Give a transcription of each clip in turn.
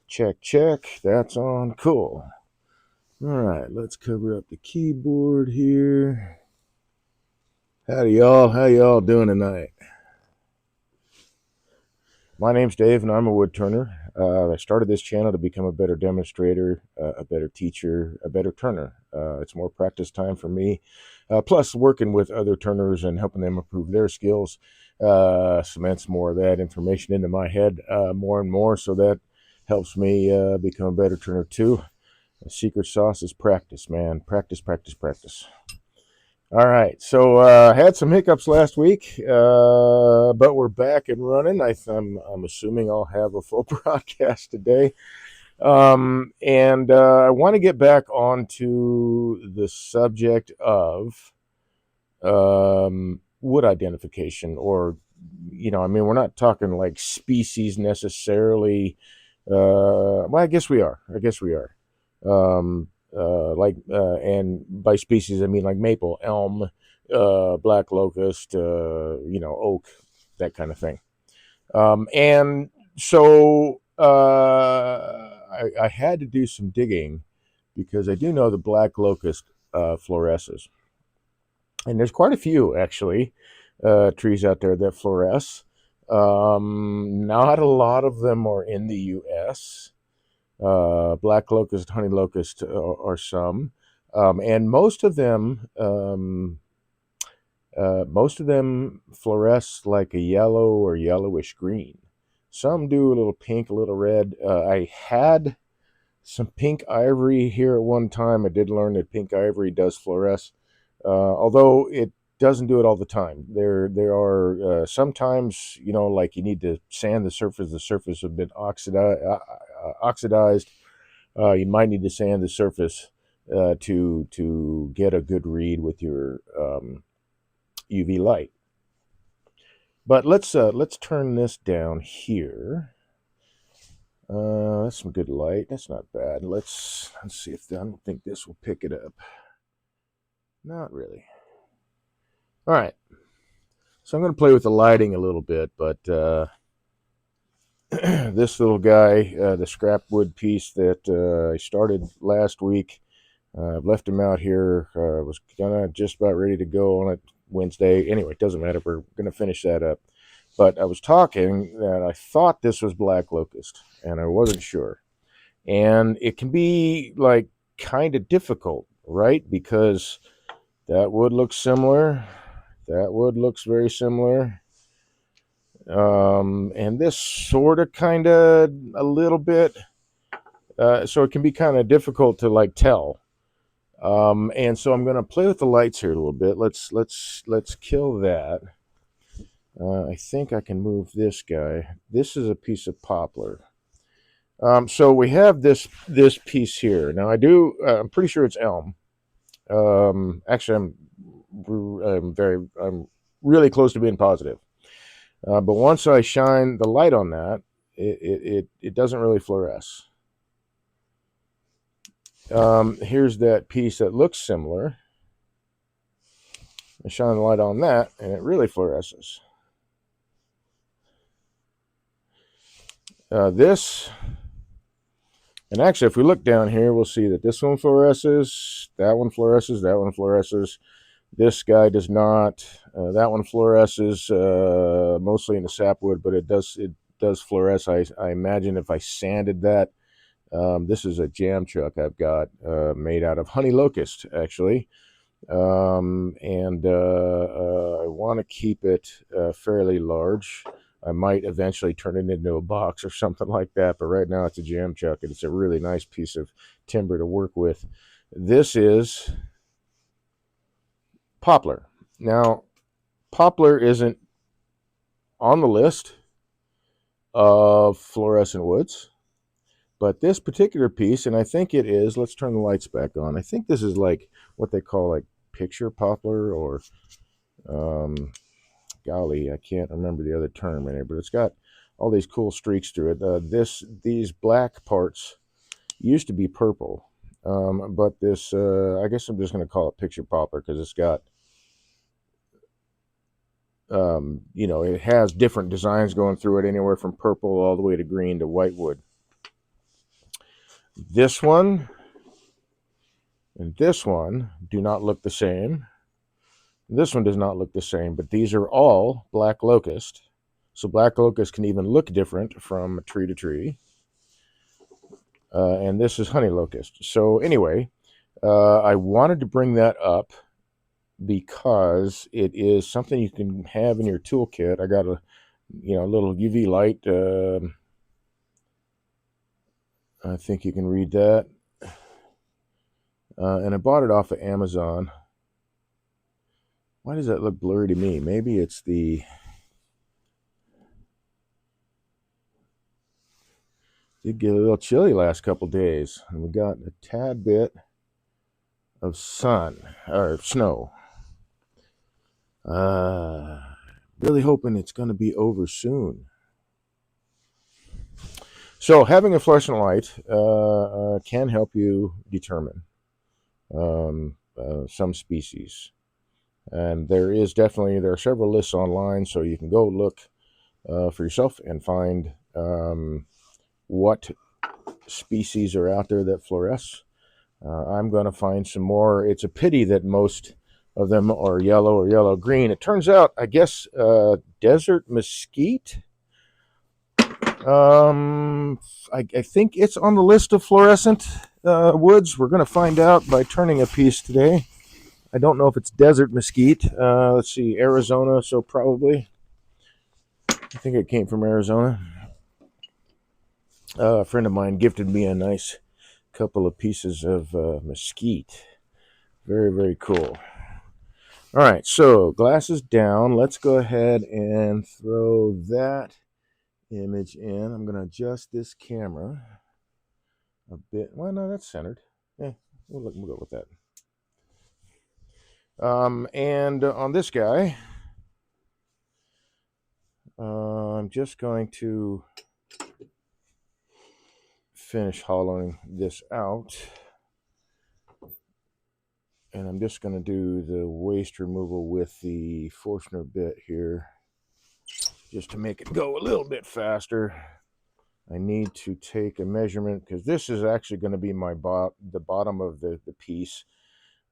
Check, check. That's on. Cool. All right, let's cover up the keyboard here. Howdy, y'all. How y'all doing tonight? My name's Dave, and I'm a woodturner. I started this channel to become a better demonstrator, a better teacher, a better turner. It's more practice time for me. Plus, working with other turners and helping them improve their skills cements more of that information into my head more and more, so that helps me become a better turner too. The secret sauce is practice, man. Practice, practice, practice. All right, so had some hiccups last week, but we're back and running. I'm assuming I'll have a full broadcast today, and I want to get back onto the subject of wood identification, or I mean, we're not talking like species necessarily. Well, I guess we are. And by species, I mean like maple, elm, black locust, oak, that kind of thing. And so I had to do some digging because I do know the black locust fluoresces, and there's quite a few actually trees out there that fluoresce. Not a lot of them are in the U.S. Black locust, honey locust are some, and most of them fluoresce like a yellow or yellowish green. Some do a little pink, a little red. I had some pink ivory here at one time. I did learn that pink ivory does fluoresce, although it doesn't do it all the time. There are sometimes, like you need to sand the surface. The surface has been oxidized. You might need to sand the surface to get a good read with your UV light. But let's turn this down here. That's some good light. That's not bad. Let's see if I don't think this will pick it up. Not really. All right. So I'm going to play with the lighting a little bit, but this little guy, the scrap wood piece that I started last week, I've left him out here. Was gonna just about ready to go on it Wednesday. Anyway, it doesn't matter. We're gonna finish that up. But I was talking that I thought this was black locust, and I wasn't sure. And it can be like kind of difficult, right? Because that wood looks similar. That wood looks very similar. And this sort of kind of a little bit. So it can be kind of difficult to like tell. And so I'm going to play with the lights here a little bit. Let's kill that. I think I can move this guy. This is a piece of poplar. So we have this piece here. Now I'm pretty sure it's elm. Actually, I'm really close to being positive. But once I shine the light on that, it doesn't really fluoresce. Here's that piece that looks similar. I shine the light on that, and it really fluoresces. This, and actually, if we look down here, we'll see that this one fluoresces, that one fluoresces, that one fluoresces. This guy does not. That one fluoresces mostly in the sapwood, but it does fluoresce. I imagine if I sanded that. This is a jam chuck I've got made out of honey locust, actually. And I want to keep it fairly large. I might eventually turn it into a box or something like that, but right now it's a jam chuck, and it's a really nice piece of timber to work with. This is poplar. Now, poplar isn't on the list of fluorescent woods, but this particular piece, and I think it is, let's turn the lights back on. I think this is like what they call like picture poplar, or golly, I can't remember the other term in it, but it's got all these cool streaks through it. These black parts used to be purple, but this, I guess I'm just going to call it picture poplar because it's got, it has different designs going through it, anywhere from purple all the way to green to whitewood. This one and this one do not look the same. This one does not look the same, but these are all black locust. So black locust can even look different from tree to tree. And this is honey locust. So anyway, I wanted to bring that up because it is something you can have in your toolkit. I got a little UV light. I think you can read that. And I bought it off of Amazon. Why does that look blurry to me? Maybe it's the... Did get a little chilly last couple days, and we got a tad bit of sun or snow. Really hoping it's going to be over soon. So having a fluorescent light can help you determine some species. And there are several lists online, so you can go look for yourself and find what species are out there that fluoresce. I'm going to find some more. It's a pity that most of them are yellow or yellow-green. It turns out, I guess, desert mesquite. I think it's on the list of fluorescent woods. We're going to find out by turning a piece today. I don't know if it's desert mesquite. Let's see, Arizona, so probably. I think it came from Arizona. A friend of mine gifted me a nice couple of pieces of mesquite. Very, very cool. All right, so glasses down. Let's go ahead and throw that image in. I'm going to adjust this camera a bit. Well, no, that's centered. Yeah, we'll go with that. And on this guy, I'm just going to finish hollowing this out. And I'm just going to do the waste removal with the Forstner bit here, just to make it go a little bit faster. I need to take a measurement because this is actually going to be the bottom of the piece.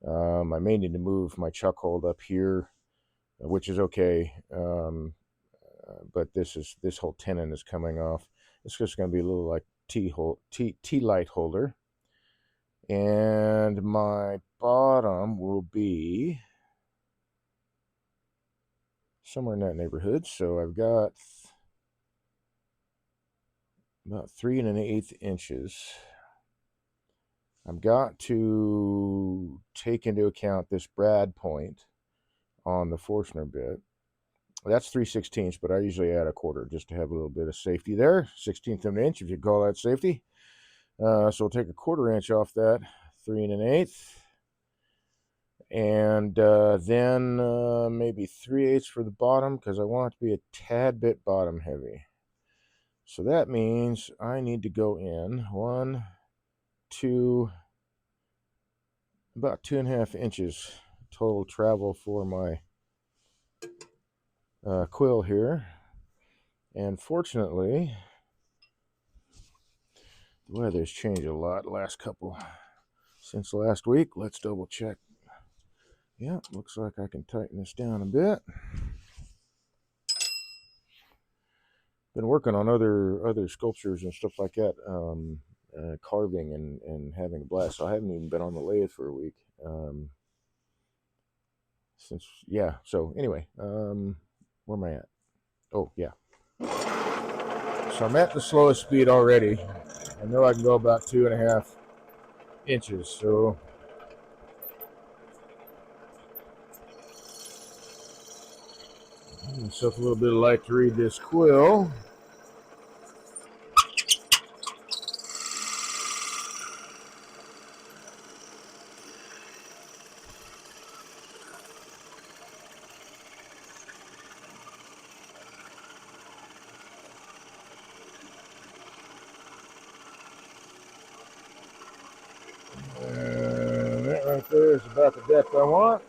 I may need to move my chuck hold up here, which is okay. But this whole tenon is coming off. It's just going to be a little like tea light holder. And my bottom will be somewhere in that neighborhood. So I've got about 3 1/8 inches. I've got to take into account this brad point on the Forstner bit. That's 3/16, but I usually add a quarter just to have a little bit of safety there. 1/16 of an inch, if you call that safety. So we'll take a 1/4 inch off that, 3 1/8. And then maybe 3/8 for the bottom because I want it to be a tad bit bottom heavy. So that means I need to go in 1, 2, about 2.5 inches total travel for my quill here. And fortunately, the weather's changed a lot since last week. Let's double check. Yeah, looks like I can tighten this down a bit. Been working on other sculptures and stuff like that, carving and having a blast. So I haven't even been on the lathe for a week. So anyway, where am I at? Oh, yeah. So I'm at the slowest speed already. I know I can go about 2.5 inches. So give myself a little bit of light to read this quill. That right there is about the depth I want.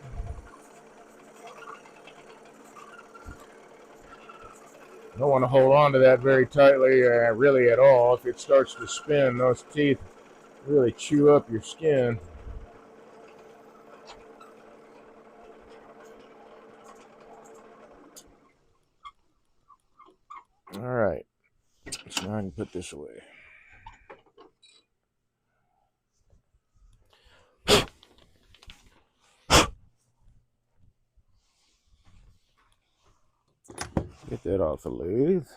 I don't want to hold on to that very tightly, really at all. If it starts to spin, those teeth really chew up your skin. All right, so now I can put this away. Get that off the lathe.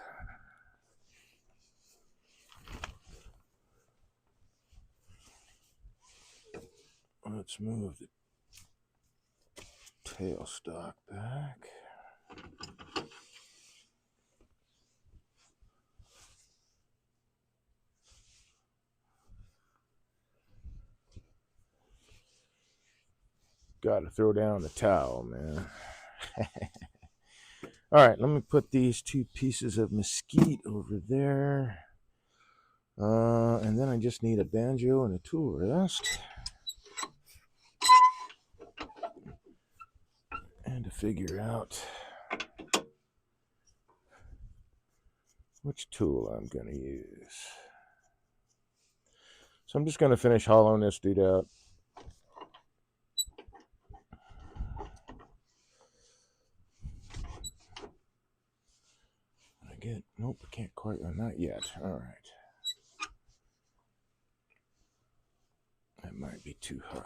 Let's move the tailstock back. Got to throw down the towel, man. All right, let me put these two pieces of mesquite over there. And then I just need a banjo and a tool rest. And to figure out which tool I'm going to use. So I'm just going to finish hollowing this dude out. Nope, I can't quite, not yet. All right. That might be too high.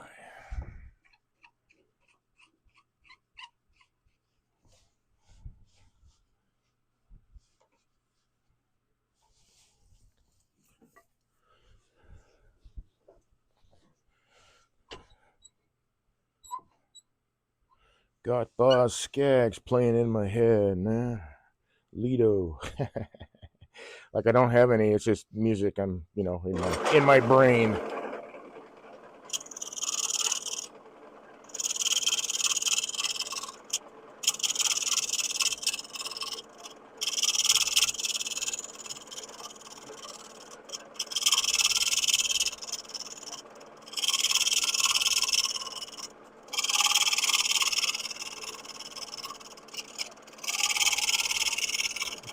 Got Boz Skaggs playing in my head, man. Lido. Like I don't have any, it's just music I'm, in my brain.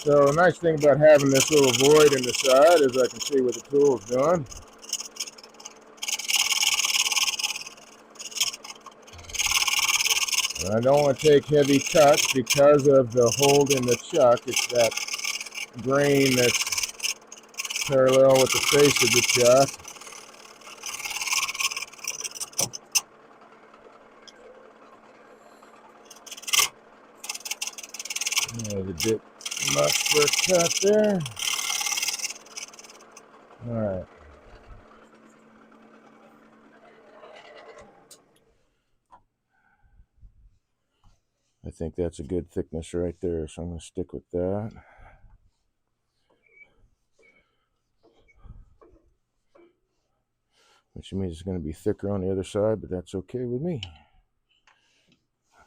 So a nice thing about having this little void in the side is I can see what the tool's doing. And I don't want to take heavy cuts because of the hold in the chuck. It's that grain that's parallel with the face of the chuck. There's a bit much for a cut there. All right. I think that's a good thickness right there, so I'm going to stick with that. Which means it's going to be thicker on the other side, but that's okay with me.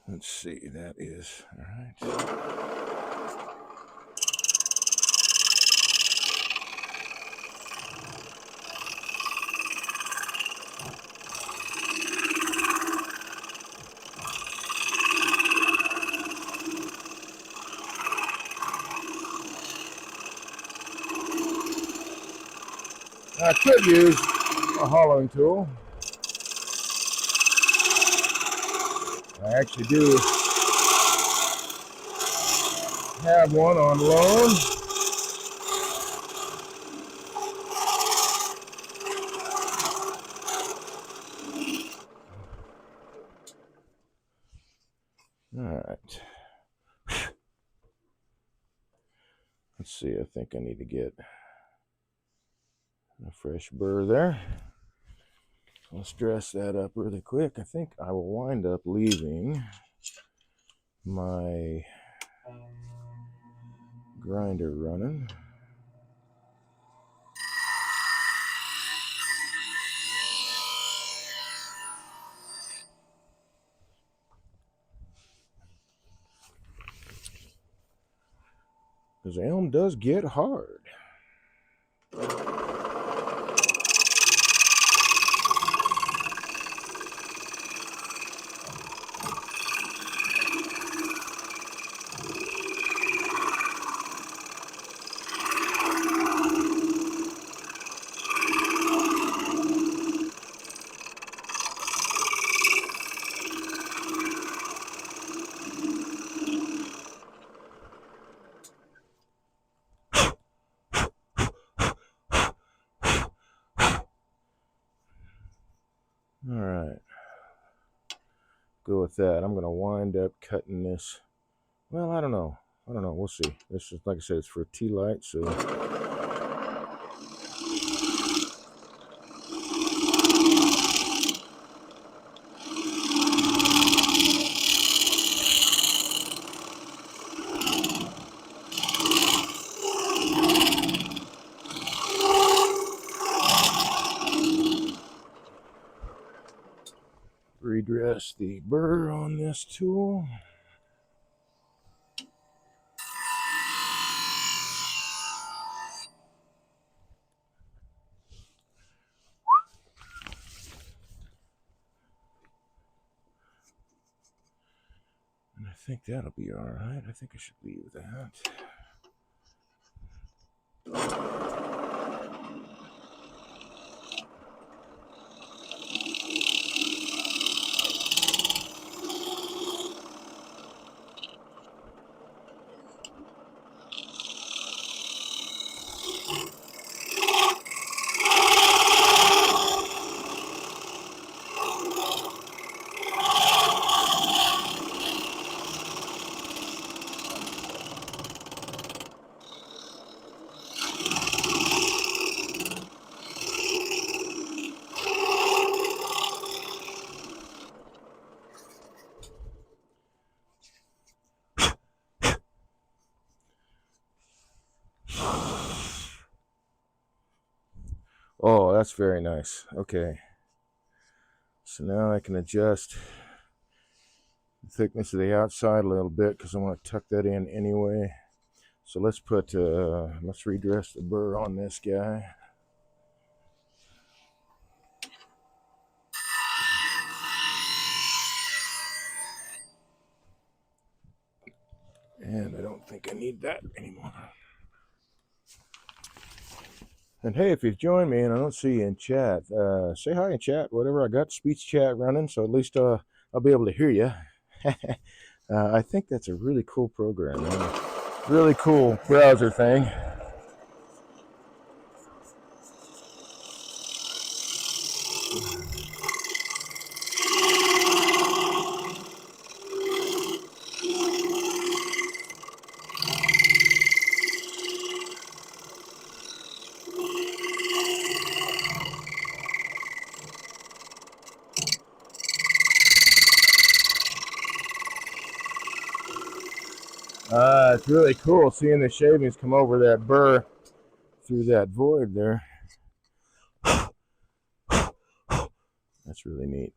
Let's see, that is, all right. I could use a hollowing tool. I actually do have one on loan. All right. Let's see, I think I need to get a fresh burr there. Let's dress that up really quick. I think I will wind up leaving my grinder running. Because elm does get hard. go with that. I'm going to wind up cutting this. Well, I don't know. We'll see. This is, like I said, it's for tea light, so redress the burr on this tool. And I think that'll be all right. I think I should leave that. Oh, that's very nice. Okay. So now I can adjust the thickness of the outside a little bit because I want to tuck that in anyway. So let's redress the burr on this guy. And I don't think I need that anymore. And hey, if you've joined me and I don't see you in chat, say hi in chat, whatever. I got speech chat running, so at least I'll be able to hear you. I think that's a really cool program, man. Really cool browser thing. It's really cool seeing the shavings come over that burr through that void there. That's really neat.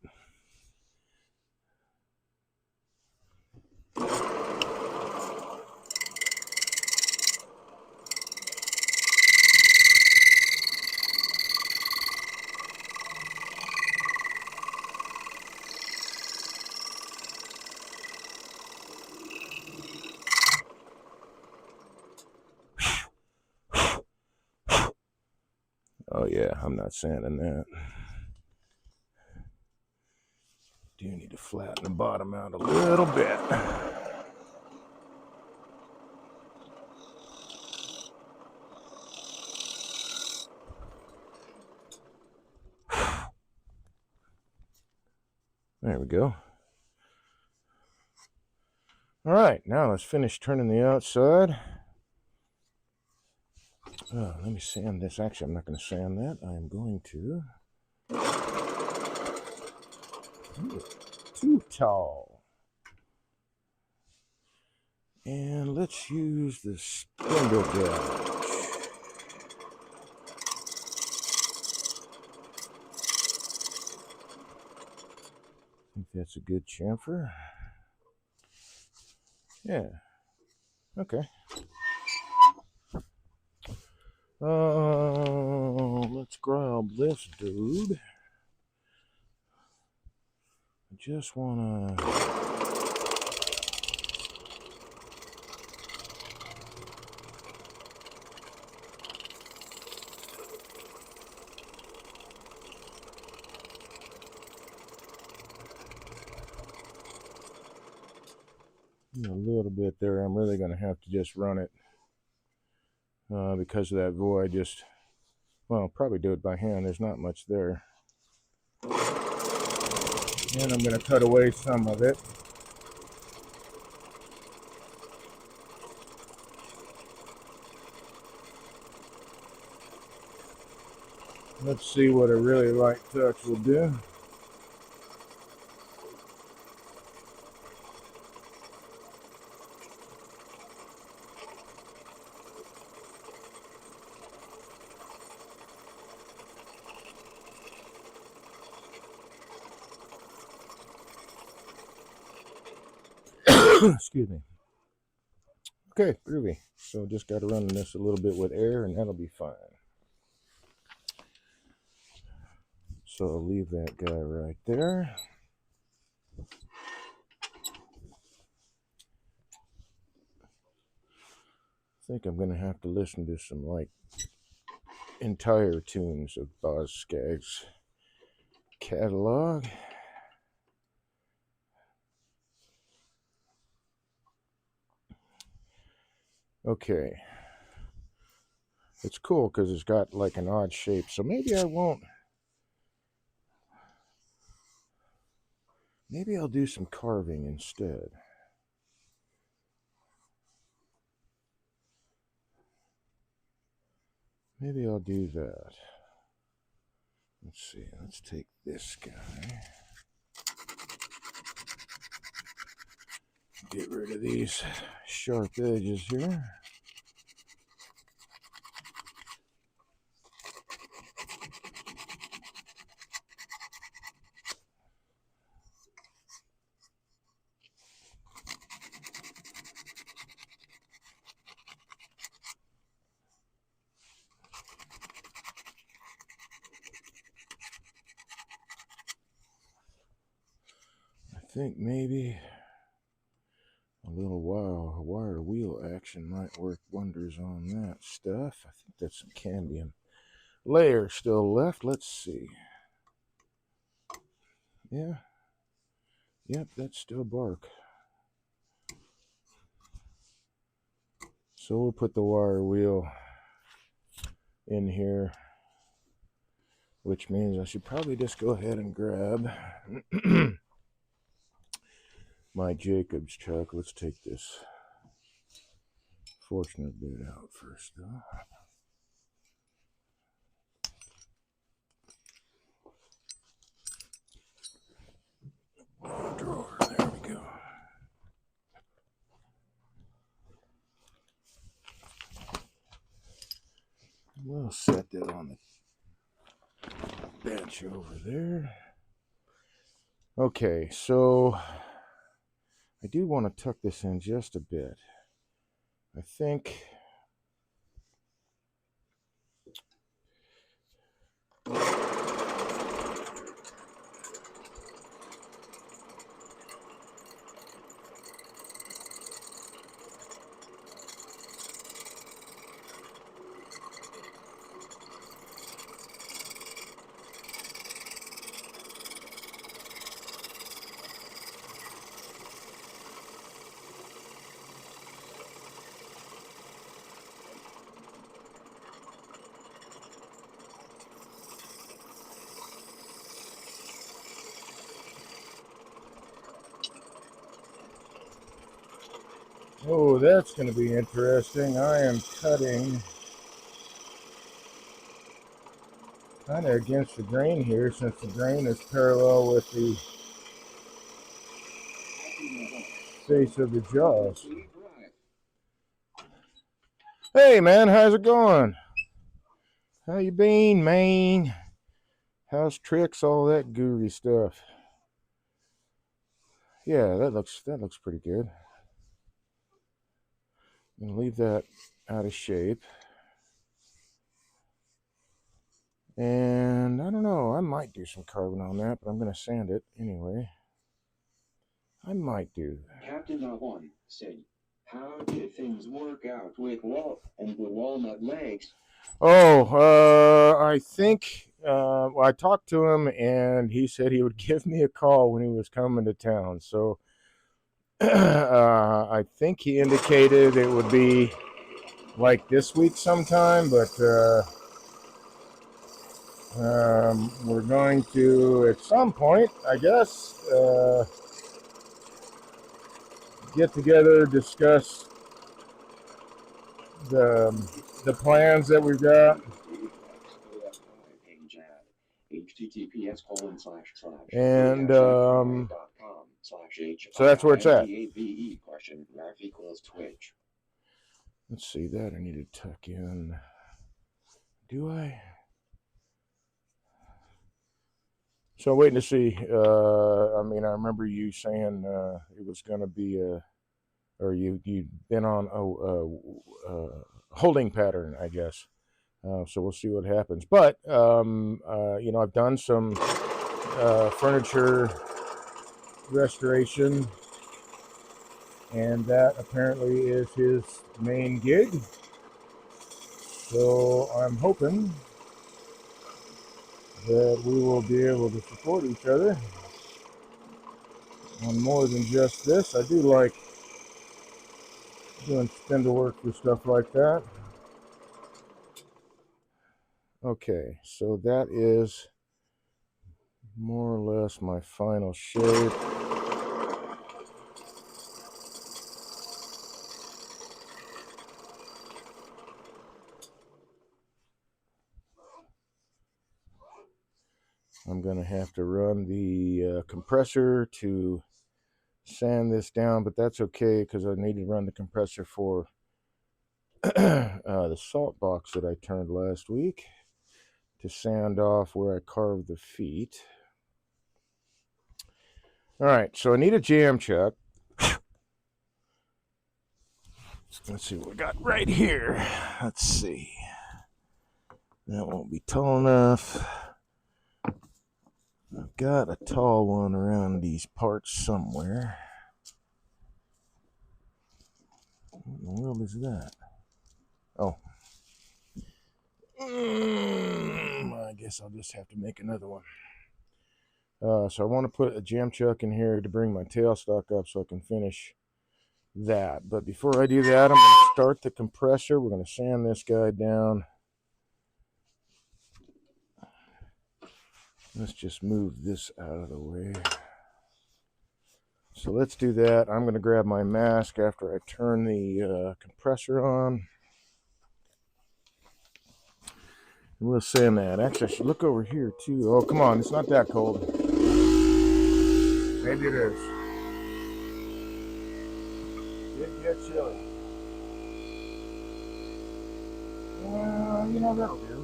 Oh yeah, I'm not sanding that. Do need to flatten the bottom out a little bit. There we go. All right, now let's finish turning the outside. Let me sand this. Actually, I'm not going to sand that. I'm going to... Too tall. And let's use the spindle gouge. I think that's a good chamfer. Yeah. Okay. Let's grab this dude. I just want to... A little bit there. I'm really going to have to just run it because of that void. Well, I'll probably do it by hand. There's not much there. And I'm going to cut away some of it. Let's see what a really light touch will do. Excuse me. Okay, groovy. So just got to run this a little bit with air and that'll be fine. So I'll leave that guy right there. I think I'm going to have to listen to some like entire tunes of Boz Scaggs' catalog. Okay. It's cool because it's got like an odd shape, so maybe I won't. Maybe I'll do some carving instead. Maybe I'll do that. Let's see. Let's take this guy. Get rid of these sharp edges here. I think maybe a little wire wheel action might work wonders on that stuff. I think that's some cambium layer still left. Let's see. Yeah. Yep, that's still bark. So we'll put the wire wheel in here, which means I should probably just go ahead and grab my Jacob's chuck. Let's take this fortunate bit out first, though. Drawer, there we go. We'll set that on the bench over there. Okay, so I do want to tuck this in just a bit. I think oh, that's going to be interesting. I am cutting kind of against the grain here, since the grain is parallel with the face of the jaws. Hey man, how's it going? How you been, man? How's tricks, all that groovy stuff? Yeah, that looks pretty good. I'm gonna leave that out of shape. And I don't know, I might do some carving on that, but I'm gonna sand it anyway. I might do. Captain One said, "How did things work out with Walt and the walnut legs?" Oh, I think well, I talked to him, and he said he would give me a call when he was coming to town. So I think he indicated it would be like this week sometime, but We're going to, at some point, I guess, get together, discuss the the plans that we've got. And so that's where it's at. Let's see, that I need to tuck in. Do I? So waiting to see. I mean, I remember you saying it was going to be or you'd been on a holding pattern, I guess. So we'll see what happens. But I've done some furniture restoration, and that apparently is his main gig. So I'm hoping that we will be able to support each other on more than just this. I do like doing spindle work for stuff like that. Okay, so that is more or less my final shape. I'm going to have to run the compressor to sand this down, but that's okay because I need to run the compressor for the salt box that I turned last week to sand off where I carved the feet. All right, so I need a jam chuck. Let's see what we got right here. Let's see. That won't be tall enough. I've got a tall one around these parts somewhere. What in the world is that? Oh. I guess I'll just have to make another one. So I want to put a jam chuck in here to bring my tailstock up so I can finish that. But before I do that, I'm going to start the compressor. We're going to sand this guy down. Let's just move this out of the way. So let's do that. I'm going to grab my mask after I turn the compressor on. We'll sand that. Actually, I should look over here too. Oh, come on. It's not that cold. Maybe it is. It gets chilly. That'll do.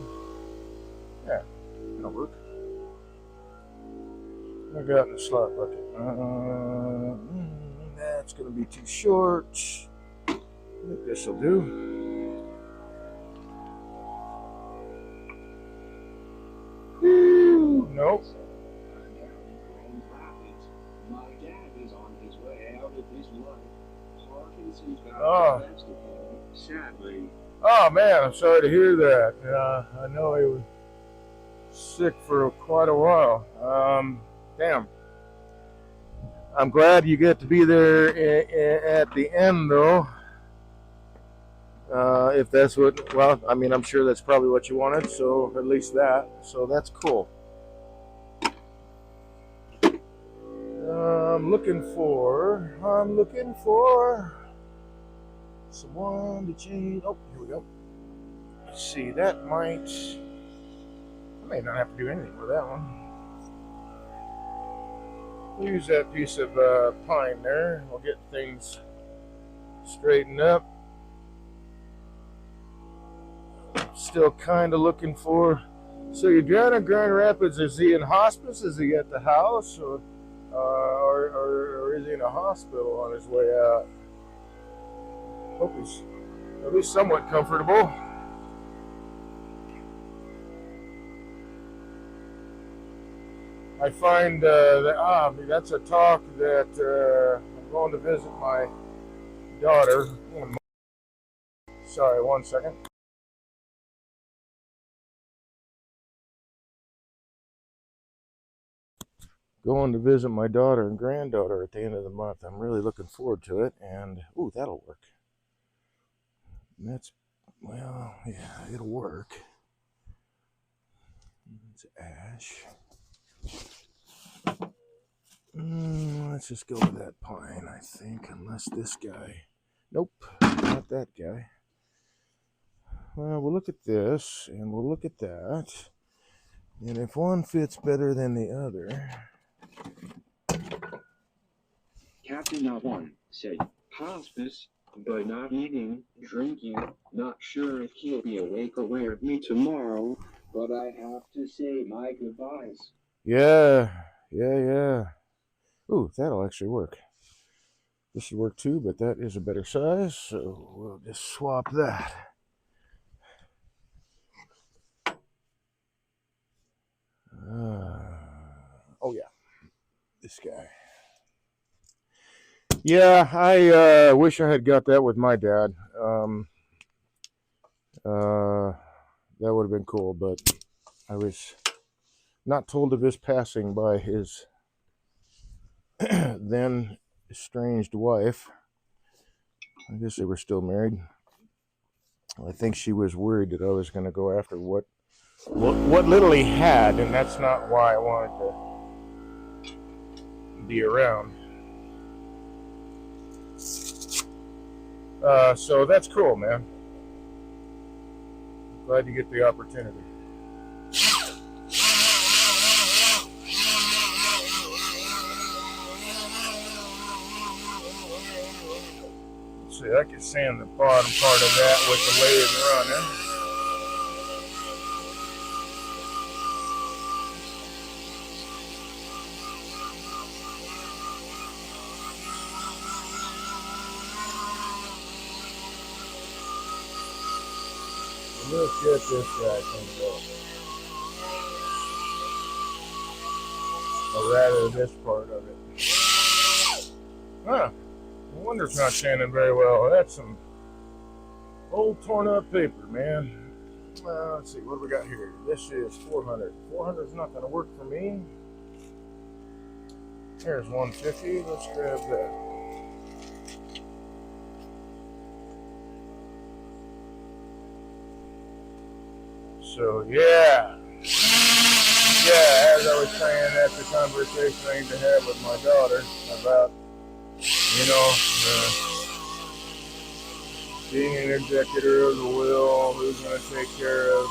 Yeah, that'll work. I got in the slot bucket. That's going to be too short. I think this will do. Nope. Oh. Oh man, I'm sorry to hear that. I know he was sick for quite a while. Damn. I'm glad you get to be there at the end, though. If that's what, well, I mean, I'm sure that's probably what you wanted, so at least that. So that's cool. I'm looking for someone to change. Oh, here we go. Let's see, I may not have to do anything with that one. We'll use that piece of pine there. We'll get things straightened up. Still kind of looking for. So you're down in Grand Rapids. Is he in hospice? Is he at the house, or is he in a hospital on his way out? Hope he's at least somewhat comfortable. I find that's a talk that I'm going to visit my daughter. Sorry, 1 second. Going to visit my daughter and granddaughter at the end of the month. I'm really looking forward to it, and ooh, that'll work. And yeah, it'll work. Let's It's ash. Let's just go with that pine, I think, unless this guy. Nope, not that guy. Well, we'll look at this, and we'll look at that. And if one fits better than the other... Captain Not One said, hospice, but not eating, drinking, not sure if he'll be awake or aware of me tomorrow, but I have to say my goodbyes. Yeah. Ooh, that'll actually work. This should work too, but that is a better size, so we'll just swap that. Oh yeah, this guy. Yeah, I wish I had got that with my dad. That would have been cool, but I was not told of his passing by his then estranged wife. I guess they were still married. I think she was worried that I was going to go after what little he had, and that's not why I wanted to be around. So that's cool, man. Glad you get the opportunity. Let's see, I can sand the bottom part of that with the lathe running. Let's get this guy cleaned up. Or rather, this part of it. Huh. No wonder it's not sanding very well. That's some old torn up paper, man. Let's see, what do we got here? This is 400. 400 is not going to work for me. Here's 150. Let's grab that. So, yeah, as I was saying, that's a conversation I need to have with my daughter about, being an executor of the will, who's going to take care of.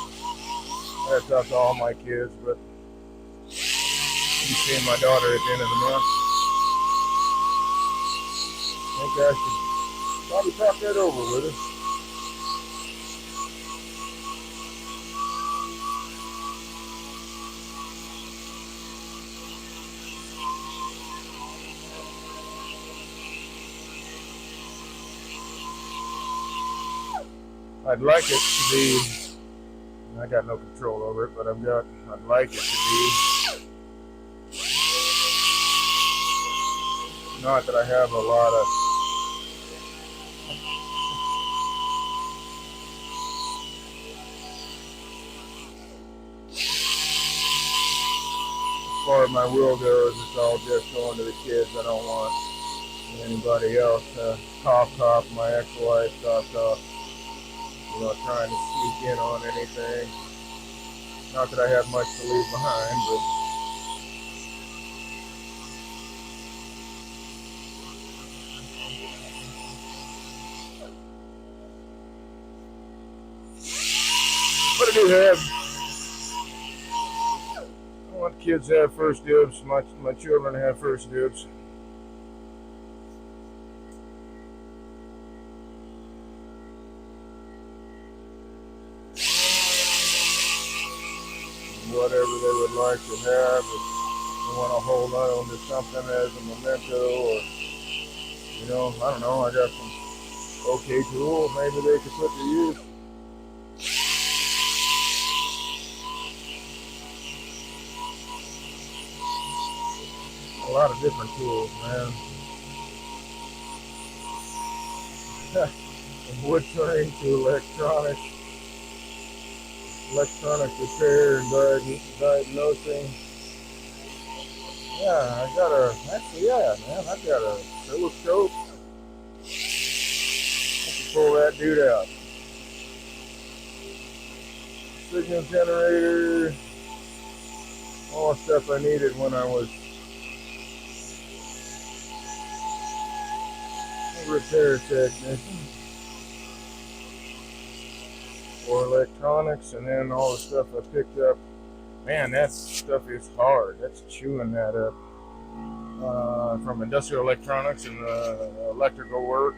I have to talk to all my kids, but I'm seeing my daughter at the end of the month. I think I should probably talk that over with her. I'd like it to be, I got no control over it, but I'd like it to be, not that I have a lot of, as far as my will goes, it's all just going to the kids. I don't want anybody else to cough, my ex-wife, cough. Trying to sneak in on anything. Not that I have much to leave behind, but I do have. I want kids to have first dibs. My children have first dibs. Whatever they would like to have, if they want to hold on to something as a memento, or I don't know, I got some okay tools maybe they could put to use. A lot of different tools, man. From woodturning to electronic repair and diagnosing. Yeah, I got a oscilloscope. I can pull that dude out. Signal generator. all the stuff I needed when I was a repair technician for electronics, and then all the stuff I picked up. Man, that stuff is hard. That's chewing that up. From industrial electronics and electrical work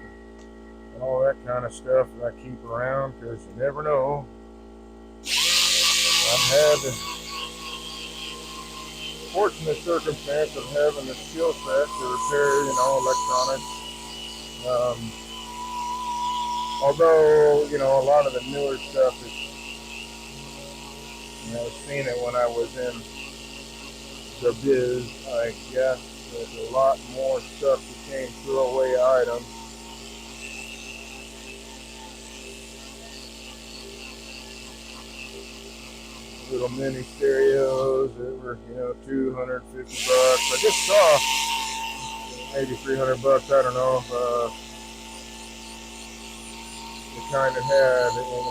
and all that kind of stuff that I keep around because you never know. I've had the fortunate circumstance of having the skill set to repair, electronics. Although, a lot of the newer stuff is, I've seen it when I was in the biz, I guess. There's a lot more stuff became throwaway items. Little mini stereos that were, $250. I just saw maybe $300. I don't know. It kind of had,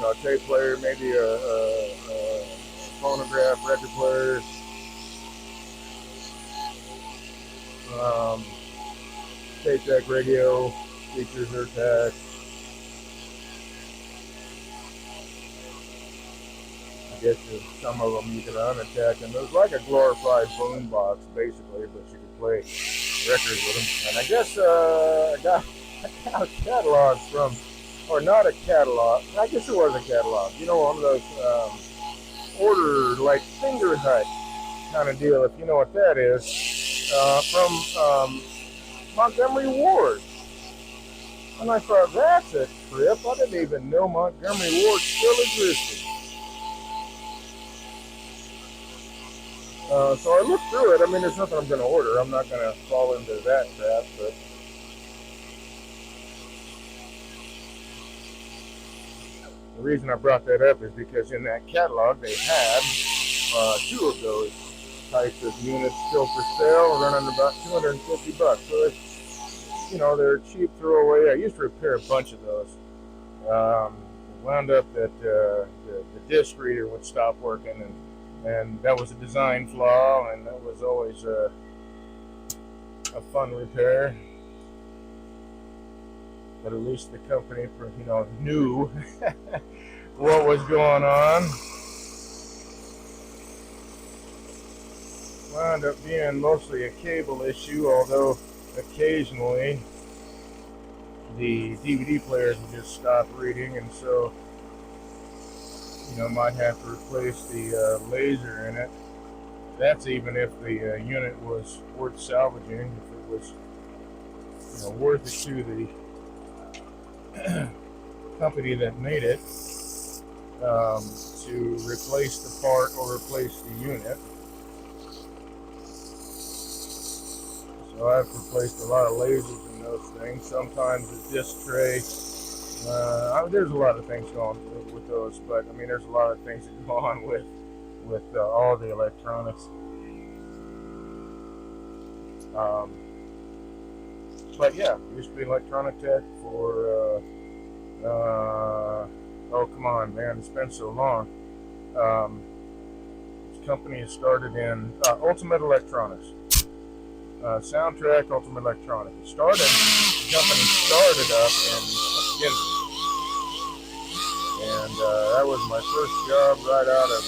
a tape player, maybe a phonograph, record player. Tape deck radio, speakers are attached. I guess some of them you can unattach, and it was like a glorified boom box basically, but you could play records with them. And I guess I got a catalog from, or not a catalog, I guess it was a catalog. One of those order like finger hut kind of deal, if you know what that is, from Montgomery Ward. And I thought, that's a trip. I didn't even know Montgomery Ward still existed. So I looked through it. I mean, there's nothing I'm going to order. I'm not going to fall into that trap, but the reason I brought that up is because in that catalog they had two of those types of units still for sale, running about $250. So it's, they're cheap throwaway. I used to repair a bunch of those. Wound up that the disc reader would stop working, and that was a design flaw, and that was always a fun repair. But at least the company, knew what was going on. Wound up being mostly a cable issue, although occasionally the DVD players would just stop reading, and so might have to replace the laser in it. That's even if the unit was worth salvaging, if it was worth it to the company that made it to replace the part or replace the unit. So I've replaced a lot of lasers in those things. Sometimes the disc tray. There's a lot of things going with those, but I mean, there's a lot of things that go on with all the electronics. But yeah, used to be electronic tech for. Oh come on, man! It's been so long. This company has started in Ultimate Electronics. Soundtrack Ultimate Electronics. The company started up in Kansas. And that was my first job right out of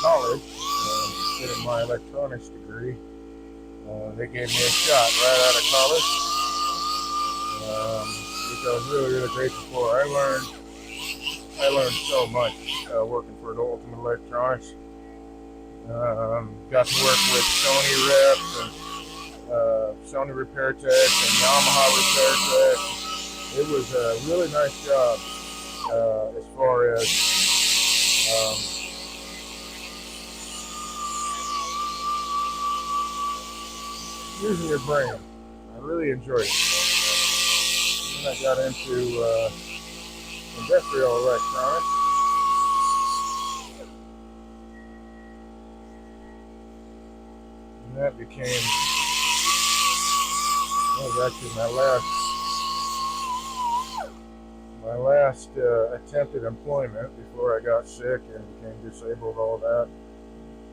college, getting my electronics degree. They gave me a shot right out of college, which I was really, really grateful for. I learned so much working for Ultimate Electronics. Got to work with Sony reps and Sony repair techs and Yamaha repair techs. It was a really nice job as far as using your brain. I really enjoyed it. Then I got into industrial electronics. And that was actually my last attempt at employment before I got sick and became disabled, all that.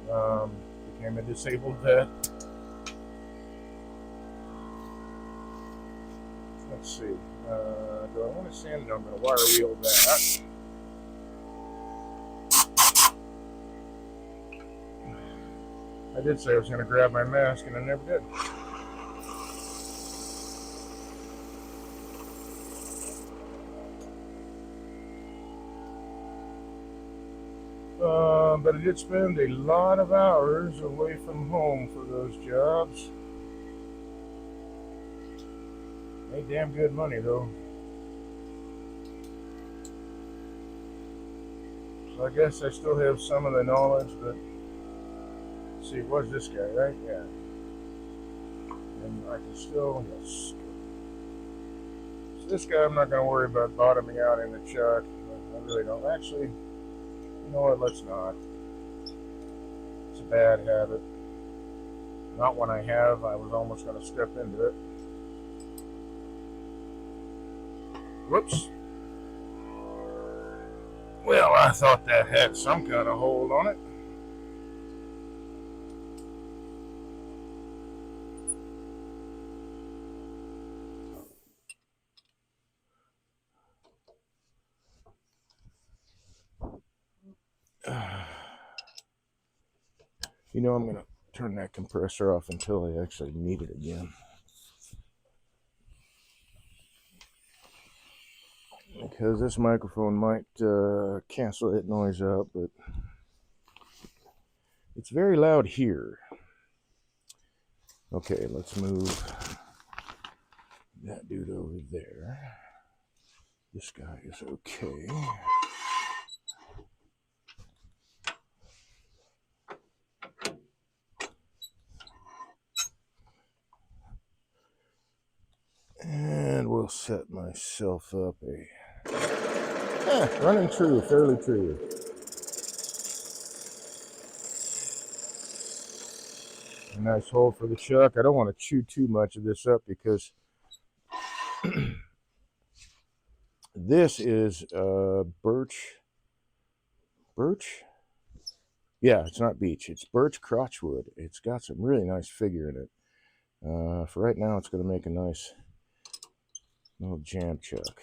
Became a disabled vet. Let's see. Do I want to sand? No, I'm going to wire wheel that. I did say I was going to grab my mask, and I never did. But I did spend a lot of hours away from home for those jobs. Made damn good money, though. So I guess I still have some of the knowledge, but let's see, it was this guy, right? Yeah. And I can still, yes. So this guy, I'm not going to worry about bottoming out in the chuck. I really don't. Actually, you know what? Let's not. It's a bad habit. Not one I have. I was almost going to step into it. Whoops. Well, I thought that had some kind of hold on it. You know, I'm going to turn that compressor off until I actually need it again. Because this microphone might cancel that noise out, but it's very loud here. Okay, let's move that dude over there. This guy is okay. And we'll set myself up running true, fairly true. A nice hole for the chuck. I don't want to chew too much of this up because this is birch. Yeah, it's not beech. It's birch crotchwood. It's got some really nice figure in it. For right now, it's going to make a nice little jam chuck.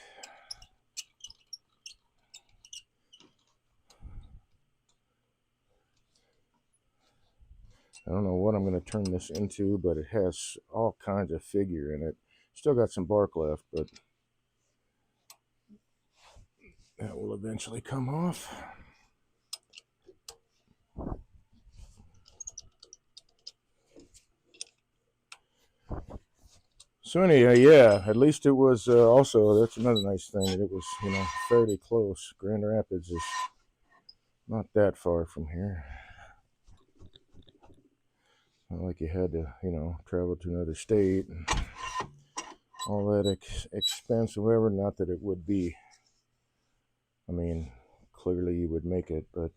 I don't know what I'm going to turn this into, but it has all kinds of figure in it. Still got some bark left, but that will eventually come off. So anyway, yeah, at least it was also, that's another nice thing, that it was, fairly close. Grand Rapids is not that far from here. Not like you had to, travel to another state and all that expense or whatever. Not that it would be. I mean, clearly you would make it, but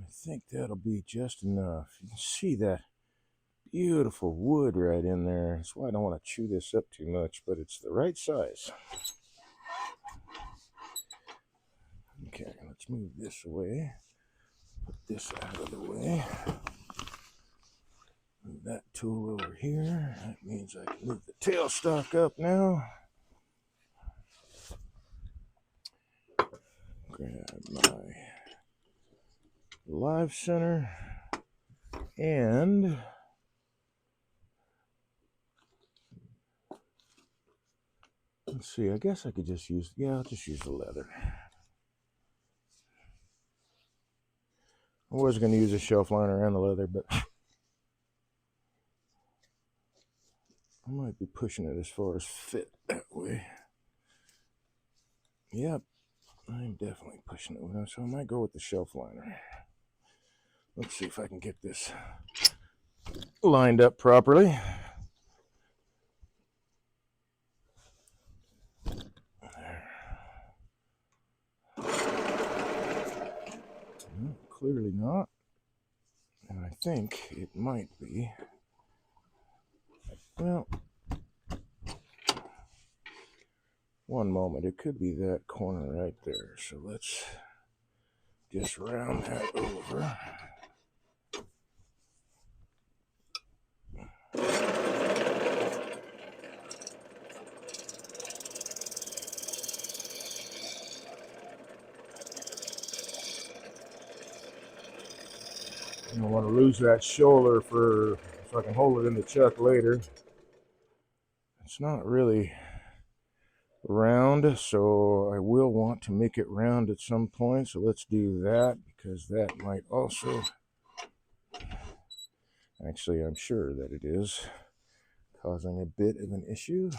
I think that'll be just enough. You can see that beautiful wood right in there. That's why I don't want to chew this up too much, but it's the right size. Okay, let's move this away. Put this out of the way. Move that tool over here. That means I can move the tailstock up now. Grab my live center and let's see, I guess I could just use, I'll just use the leather. I was going to use a shelf liner and the leather, but I might be pushing it as far as fit that way. Yep, I'm definitely pushing it, so I might go with the shelf liner. Let's see if I can get this lined up properly. clearly not. And I think it might be. Well, one moment. It could be that corner right there. So let's just round that over. I don't want to lose that shoulder so I can hold it in the chuck later. It's not really round, so I will want to make it round at some point. So let's do that, because that might also, actually I'm sure that it is causing a bit of an issue.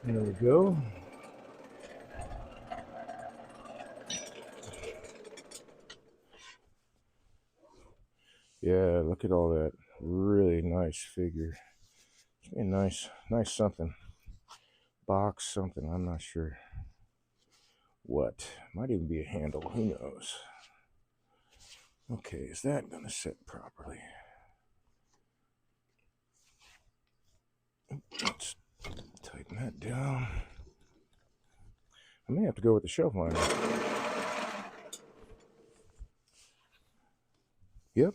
There we go. Yeah, look at all that really nice figure. It's a nice something. Box something, I'm not sure what. Might even be a handle, who knows. Okay, is that gonna sit properly? Let's tighten that down. I may have to go with the shelf liner. Yep.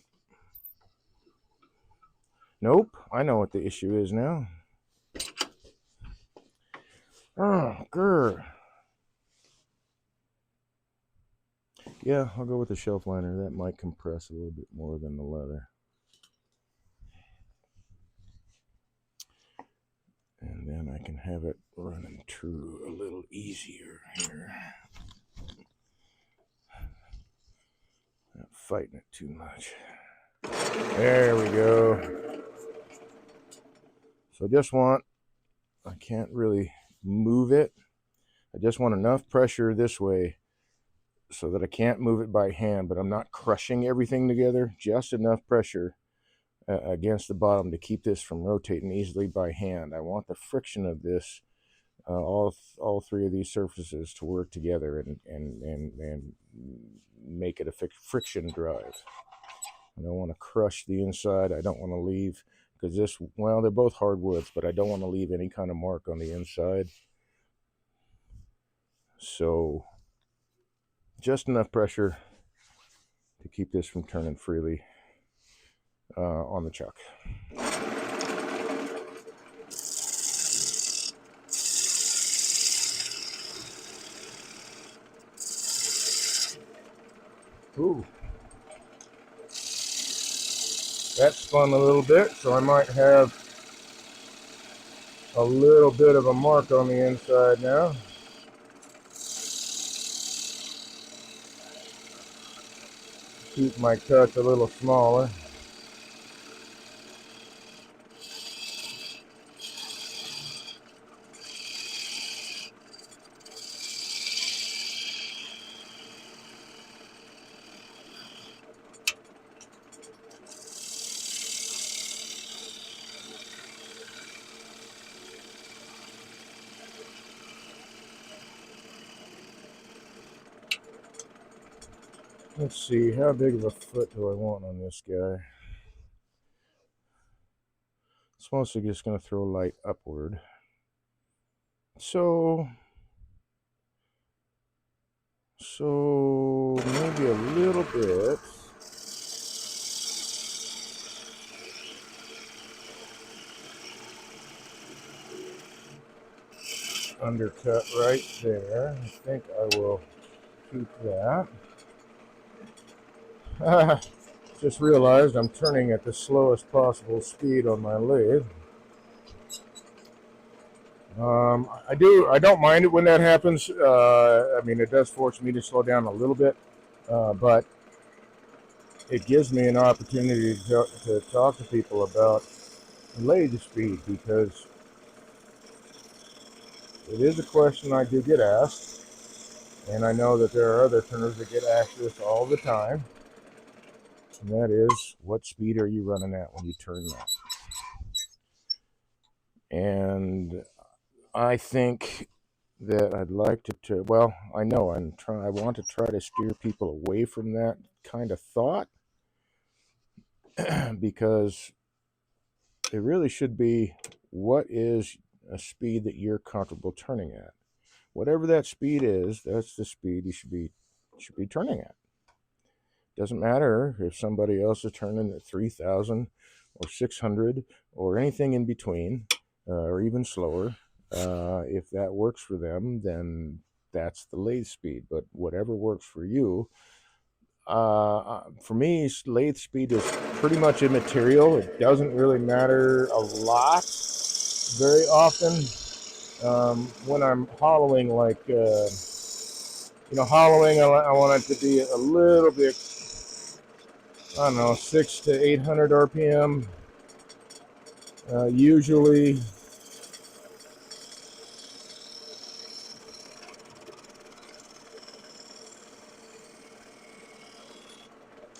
Nope, I know what the issue is now. Oh, grr. Yeah, I'll go with the shelf liner. That might compress a little bit more than the leather. And then I can have it running true a little easier here. Not fighting it too much. There we go. So I can't really move it. I just want enough pressure this way so that I can't move it by hand, but I'm not crushing everything together. Just enough pressure against the bottom to keep this from rotating easily by hand. I want the friction of this, all three of these surfaces, to work together and make it a friction drive. I don't want to crush the inside. I don't want to leave, because they're both hardwoods, but I don't want to leave any kind of mark on the inside. So just enough pressure to keep this from turning freely on the chuck. Ooh. That spun a little bit, so I might have a little bit of a mark on the inside now. Keep my cut a little smaller. Let's see, how big of a foot do I want on this guy? It's mostly just going to throw light upward. So maybe a little bit. Undercut right there. I think I will keep that. Just realized I'm turning at the slowest possible speed on my lathe. I don't mind it when that happens. I mean, it does force me to slow down a little bit, but it gives me an opportunity to talk to people about lathe speed, because it is a question I do get asked, and I know that there are other turners that get asked this all the time, and that is, what speed are you running at when you turn that? And I think that I'd like to well, I know I want to try to steer people away from that kind of thought because it really should be, what is a speed that you're comfortable turning at? Whatever that speed is, that's the speed you should be turning at. Doesn't matter if somebody else is turning at 3,000 or 600 or anything in between, or even slower. If that works for them, then that's the lathe speed. But whatever works for you, for me, lathe speed is pretty much immaterial. It doesn't really matter a lot very often. When I'm hollowing, like, hollowing, I want it to be a little bit, I don't know, 6 to 800 RPM, usually.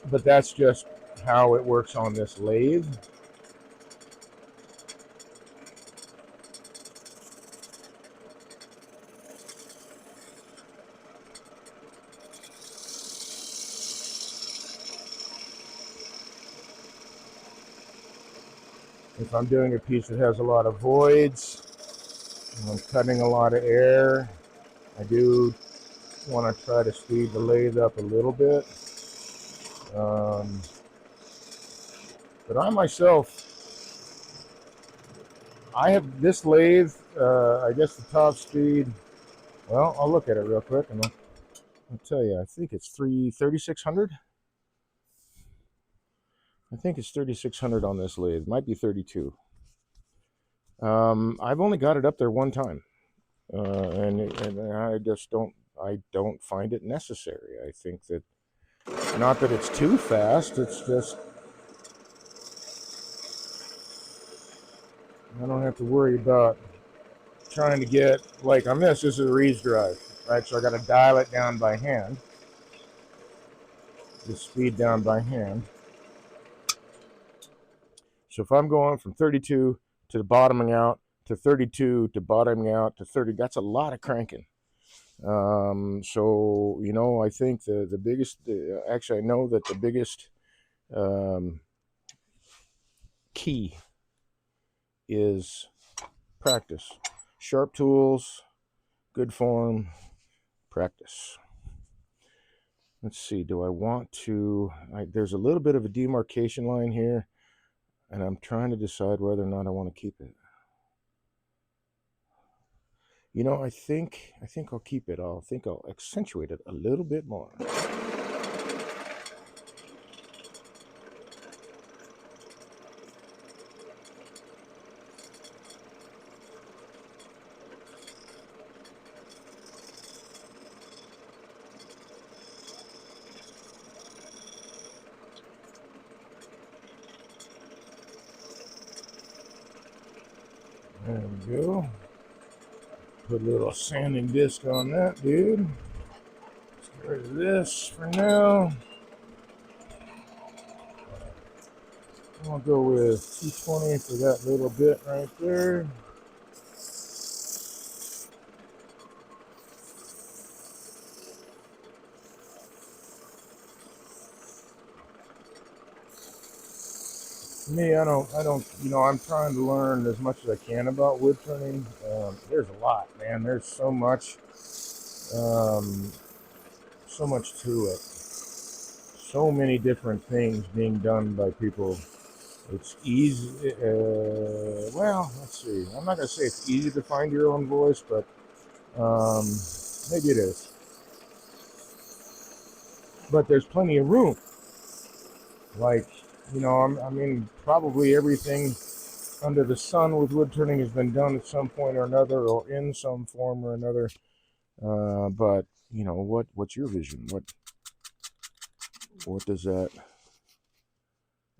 But that's just how it works on this lathe. If I'm doing a piece that has a lot of voids, and I'm cutting a lot of air, I do want to try to speed the lathe up a little bit. But I myself, I have this lathe, I guess the top speed, well, I'll look at it real quick and I'll tell you, I think it's 3,600. I think it's 3,600 on this lathe. It might be 32. I've only got it up there one time, and I don't find it necessary. I think that, not that it's too fast, it's just I don't have to worry about trying to get, like on this is a Reed's drive, right? So I got to dial it down by hand, the speed down by hand. So if I'm going from 32 to bottoming out to 32 to bottoming out to 30, that's a lot of cranking. So I think the biggest, actually I know that the biggest key is practice. Sharp tools, good form, practice. Let's see, do I want to, there's a little bit of a demarcation line here, and I'm trying to decide whether or not I want to keep it. I think I'll keep it. I think I'll accentuate it a little bit more. There we go. Put a little sanding disc on that, dude. Let's get rid of this for now. I'll go with 220 for that little bit right there. Me, I don't, I'm trying to learn as much as I can about wood turning. There's a lot, man. There's so much to it. So many different things being done by people. It's easy, well, let's see. I'm not going to say it's easy to find your own voice, but maybe it is. But there's plenty of room. Like, I mean, probably everything under the sun with wood turning has been done at some point or another, or in some form or another. But what's your vision? What does that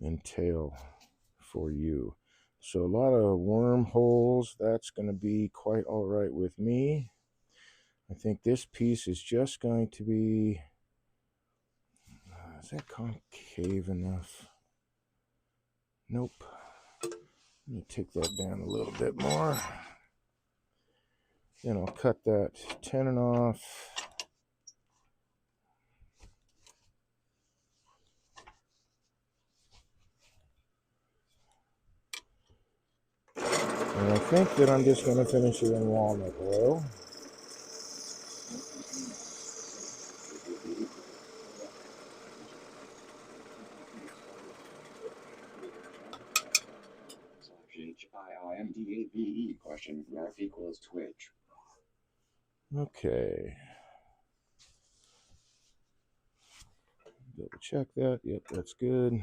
entail for you? So a lot of wormholes. That's going to be quite all right with me. I think this piece is just going to be, is that concave enough? Nope. Let me take that down a little bit more. Then I'll cut that tenon off. And I think that I'm just going to finish it in walnut oil. HIIMDAVE question ref equals Twitch. Okay. Double check that. Yep, that's good.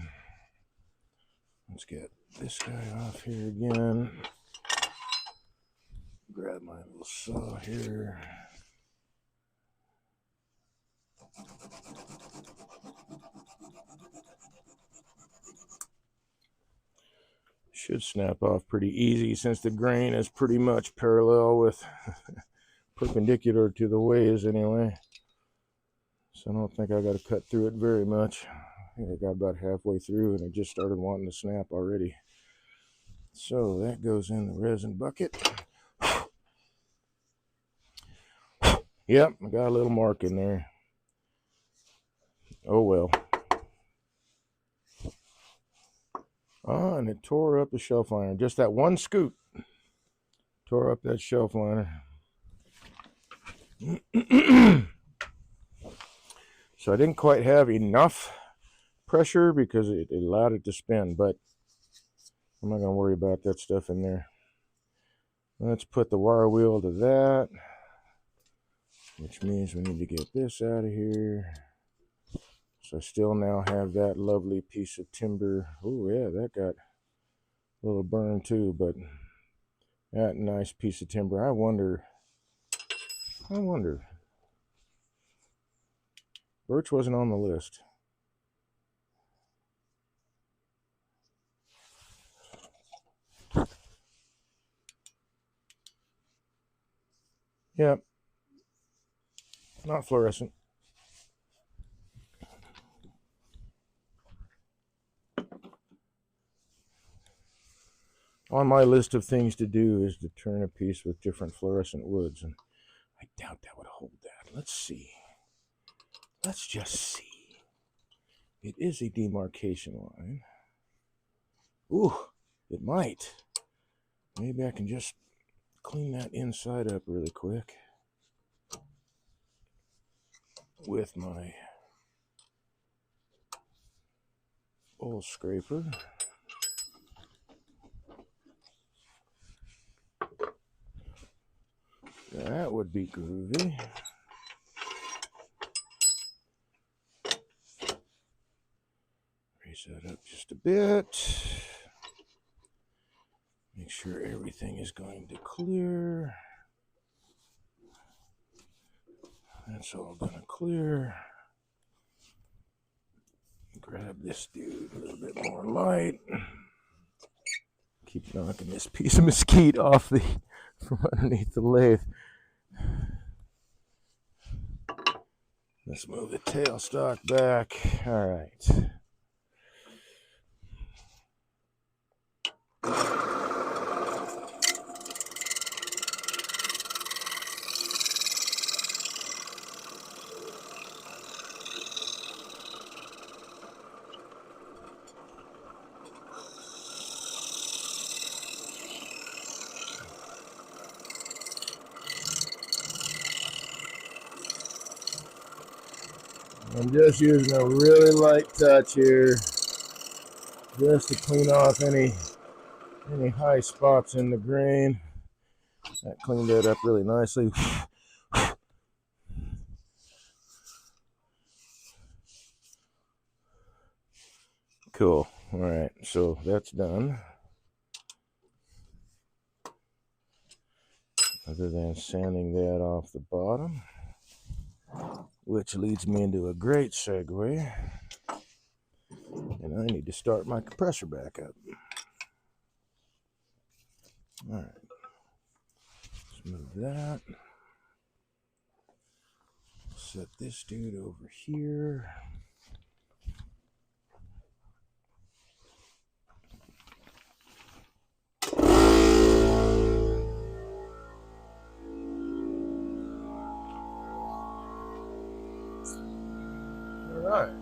Let's get this guy off here again. Grab my little saw here. Should snap off pretty easy since the grain is pretty much parallel with perpendicular to the waves anyway. So I don't think I got to cut through it very much. I think I got about halfway through and it just started wanting to snap already. So that goes in the resin bucket. Yep, I got a little mark in there. Oh well. Oh, and it tore up the shelf liner. Just that one scoop tore up that shelf liner. So I didn't quite have enough pressure because it allowed it to spin, but I'm not going to worry about that stuff in there. Let's put the wire wheel to that, which means we need to get this out of here. So I still now have that lovely piece of timber. Oh yeah, that got a little burn too, but that nice piece of timber. I wonder. Birch wasn't on the list. Yep. Not fluorescent. On my list of things to do is to turn a piece with different fluorescent woods, and I doubt that would hold that. Let's see. Let's just see. It is a demarcation line. Ooh, it might. Maybe I can just clean that inside up really quick with my bowl scraper. That would be groovy. Raise that up just a bit. Make sure everything is going to clear. That's all going to clear. Grab this dude a little bit more light. Keep knocking this piece of mesquite off from underneath the lathe. Let's move the tailstock back. All right. I'm just using a really light touch here, just to clean off any high spots in the grain. That cleaned that up really nicely. Cool. All right, so that's done. Other than sanding that off the bottom, which leads me into a great segue. And I need to start my compressor back up. All right, let's move that. Set this dude over here. All right.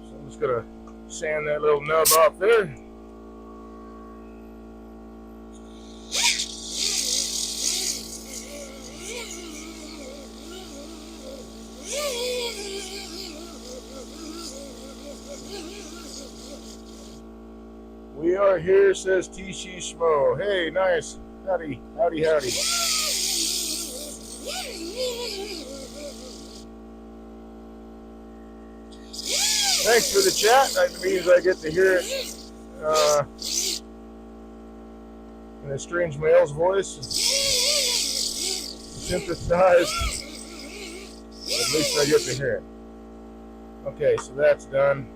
So I'm just gonna sand that little nub off there. We are here, says TC Schmo. Hey, nice. Howdy, howdy, howdy. Thanks for the chat. That means I get to hear it in a strange male's voice. Synthesized. At least I get to hear it. Okay, so that's done.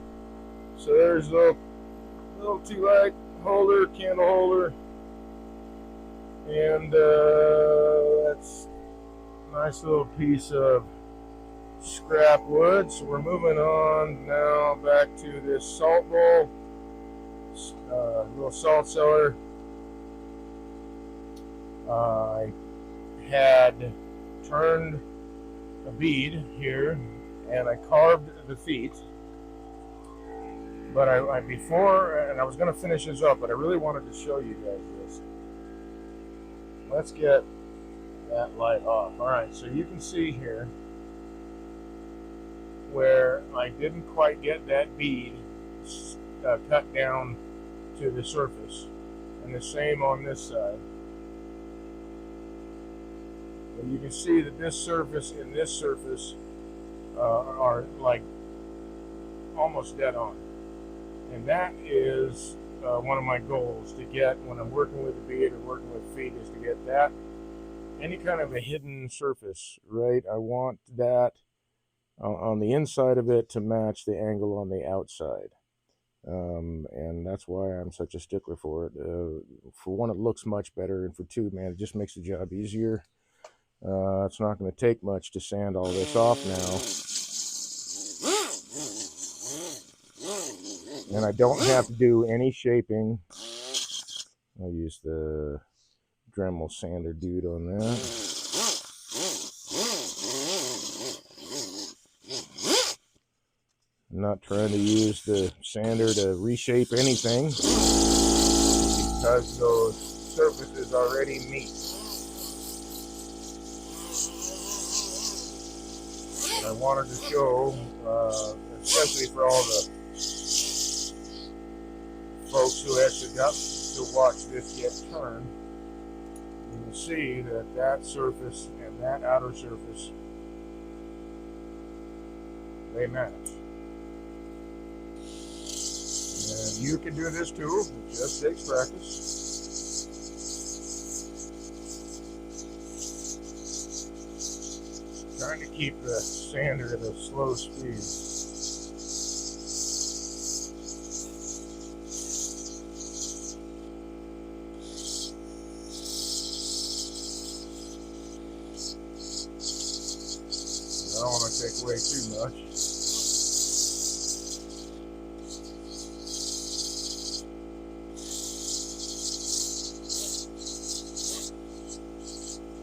So there's a little tea light holder, candle holder, and that's a nice little piece of scrap wood. So we're moving on now back to this salt bowl, little salt cellar. I had turned a bead here and I carved the feet, but I before, and I was going to finish this up, but I really wanted to show you guys this. Let's get that light off. All right, so you can see here where I didn't quite get that bead cut down to the surface, and the same on this side. But you can see that this surface and this surface are like almost dead on, and that is one of my goals to get when I'm working with the bead or working with feet, is to get that, any kind of a hidden surface, right? I want that on the inside of it to match the angle on the outside. And that's why I'm such a stickler for it. For one, it looks much better, and for two, man, it just makes the job easier. It's not going to take much to sand all this off now. And I don't have to do any shaping. I'll use the Dremel sander dude on that. I'm not trying to use the sander to reshape anything, because those surfaces already meet. And I wanted to show, especially for all the folks who actually got to watch this get turned, you can see that that surface and that outer surface, they match. And you can do this too, it just takes practice. Trying to keep the sander at a slow speed. I don't want to take away too much.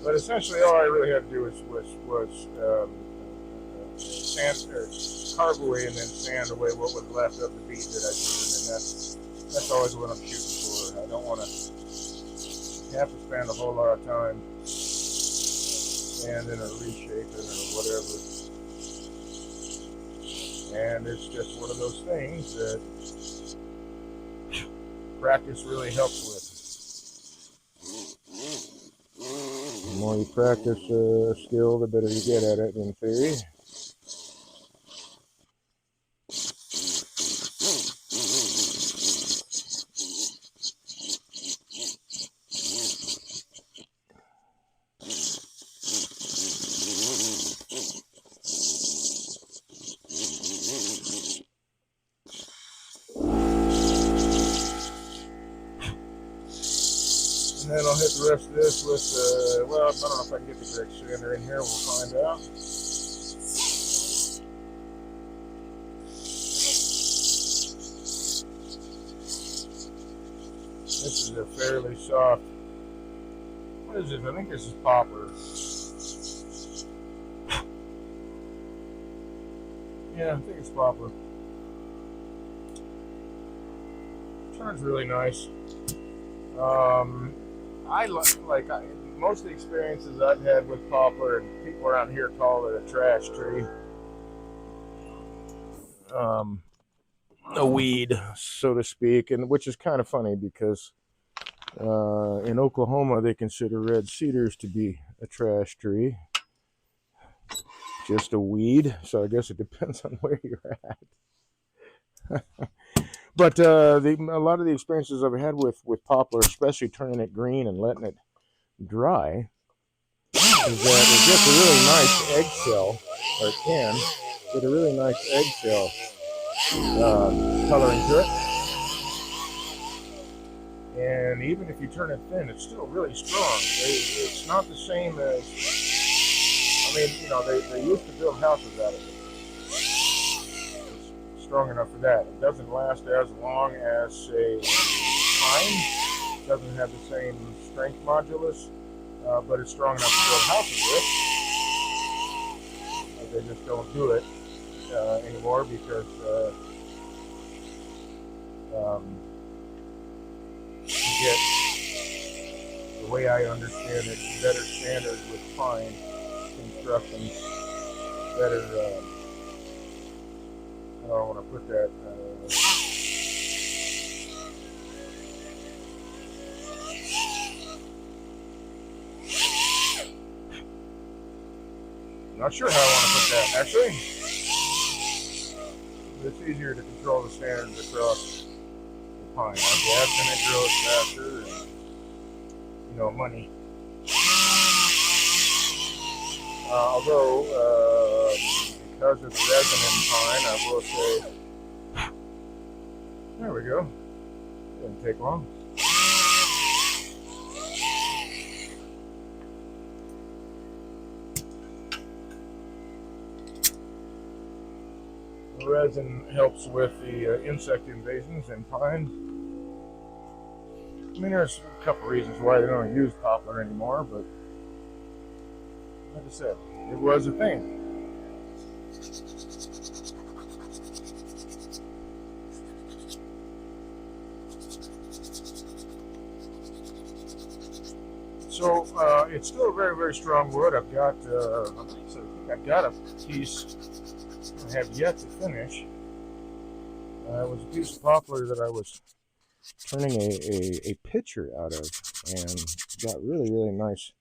But essentially, all I really had to do was carve away and then sand away what was left of the bead that I turned, and that's always what I'm shooting for. I don't want to have to spend a whole lot of time sanding or reshaping or whatever. And it's just one of those things that practice really helps with. The more you practice a skill, the better you get at it, in theory. And then I'll hit the rest of this with, well, I don't know if I can get the correct sander in here. We'll find out. This is a fairly soft, what is this? I think this is poplar. Yeah, I think it's poplar. Turns really nice. Most of the experiences I've had with poplar, and people around here call it a trash tree, a weed, so to speak, and which is kind of funny because in Oklahoma they consider red cedars to be a trash tree, just a weed. So I guess it depends on where you're at. But a lot of the experiences I've had with poplar, especially turning it green and letting it dry, is that it gets a really nice eggshell, or it can get a really nice eggshell coloring to it. And even if you turn it thin, it's still really strong. It's not the same as, I mean, you know, they used to build houses out of it. It's strong enough for that. It doesn't last as long as, say, pine. It doesn't have the same strength modulus, but it's strong enough to build houses with. But they just don't do it anymore because to get, the way I understand it, better standards with pine construction, better, how do I want to put that? Not sure how I want to put that. Actually, it's easier to control the standards across the pine. Gas and it grows faster, and, you know, money. Although, because of the resin in pine, I will say, there we go. Didn't take long. The resin helps with the insect invasions in pine. I mean, there's a couple reasons why they don't use poplar anymore, but like I said, it was a thing. So it's still a very, very strong wood. I've got, I think I've got a piece I have yet to finish. It was a piece of poplar that I was turning a pitcher out of, and got really, really nice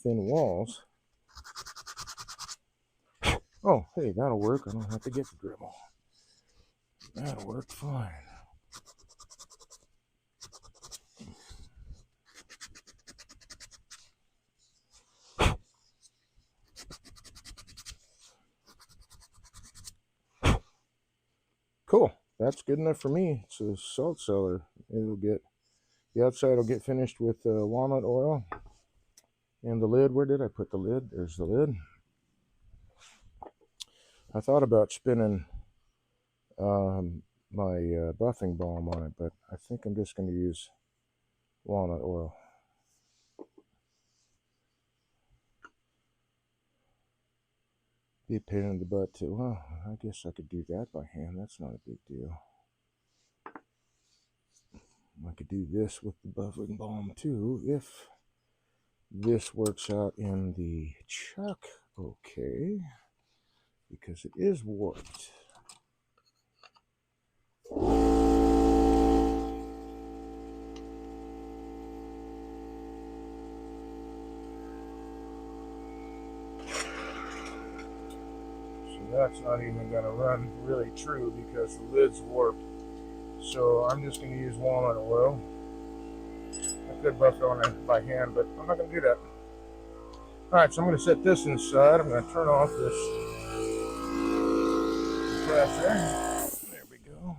thin walls. Oh, hey, that'll work. I don't have to get the Dremel. That'll work fine. Cool. That's good enough for me. It's a salt cellar. It'll get, the outside will get finished with walnut oil. And the lid, where did I put the lid? There's the lid. I thought about spinning my buffing balm on it, but I think I'm just going to use walnut oil. Be a pain in the butt too. Well, I guess I could do that by hand. That's not a big deal. I could do this with the buffing balm too, if this works out in the chuck okay, because it is warped. That's not even going to run really true because the lid's warped. So I'm just going to use walnut oil. I could buff it on it by hand, but I'm not going to do that. Alright, so I'm going to set this inside. I'm going to turn off this compressor. There we go.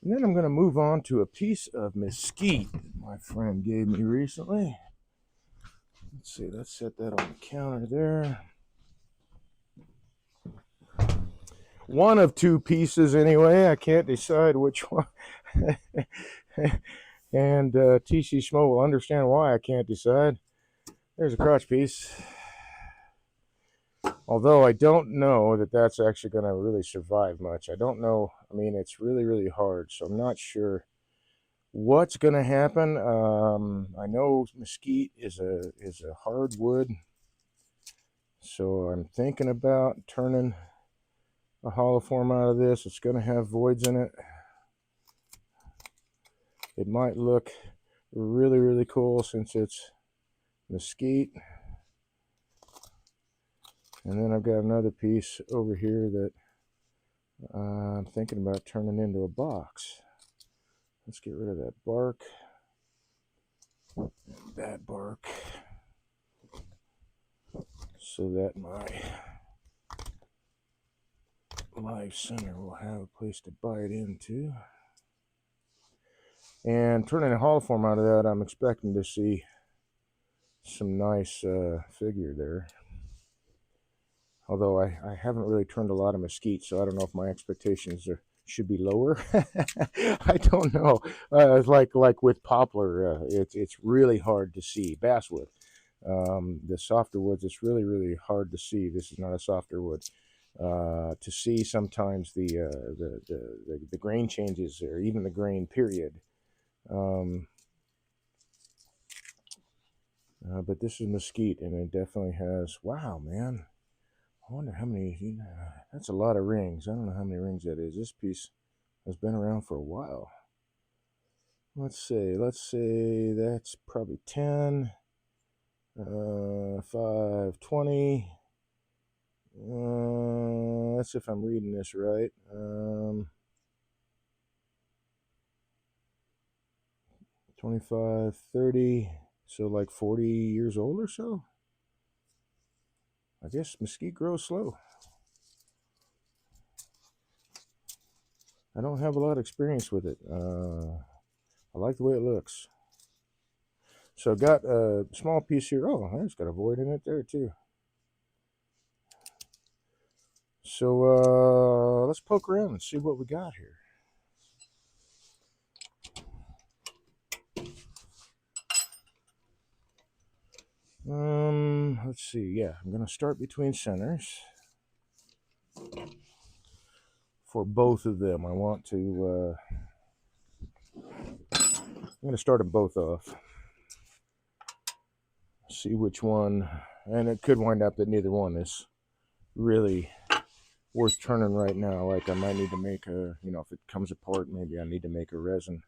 And then I'm going to move on to a piece of mesquite that my friend gave me recently. Let's see, let's set that on the counter there. One of two pieces anyway. I can't decide which one. And TC Schmo will understand why I can't decide. There's a crotch piece. Although I don't know that that's actually going to really survive much. I don't know. I mean, it's really, really hard, so I'm not sure what's going to happen. I know mesquite is a hard wood, so I'm thinking about turning a hollow form out of this. It's going to have voids in it. It might look really, really cool since it's mesquite. And then I've got another piece over here that I'm thinking about turning into a box. Let's get rid of that bark. And that bark. So that my live center will have a place to bite into. And turning a hollow form out of that, I'm expecting to see some nice figure there. Although I haven't really turned a lot of mesquite, so I don't know if my expectations should be lower. I don't know. Like with poplar, it's really hard to see. Basswood, the softer woods, it's really, really hard to see. This is not a softer wood. To see sometimes the grain changes, or even the grain period. But this is mesquite, and it definitely has. Wow, man! I wonder how many. That's a lot of rings. I don't know how many rings that is. This piece has been around for a while. Let's say that's probably 10, 5, 20. That's if I'm reading this right. 25, 30, so like 40 years old or so. I guess mesquite grows slow. I don't have a lot of experience with it. I like the way it looks. So I got a small piece here. Oh, it's got a void in it there too. So let's poke around and see what we got here. Let's see. Yeah, I'm gonna start between centers for both of them. I want to. I'm gonna start them both off. See which one, and it could wind up that neither one is really worth turning right now. Like I might need to make a, if it comes apart, maybe I need to make a resin,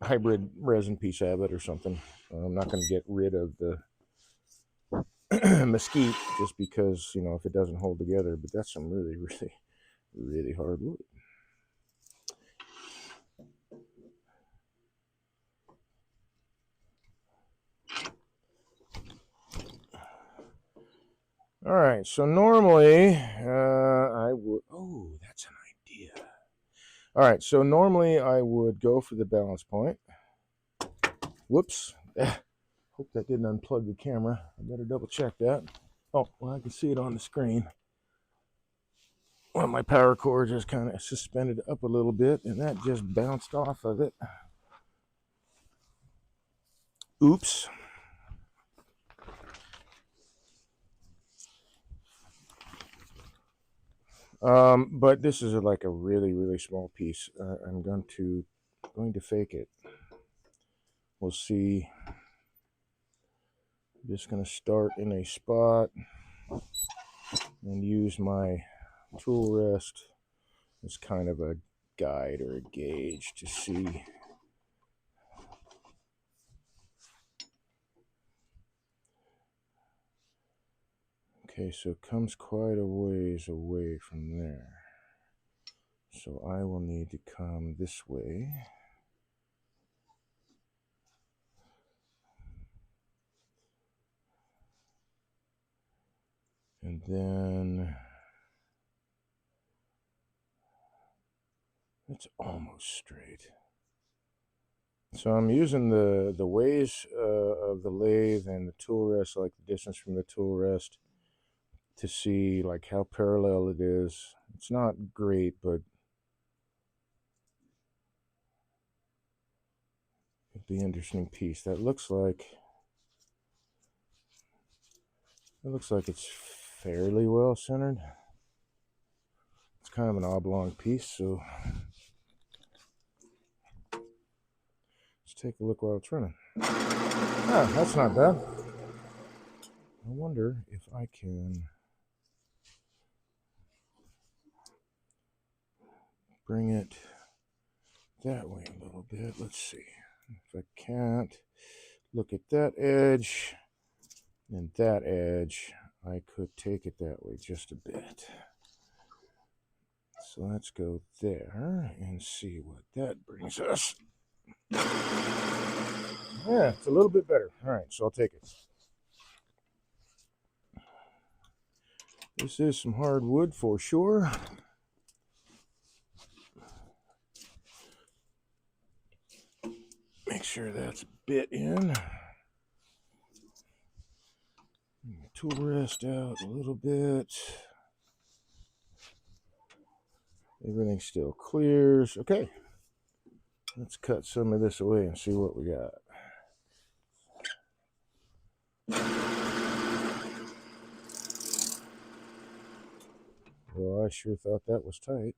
hybrid resin piece out of it or something. I'm not going to get rid of the mesquite just because, if it doesn't hold together, but that's some really, really, really hard wood. All right, so normally I would, that's an idea. All right, so normally I would go for the balance point. Whoops. Hope that didn't unplug the camera. I better double check that. Oh, well, I can see it on the screen. One of my power cords just kind of suspended up a little bit, and that just bounced off of it. Oops. But this is like a really, really small piece. I'm going to fake it. We'll see. I'm just going to start in a spot and use my tool rest as kind of a guide or a gauge to see. Okay, so it comes quite a ways away from there. So I will need to come this way. And then It's almost straight. So I'm using the ways of the lathe and the tool rest, like the distance from the tool rest, to see like how parallel it is. It's not great, but it'd be an interesting piece. That looks like it's fairly well centered. It's kind of an oblong piece, so let's take a look while it's running. Ah, that's not bad. I wonder if I can bring it that way a little bit. Let's see. If I can't, look at that edge and that edge. I could take it that way just a bit. So let's go there and see what that brings us. Yeah, it's a little bit better. All right, so I'll take it. This is some hardwood for sure. Make sure that's bit in. Tool rest out a little bit. Everything still clears. Okay, let's cut some of this away and see what we got. Well, I sure thought that was tight.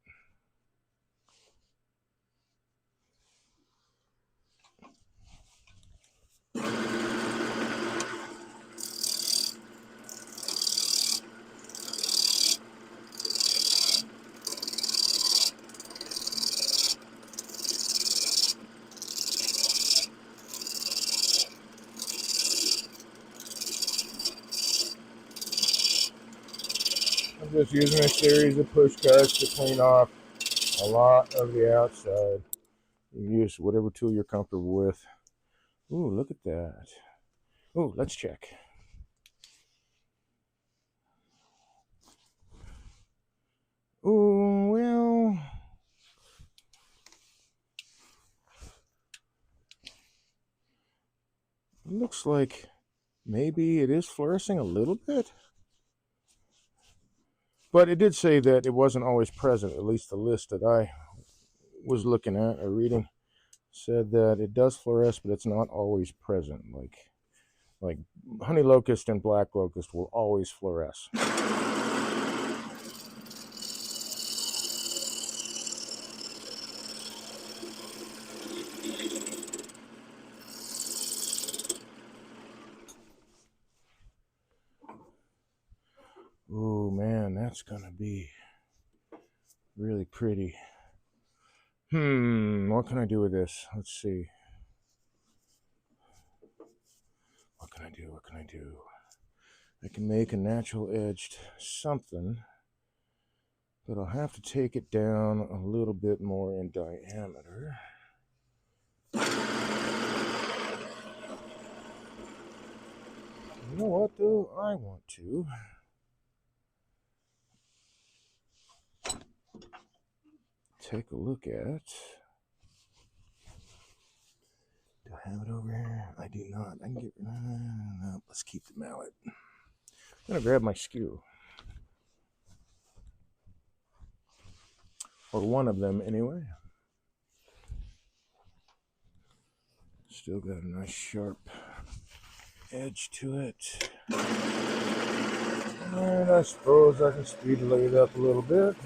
I'm just using a series of push cuts to clean off a lot of the outside. You can use whatever tool you're comfortable with. Ooh, look at that. Ooh, let's check. Ooh, well, it looks like maybe it is fluorescing a little bit. But it did say that it wasn't always present, at least the list that I was looking at or reading said that it does fluoresce, but it's not always present. Like honey locust and black locust will always fluoresce. Oh man, that's gonna be really pretty. What can I do with this? Let's see. What can I do? What can I do? I can make a natural edged something, but I'll have to take it down a little bit more in diameter. You know what though? I want to take a look at. Do I have it over here? I do not. I can get. No, let's keep the mallet. I'm gonna grab my skew, or one of them anyway. Still got a nice sharp edge to it. And I suppose I can speed the lathe up a little bit.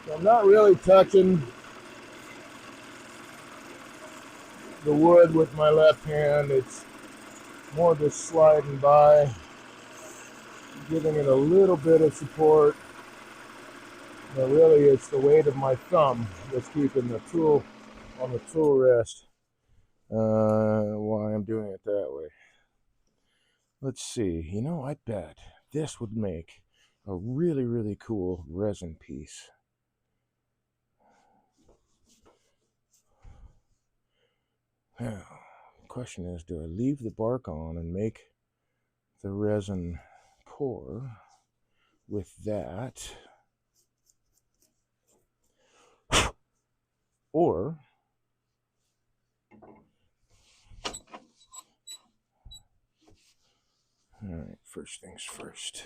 So I'm not really touching the wood with my left hand. It's more just sliding by, giving it a little bit of support. But really, it's the weight of my thumb that's keeping the tool on the tool rest while I'm doing it that way. Let's see. You know, I bet this would make a really, really cool resin piece. Now, the question is, do I leave the bark on and make the resin pour with that? Or all right, first things first.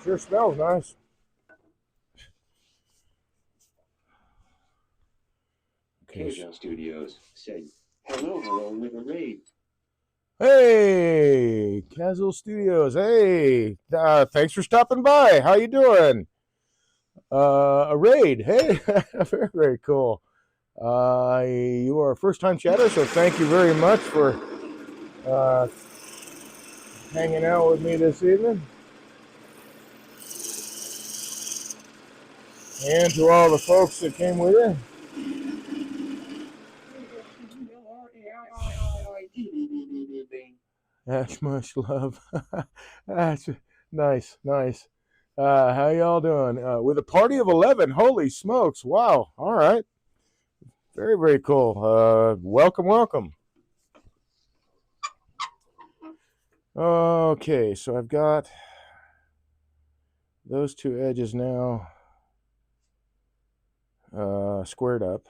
Sure smells nice. Okay. K-Bell Studios said, hello with a raid. Hey, Casual Studios. Hey, thanks for stopping by. How you doing? A raid. Hey, very, very cool. You are a first-time chatter, so thank you very much for uh, hanging out with me this evening. And to all the folks that came with you. That's much love. That's nice, nice. How y'all doing? With a party of 11. Holy smokes. Wow. All right. Very, very cool. Welcome, welcome. Okay, so I've got those two edges now squared up.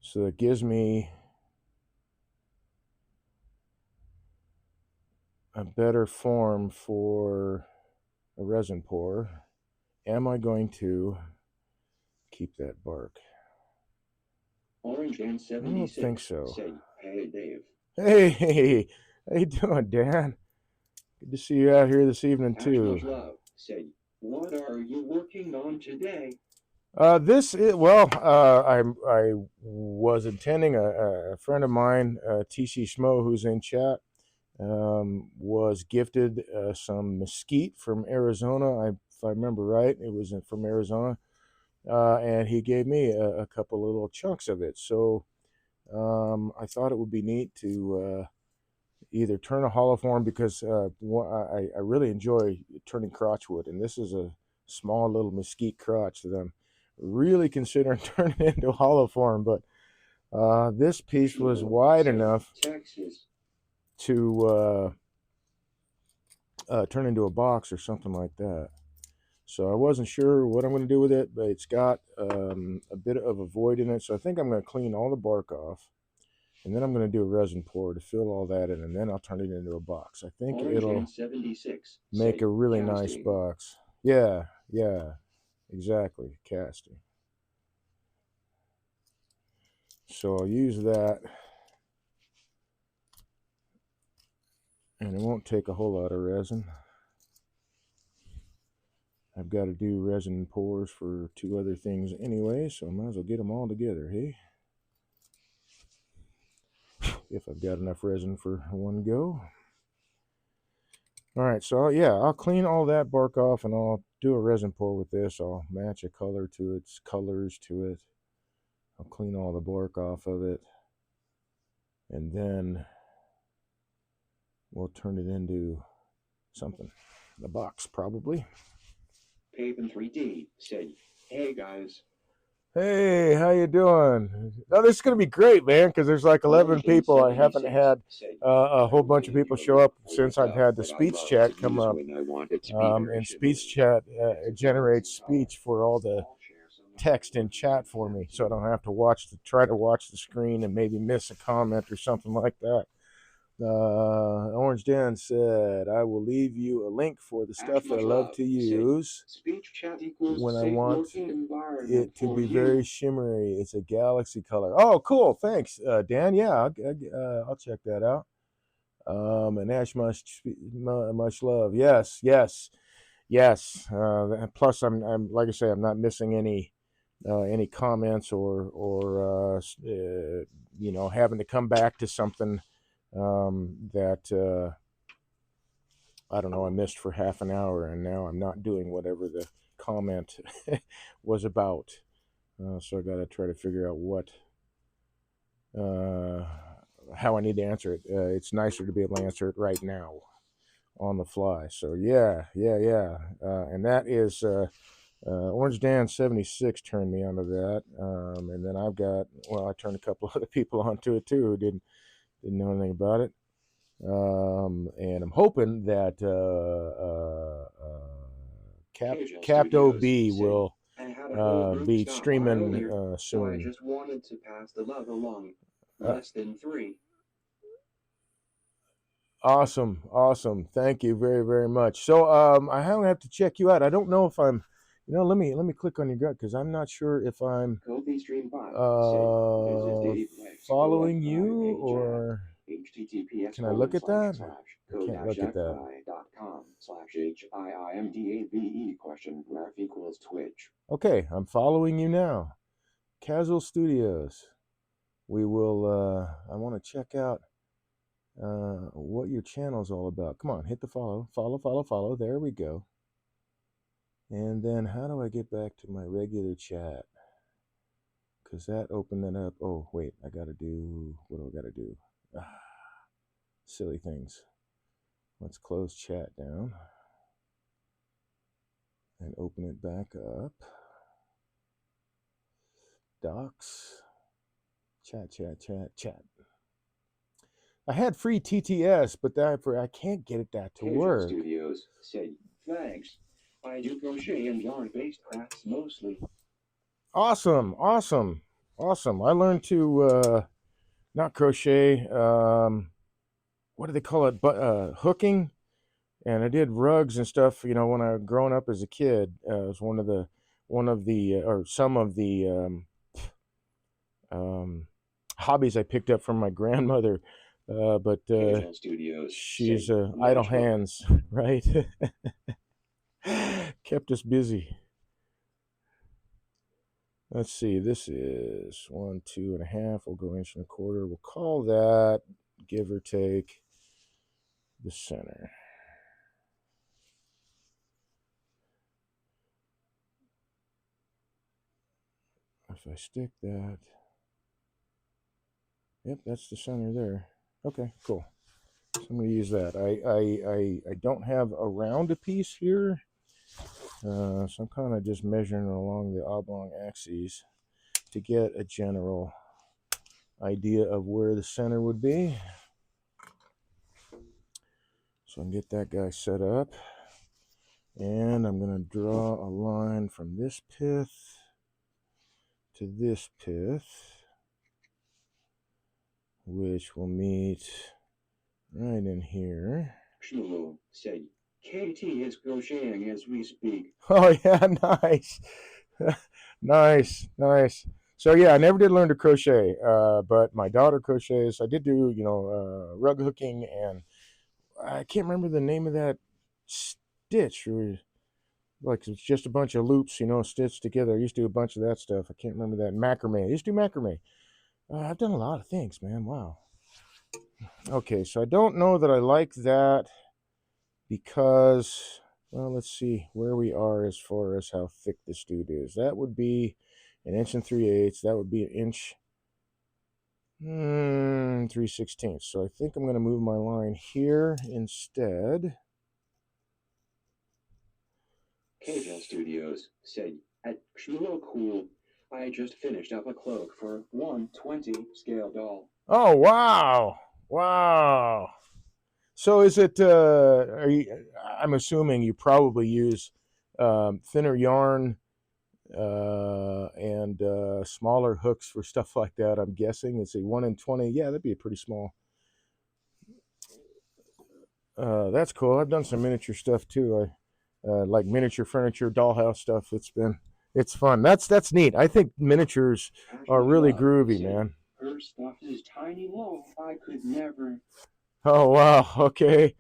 So it gives me a better form for a resin pour. Am I going to keep that bark? Orange Man 76 I don't think so. said, hey, Dave. Hey, how you doing, Dan? Good to see you out here this evening, Ash too. Much Love said, what are you working on today? This is well. I was attending a friend of mine, TC Schmo, who's in chat. Was gifted some mesquite from Arizona. If I remember right, it was from Arizona, and he gave me a couple of little chunks of it. So I thought it would be neat to either turn a hollow form because I really enjoy turning crotchwood, and this is a small little mesquite crotch that I'm really considering turning into a hollow form. But this piece was wide enough to turn into a box or something like that. So I wasn't sure what I'm going to do with it, but it's got a bit of a void in it. So I think I'm going to clean all the bark off, and then I'm going to do a resin pour to fill all that in, and then I'll turn it into a box. I think it'll make a really nice box. Yeah, exactly, casting. So I'll use that, and it won't take a whole lot of resin. I've got to do resin pours for two other things anyway, so I might as well get them all together, hey? If I've got enough resin for one go. All right, so yeah, I'll clean all that bark off and I'll do a resin pour with this. I'll match a color to its colors to it. I'll clean all the bark off of it, and then we'll turn it into something. A box, probably. Paven 3D said, hey guys. Hey, how you doing? Oh, this is going to be great, man, because there's like 11 people. I haven't had a whole bunch of people show up since I've had the speech chat come up. And speech chat generates speech for all the text in chat for me, so I don't have to try to watch the screen and maybe miss a comment or something like that. Orange Dan said, I will leave you a link for the stuff Ash that I much love love to said, use speech chat equals when I safe want working environment it to for be very you. shimmery. It's a galaxy color. Oh, cool. Thanks, Dan. Yeah, I'll check that out. And Ash, much love. Yes, yes, yes. Plus, I'm like I say, I'm not missing any comments or having to come back to something that I don't know I missed for half an hour, and now I'm not doing whatever the comment was about. So I got to try to figure out uh, how I need to answer it. It's nicer to be able to answer it right now on the fly. So yeah, yeah, yeah, and that is Orange Dan 76 turned me onto that, and then I turned a couple other people onto it too who didn't know anything about it, and I'm hoping that KJ Capto Studios B said, will I had a whole group be stop by streaming earlier, so I soon. just wanted to pass the love along. Uh, Less than 3. Awesome, awesome. Thank you very, very much. So I have to check you out. I don't know if I'm, let me click on your gut because I'm not sure if I'm Kofi Stream 5 said, visit uh Dave Wicks following you OFI page at or https can I look colon at slash that? slash I can't look at that. ko-fi.com slash HIIMDAVE question mark equals Twitch. Okay, I'm following you now. Casual Studios. We will I want to check out what your channel's all about. Come on, hit the follow. Follow, follow, follow. There we go. And then how do I get back to my regular chat? Because that opened it up. Oh, wait, what do I got to do? Ah, silly things. Let's close chat down and open it back up. Docs, chat, chat, chat, chat. I had free TTS, but I can't get that to KJ work. Studios said, thanks. I do crochet and yarn-based crafts mostly. Awesome, awesome, awesome. I learned to not crochet. What do they call it? But hooking. And I did rugs and stuff. When I growing up as a kid, it was one of the or some of the um, hobbies I picked up from my grandmother. But KJ Studios she's said, idle matchbook. hands, right? Kept us busy. Let's see. This is 1, 2.5. We'll go inch and a quarter. We'll call that, give or take, the center. If I stick that, yep, that's the center there. Okay, cool. So I'm going to use that. I don't have a round piece here, so I'm kind of just measuring along the oblong axes to get a general idea of where the center would be. So I can get that guy set up, and I'm going to draw a line from this pith to this pith, which will meet right in here. Shmuel said, KT is crocheting as we speak. Oh yeah, nice. Nice, nice. So yeah, I never did learn to crochet, but my daughter crochets. I did do, rug hooking, and I can't remember the name of that stitch. Or like it's just a bunch of loops, stitched together. I used to do a bunch of that stuff. I can't remember that macrame. I used to do macrame. I've done a lot of things, man. Wow. Okay, so I don't know that I like that because, well, let's see where we are as far as how thick this dude is. That would be 1 3/8. That would be 1 3/16. So I think I'm going to move my line here instead. KJ Studios said, at Shmuel Cool, I just finished up a cloak for 120 scale doll. Oh wow, wow. So is it? I'm assuming you probably use thinner yarn and smaller hooks for stuff like that. I'm guessing it's a 1 in 20. Yeah, that'd be a pretty small. That's cool. I've done some miniature stuff too. I like miniature furniture, dollhouse stuff. It's fun. That's neat. I think miniatures are Ashley really Love groovy, said, man. her stuff is tiny low. I could never. Oh wow. Okay.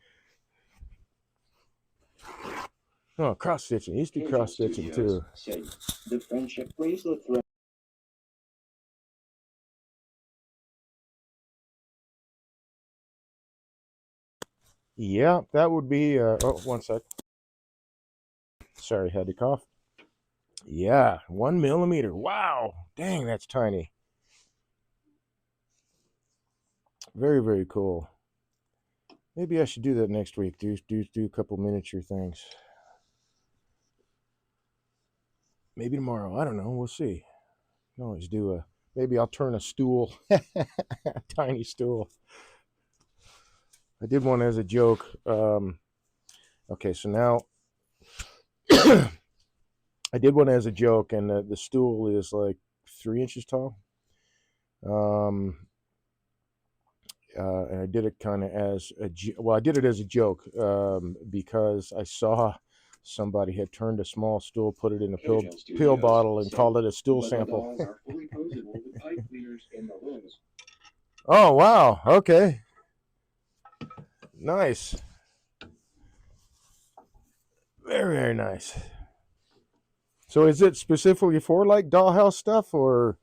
Oh, cross stitching. I used to do Pigeon cross stitching Studios too. said, the friendship bracelet thread. Yeah, that would be. Oh, one sec. Sorry, had to cough. Yeah, 1 millimeter. Wow. Dang, that's tiny. Very, very cool. Maybe I should do that next week. Do a couple miniature things. Maybe tomorrow. I don't know. We'll see. I can always do a. Maybe I'll turn a stool, a tiny stool. I did one as a joke. Okay, so now I did one as a joke, and the stool is like 3 inches tall. Um, and I did it kind of as I did it as a joke because I saw somebody had turned a small stool, put it in a Pigeon pill Studios bottle, and said, called it a stool but the sample. dolls are fully posable with pipe cleaners in the rooms. Oh wow! Okay, nice, very very nice. So is it specifically for like dollhouse stuff, or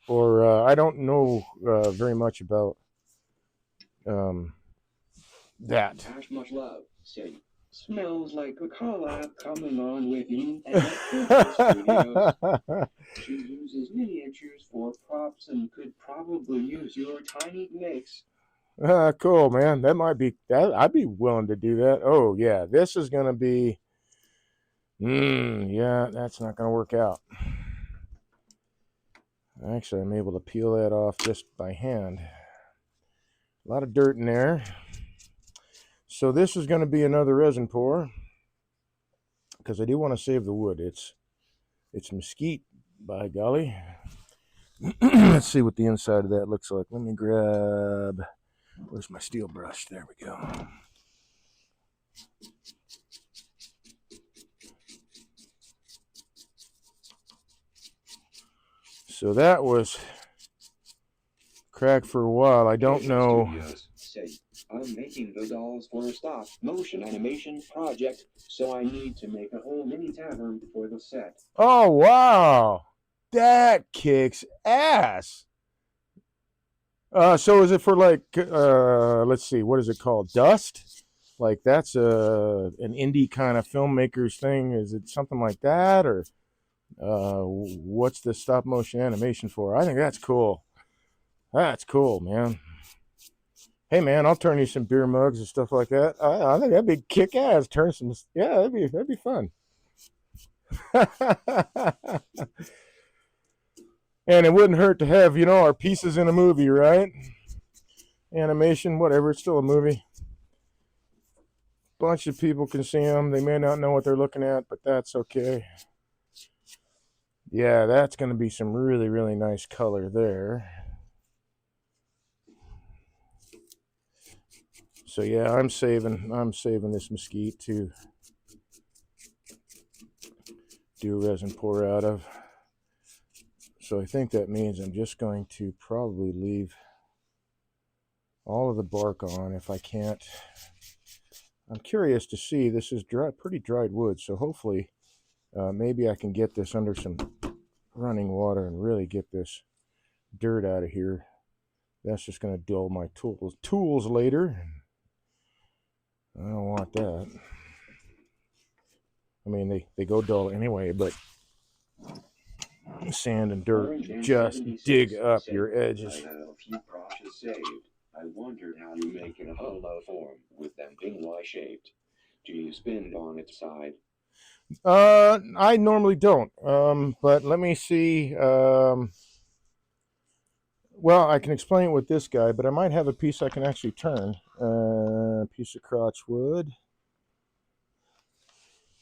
I don't know very much about um, that. Ash Much Love said, smells like a collab coming on with you and Pigeon Studios. She uses miniatures for props and could probably use your tiny mix. Cool, man. That might be that. I'd be willing to do that. Oh yeah, this is gonna be. Yeah, that's not gonna work out. Actually, I'm able to peel that off just by hand. A lot of dirt in there. So this is going to be another resin pour because I do want to save the wood. It's mesquite, by golly. Let's see what the inside of that looks like. Let me grab. Where's my steel brush? There we go. So that was cracked for a while. I don't Pigeon know. Studios said, I'm making the dolls for a stop motion animation project, so I need to make a whole mini tavern for the set. Oh wow, that kicks ass. So is it for like? Let's see, what is it called? Dust? Like that's an indie kind of filmmaker's thing? Is it something like that, or what's the stop motion animation for? I think that's cool. That's cool, man. Hey, man, I'll turn you some beer mugs and stuff like that. I think that'd be kick ass. Turn some. Yeah, that'd be fun. And it wouldn't hurt to have our pieces in a movie, right? Animation, whatever. It's still a movie. Bunch of people can see them. They may not know what they're looking at, but that's okay. Yeah, that's going to be some really, really nice color there. So yeah, I'm saving this mesquite to do resin pour out of. So I think that means I'm just going to probably leave all of the bark on if I can't. I'm curious to see. This is pretty dried wood, so hopefully maybe I can get this under some running water and really get this dirt out of here. That's just going to dull my tools later. I don't want that. I mean, they go dull anyway, but sand and dirt just dig up Said, your edges. I have a few brushes saved. I wondered how you make it a hollow form with them being Y-shaped. Do you spin it on its side? I normally don't. But let me see. Well, I can explain it with this guy, but I might have a piece I can actually turn. Piece of crotch wood.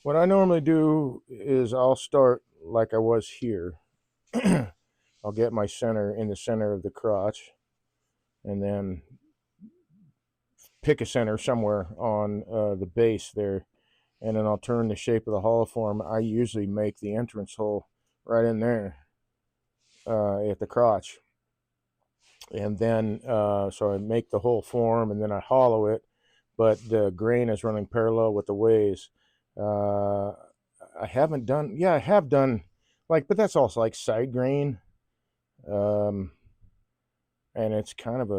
What I normally do is I'll start like I was here. I'll get my center in the center of the crotch, and then pick a center somewhere on the base there, and then I'll turn the shape of the hollow form. I usually make the entrance hole right in there at the crotch, and then so I make the whole form and then I hollow it, but the grain is running parallel with the ways. Uh, I haven't done, yeah, I have done like, but that's also like side grain, um, and it's kind of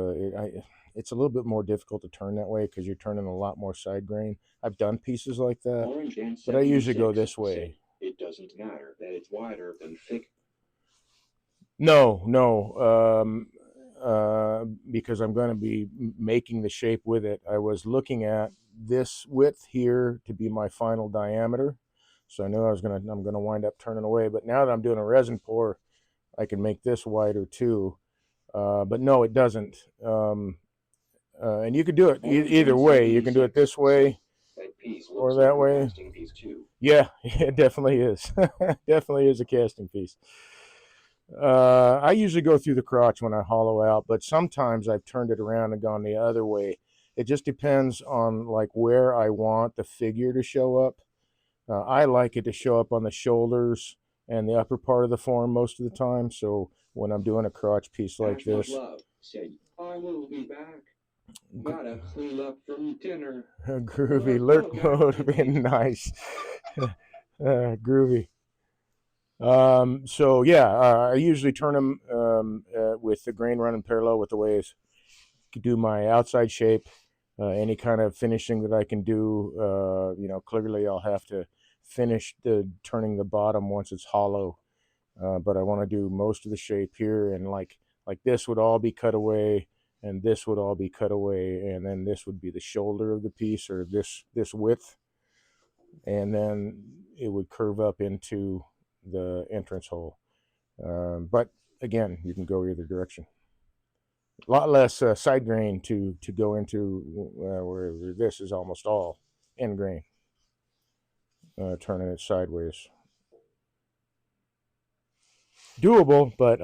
it's a little bit more difficult to turn that way because you're turning a lot more side grain. I've done pieces like that, Orange and but I usually go 76 this said way. it doesn't matter that it's wider than thick. No, no, because I'm going to be making the shape with it. I was looking at this width here to be my final diameter, so I knew I'm gonna wind up turning away. But now that I'm doing a resin pour, I can make this wider too. But no, it doesn't. And you could do it either way. You can do it this way That piece or looks like that a way. casting piece too. Yeah, it definitely is. Definitely is a casting piece. I usually go through the crotch when I hollow out, but sometimes I've turned it around and gone the other way. It just depends on like where I want the figure to show up. I like it to show up on the shoulders and the upper part of the form most of the time. So when I'm doing a crotch piece like this, Love said, I will be back. Gotta clean up from dinner. groovy lurk mode being nice. Groovy. So yeah, I usually turn them with the grain running parallel with the waves. Do my outside shape, any kind of finishing that I can do. Clearly I'll have to finish the turning the bottom once it's hollow, but I want to do most of the shape here, and like this would all be cut away, and this would all be cut away, and then this would be the shoulder of the piece, or this width, and then it would curve up into the entrance hole. But again, you can go either direction. A lot less side grain to go into where this is almost all end grain, turning it sideways. Doable, but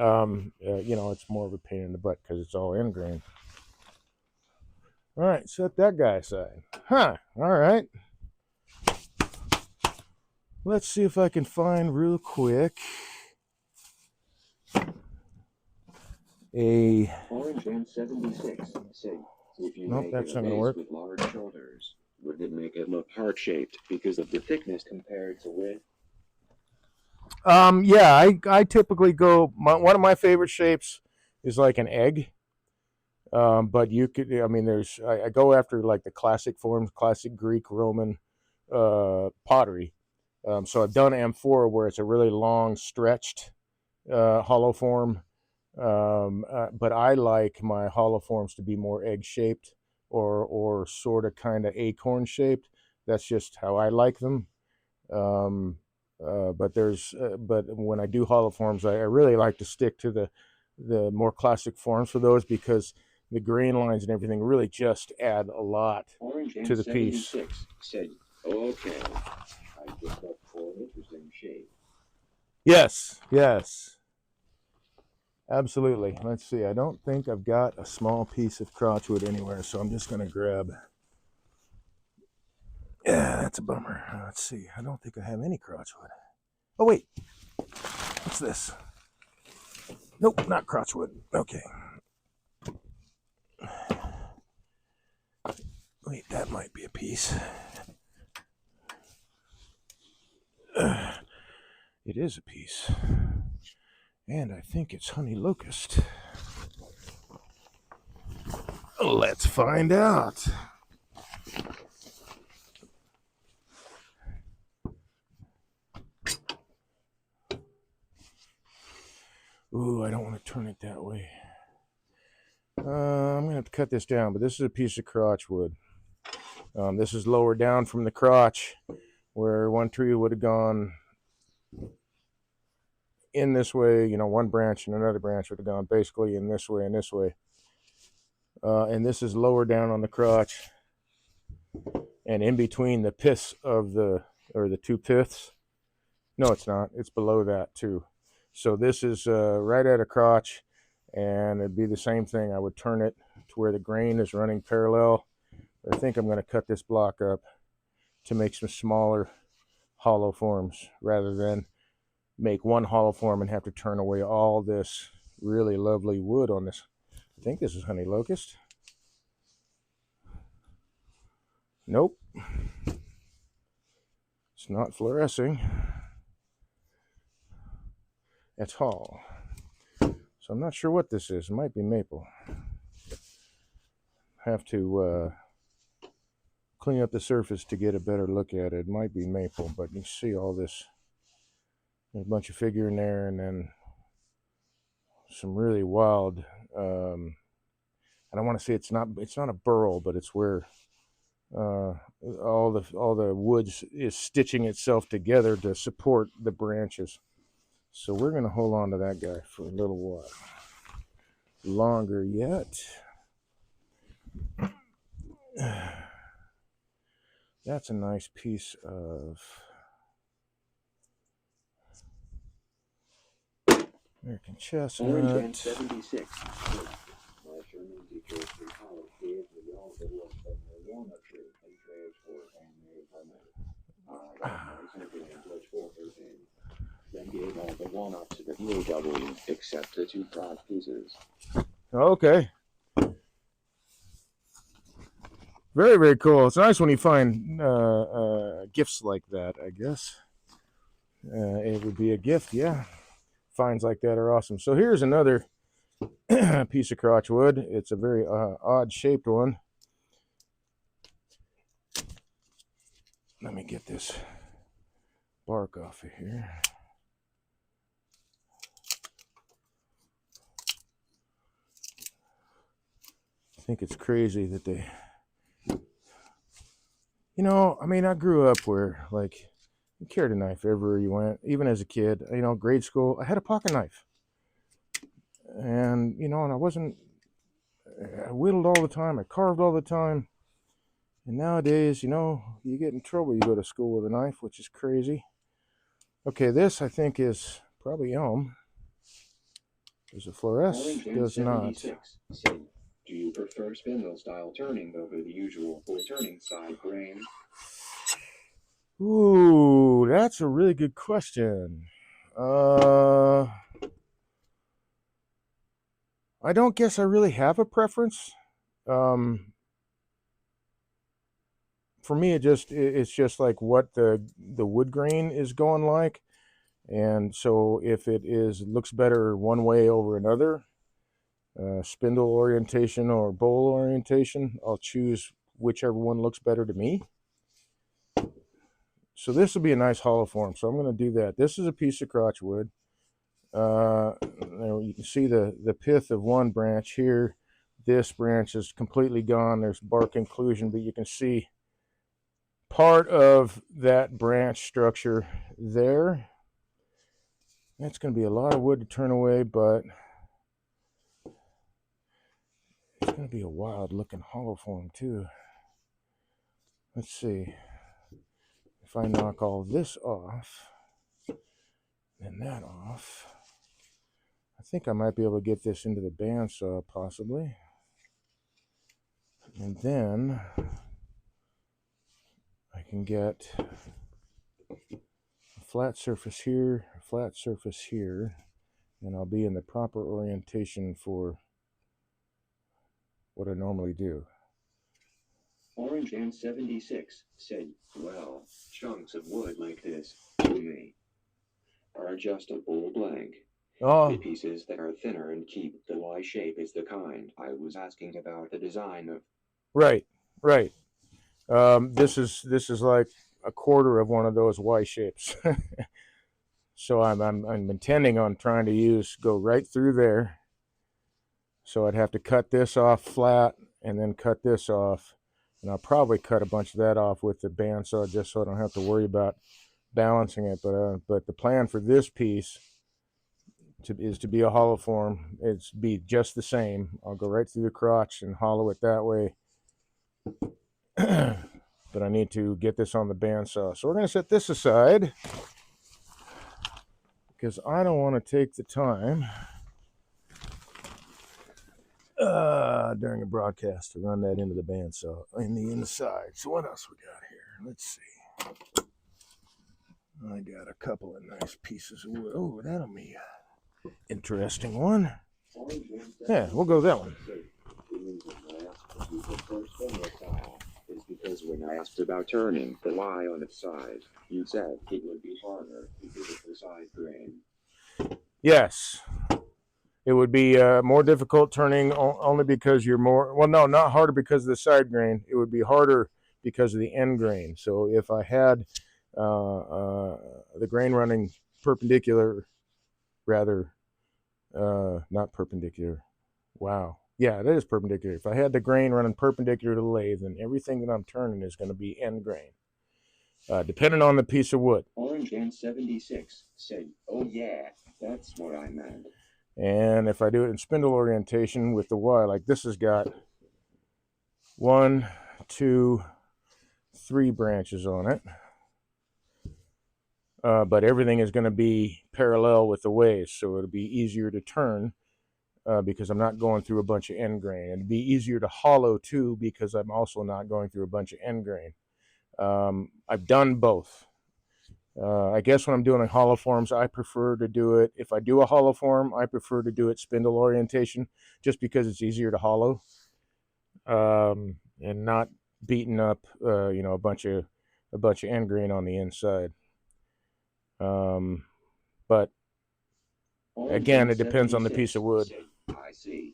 it's more of a pain in the butt because it's all end grain. All right, set that guy aside. Huh, all right. Let's see if I can find real quick a... Orange and 76 said, if you Nope, make that's it not a going to vase work. with large shoulders, would it make it look heart-shaped because of the thickness compared to width? Yeah, I typically go, one of my favorite shapes is like an egg. But you could, I mean, I go after like the classic forms, classic Greek, Roman pottery. So I've done amphora where it's a really long, stretched hollow form. But I like my hollow forms to be more egg shaped or sort of kind of acorn shaped. That's just how I like them. Um, but when I do hollow forms, I really like to stick to the more classic forms for those because the grain lines and everything really just add a lot Orange to and the piece. 76 said, okay, I just look for an interesting shape. Yes, yes, absolutely. Let's see. I don't think I've got a small piece of crotchwood anywhere, so I'm just going to grab. Yeah, that's a bummer. Let's see. I don't think I have any crotchwood. Oh, wait. What's this? Nope, not crotchwood. Okay. Wait, that might be a piece. It is a piece. And I think it's honey locust. Let's find out. Ooh, I don't want to turn it that way. I'm going to have to cut this down, but this is a piece of crotchwood. This is lower down from the crotch, where one tree would have gone in this way, one branch and another branch would have gone basically in this way and this way. And this is lower down on the crotch, and in between the piths or the two piths. No, it's not. It's below that too. So this is right at a crotch, and it'd be the same thing. I would turn it to where the grain is running parallel I think I'm going to cut this block up to make some smaller hollow forms rather than make one hollow form and have to turn away all this really lovely wood on this. I think this is honey locust. Nope. It's not fluorescing. It's hall. So I'm not sure what this is. It might be maple. Have to clean up the surface to get a better look at it. It might be maple, but you see all this. There's a bunch of figure in there, and then some really wild. I don't want to say it's not a burl, but it's where all the wood is stitching itself together to support the branches. So we're going to hold on to that guy for a little while longer yet. That's a nice piece of American chestnut. Orange and 76. My German teacher in college gave me all the list of the walnut tree and trays for handmade homemade. I got nice and everything was for 13. Then gave all the walnuts to the POW except the 2 fried pieces. Okay. Very, very cool. It's nice when you find gifts like that, I guess. It would be a gift, yeah. Finds like that are awesome. So here's another piece of crotch wood. It's a very odd shaped one. Let me get this bark off of here. I think it's crazy that they, you know, I mean, I grew up where, like, you carried a knife everywhere you went, even as a kid. You know, grade school, I had a pocket knife. And, you know, and I whittled all the time, I carved all the time. And nowadays, you know, you get in trouble, you go to school with a knife, which is crazy. Okay, this I think is probably elm. Does it fluoresce? Does not. Say, do you prefer spindle style turning over the usual Woodturning side grain? Ooh, that's a really good question. I don't guess I really have a preference. For me, it's just like what the wood grain is going like, and so if it looks better one way over another, spindle orientation or bowl orientation, I'll choose whichever one looks better to me. So this will be a nice hollow form, so I'm going to do that. This is a piece of crotch wood. You can see the pith of one branch here. This branch is completely gone. There's bark inclusion, but you can see part of that branch structure there. That's going to be a lot of wood to turn away, but it's going to be a wild looking hollow form too. Let's see. If I knock all this off and that off, I think I might be able to get this into the bandsaw possibly. And then I can get a flat surface here, a flat surface here, and I'll be in the proper orientation for what I normally do. Orange and 76 said, well, chunks of wood like this, to me, are just a bull blank. The pieces that are thinner and keep the Y shape is the kind I was asking about the design of. Right. This is like a quarter of one of those Y shapes. So I'm intending on trying to go right through there. So I'd have to cut this off flat and then cut this off. And I'll probably cut a bunch of that off with the bandsaw just so I don't have to worry about balancing it. But the plan for this piece is to be a hollow form. It's be just the same. I'll go right through the crotch and hollow it that way. But I need to get this on the bandsaw. So we're going to set this aside because I don't want to take the time during a broadcast to run that into the bandsaw in the inside. So what else we got here? Let's see. I got a couple of nice pieces of wood. Oh, that'll be an interesting one. Yeah, we'll go with that one. Is because when I asked about turning the Y on its side, you said it would be harder because of the side grain. Yes. It would be more difficult turning only because you're more, well, no, not harder because of the side grain. It would be harder because of the end grain. So if I had the grain running perpendicular, rather, not perpendicular. Wow. Yeah, it is perpendicular. If I had the grain running perpendicular to the lathe, then everything that I'm turning is going to be end grain, depending on the piece of wood. Orange and 76 said, oh yeah, that's what I meant. And if I do it in spindle orientation with the Y, like this has got 1, 2, 3 branches on it. But everything is going to be parallel with the ways, so it'll be easier to turn because I'm not going through a bunch of end grain. It'd be easier to hollow too because I'm also not going through a bunch of end grain. I've done both. I guess when I'm doing hollow forms, I prefer to do it. If I do a hollow form, I prefer to do it spindle orientation, just because it's easier to hollow and not beating up, a bunch of end grain on the inside. But again, it depends on the piece of wood. I see.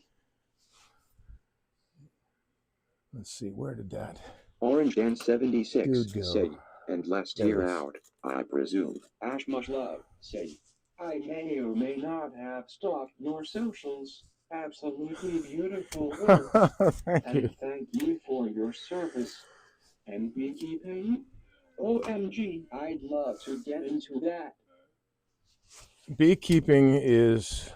Let's see, where did that Orange and 76 dude go? said, and let's There it tear is. out, I presume. Ash Much Love said, I may or may not have stalked your socials. Absolutely beautiful work. Thank you. And thank you for your service. And beekeeping? OMG, I'd love to get into that. Beekeeping is,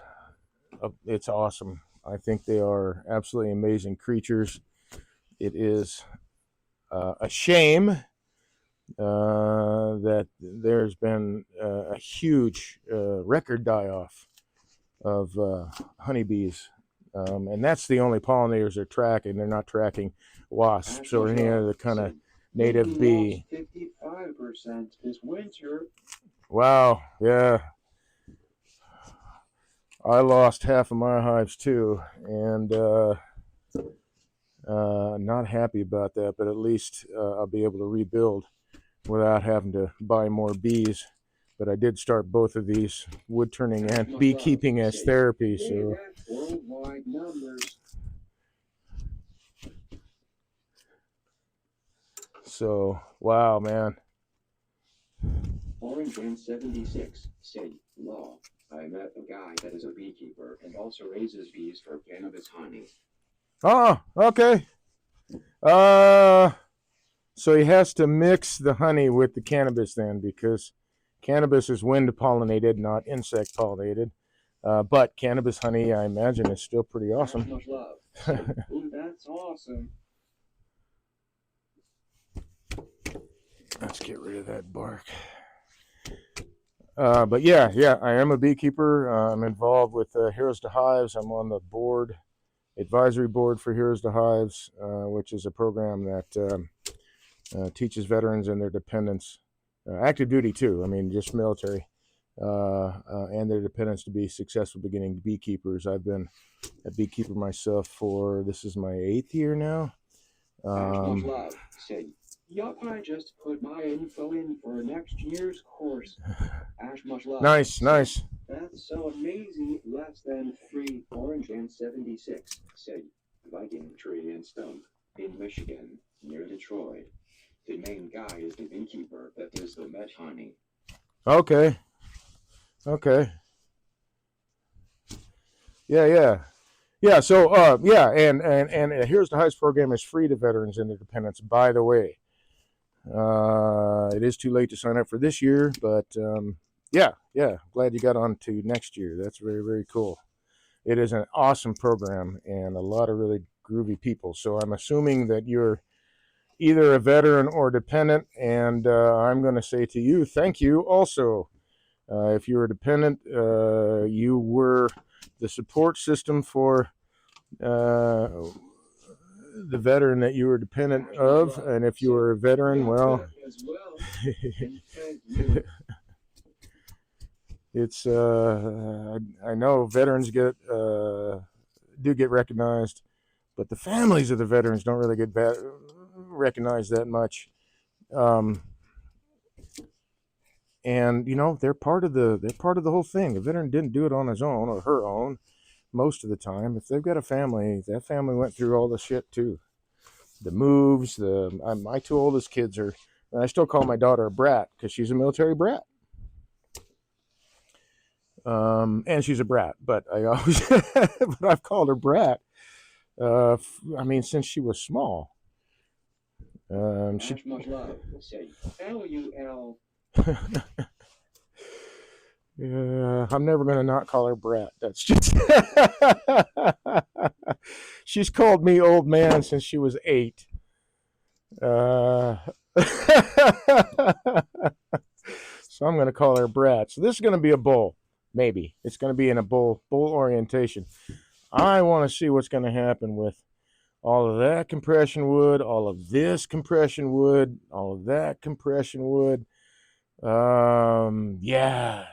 it's awesome. I think they are absolutely amazing creatures. It is a shame that there's been a huge record die-off of honeybees. And that's the only pollinators they're tracking. They're not tracking wasps or any other kind of native bee. 55% this winter. Wow, yeah. I lost half of my hives too, and not happy about that, but at least I'll be able to rebuild without having to buy more bees. But I did start both of these, wood turning and beekeeping, as therapy. So worldwide numbers. So wow, man. Orange and 76 said, law. I met a guy that is a beekeeper and also raises bees for cannabis honey. Oh, okay. So he has to mix the honey with the cannabis then, because cannabis is wind pollinated, not insect pollinated. But cannabis honey, I imagine, is still pretty awesome. Much love. Ooh, that's awesome. Let's get rid of that bark. But yeah, I am a beekeeper. I'm involved with Heroes to Hives. I'm on the board, advisory board for Heroes to Hives, which is a program that teaches veterans and their dependents, active duty too, I mean just military, and their dependents to be successful beginning beekeepers. I've been a beekeeper myself for, this is my 8th year now. Much love said, yup, I just put my info in for next year's course. Ash Much Love. Nice. That's so amazing. Less than 3. Orange and 76 said, Viking Tree and Stump in Michigan, near Detroit. The main guy is the beekeeper that does the met honey. Okay. Yeah. So and Here's the Hives program is free to veterans and their dependents, by the way. It is too late to sign up for this year, but yeah, glad you got on to next year. That's very, very cool. It is an awesome program and a lot of really groovy people. So I'm assuming that you're either a veteran or dependent, and I'm going to say to you, thank you also. If you're a dependent, you were the support system for the veteran that you were dependent of, and if you were a veteran, well, it's I know veterans do get recognized, but the families of the veterans don't really get recognized that much. And they're part of the whole thing. The veteran didn't do it on his own or her own. Most of the time, if they've got a family, that family went through all the shit too. The moves, my two oldest kids are, and I still call my daughter a brat because she's a military brat. And she's a brat, but I always, but I've called her brat. Since she was small. Much love. Say LUL. Yeah, I'm never gonna not call her brat. That's just. She's called me old man since she was 8. So I'm gonna call her brat. So this is gonna be a bull. Maybe it's gonna be in a bull orientation. I want to see what's gonna happen with all of that compression wood, all of this compression wood, all of that compression wood. Yeah,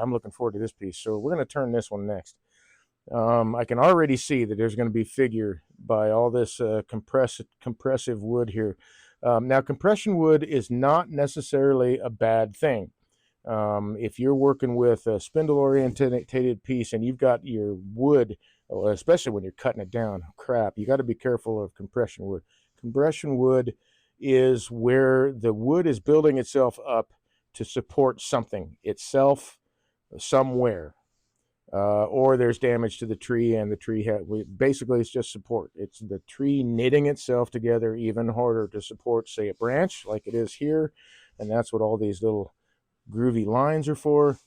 I'm looking forward to this piece. So we're going to turn this one next. I can already see that there's going to be figure by all this compressive wood here. Now, compression wood is not necessarily a bad thing. If you're working with a spindle-oriented piece and you've got your wood, especially when you're cutting it down, you got to be careful of compression wood. Compression wood is where the wood is building itself up to support something itself somewhere, or there's damage to the tree, and the tree basically it's just support. It's the tree knitting itself together even harder to support, say, a branch like it is here, and that's what all these little groovy lines are for.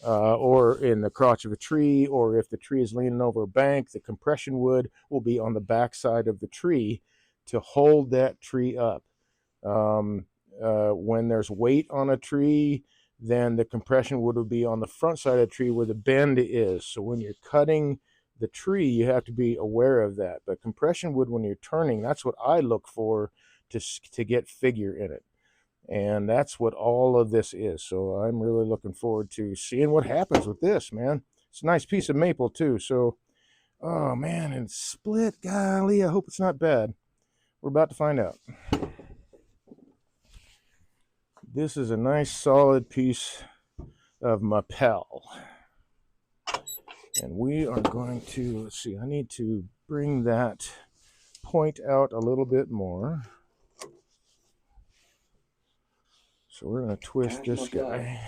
Or in the crotch of a tree, or if the tree is leaning over a bank, the compression wood will be on the back side of the tree to hold that tree up. When there's weight on a tree, then the compression wood would be on the front side of the tree where the bend is. So when you're cutting the tree, you have to be aware of that. But compression wood, when you're turning, that's what I look for to get figure in it. And that's what all of this is. So I'm really looking forward to seeing what happens with this, man. It's a nice piece of maple too. So, oh man, and it's split. Golly, I hope it's not bad. We're about to find out. This is a nice solid piece of maple. And we are going to, let's see, I need to bring that point out a little bit more. So we're going to twist this guy.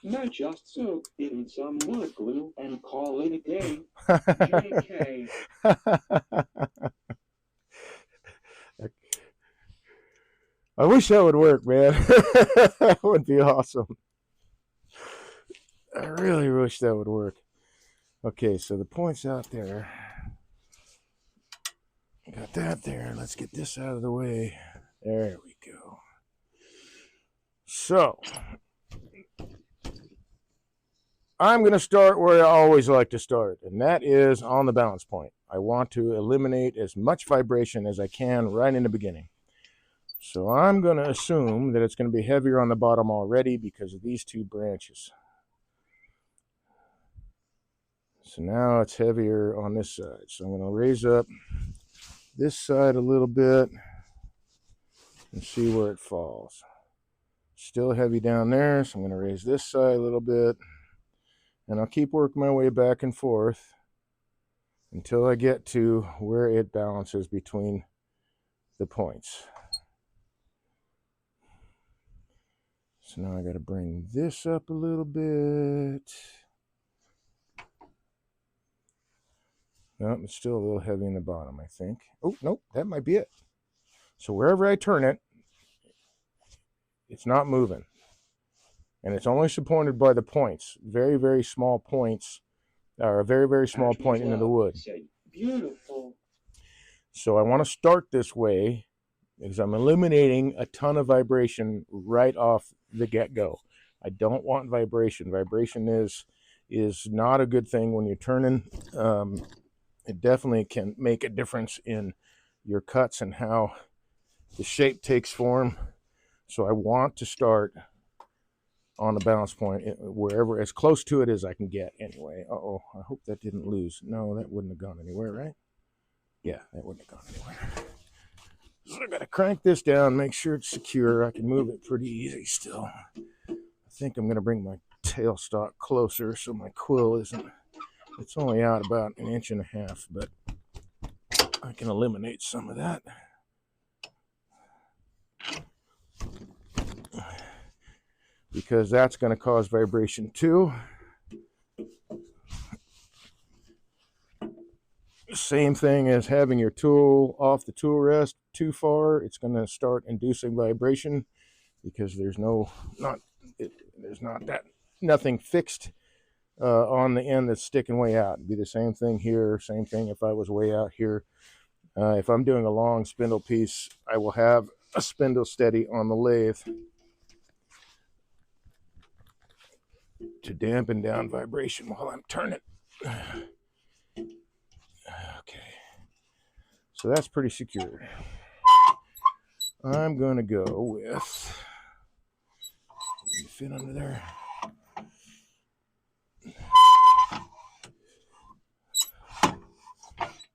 Not just soak it in some wood glue and call it a day. JK. I wish that would work, man. That would be awesome. I really wish that would work. Okay, so the point's out there. Got that there. Let's get this out of the way. There we go. So, I'm going to start where I always like to start, and that is on the balance point. I want to eliminate as much vibration as I can right in the beginning. So I'm going to assume that it's going to be heavier on the bottom already because of these two branches. So now it's heavier on this side. So I'm going to raise up this side a little bit and see where it falls. Still heavy down there, so I'm going to raise this side a little bit. And I'll keep working my way back and forth until I get to where it balances between the points. So now I got to bring this up a little bit. No, it's still a little heavy in the bottom, I think. Oh, nope, that might be it. So wherever I turn it, it's not moving. And it's only supported by the points. Very, very small points, or a very, very small point into the wood. Beautiful. So I want to start this way because I'm eliminating a ton of vibration right off the get-go. I don't want vibration. Vibration is not a good thing when you're turning. It definitely can make a difference in your cuts and how the shape takes form. So I want to start on the balance point, wherever, as close to it as I can get anyway. Uh-oh, I hope that didn't lose. No, that wouldn't have gone anywhere, right? Yeah, that wouldn't have gone anywhere. So I gotta crank this down, make sure it's secure. I can move it pretty easy still. I think I'm gonna bring my tailstock closer so my quill isn't, it's only out about 1.5 inches, but I can eliminate some of that. Because that's going to cause vibration too. Same thing as having your tool off the tool rest too far. It's going to start inducing vibration because there's nothing fixed on the end that's sticking way out. It'd be the same thing here. Same thing if I was way out here. If I'm doing a long spindle piece, I will have a spindle steady on the lathe to dampen down vibration while I'm turning. Okay, so that's pretty secure. I'm going to go with, fit under there.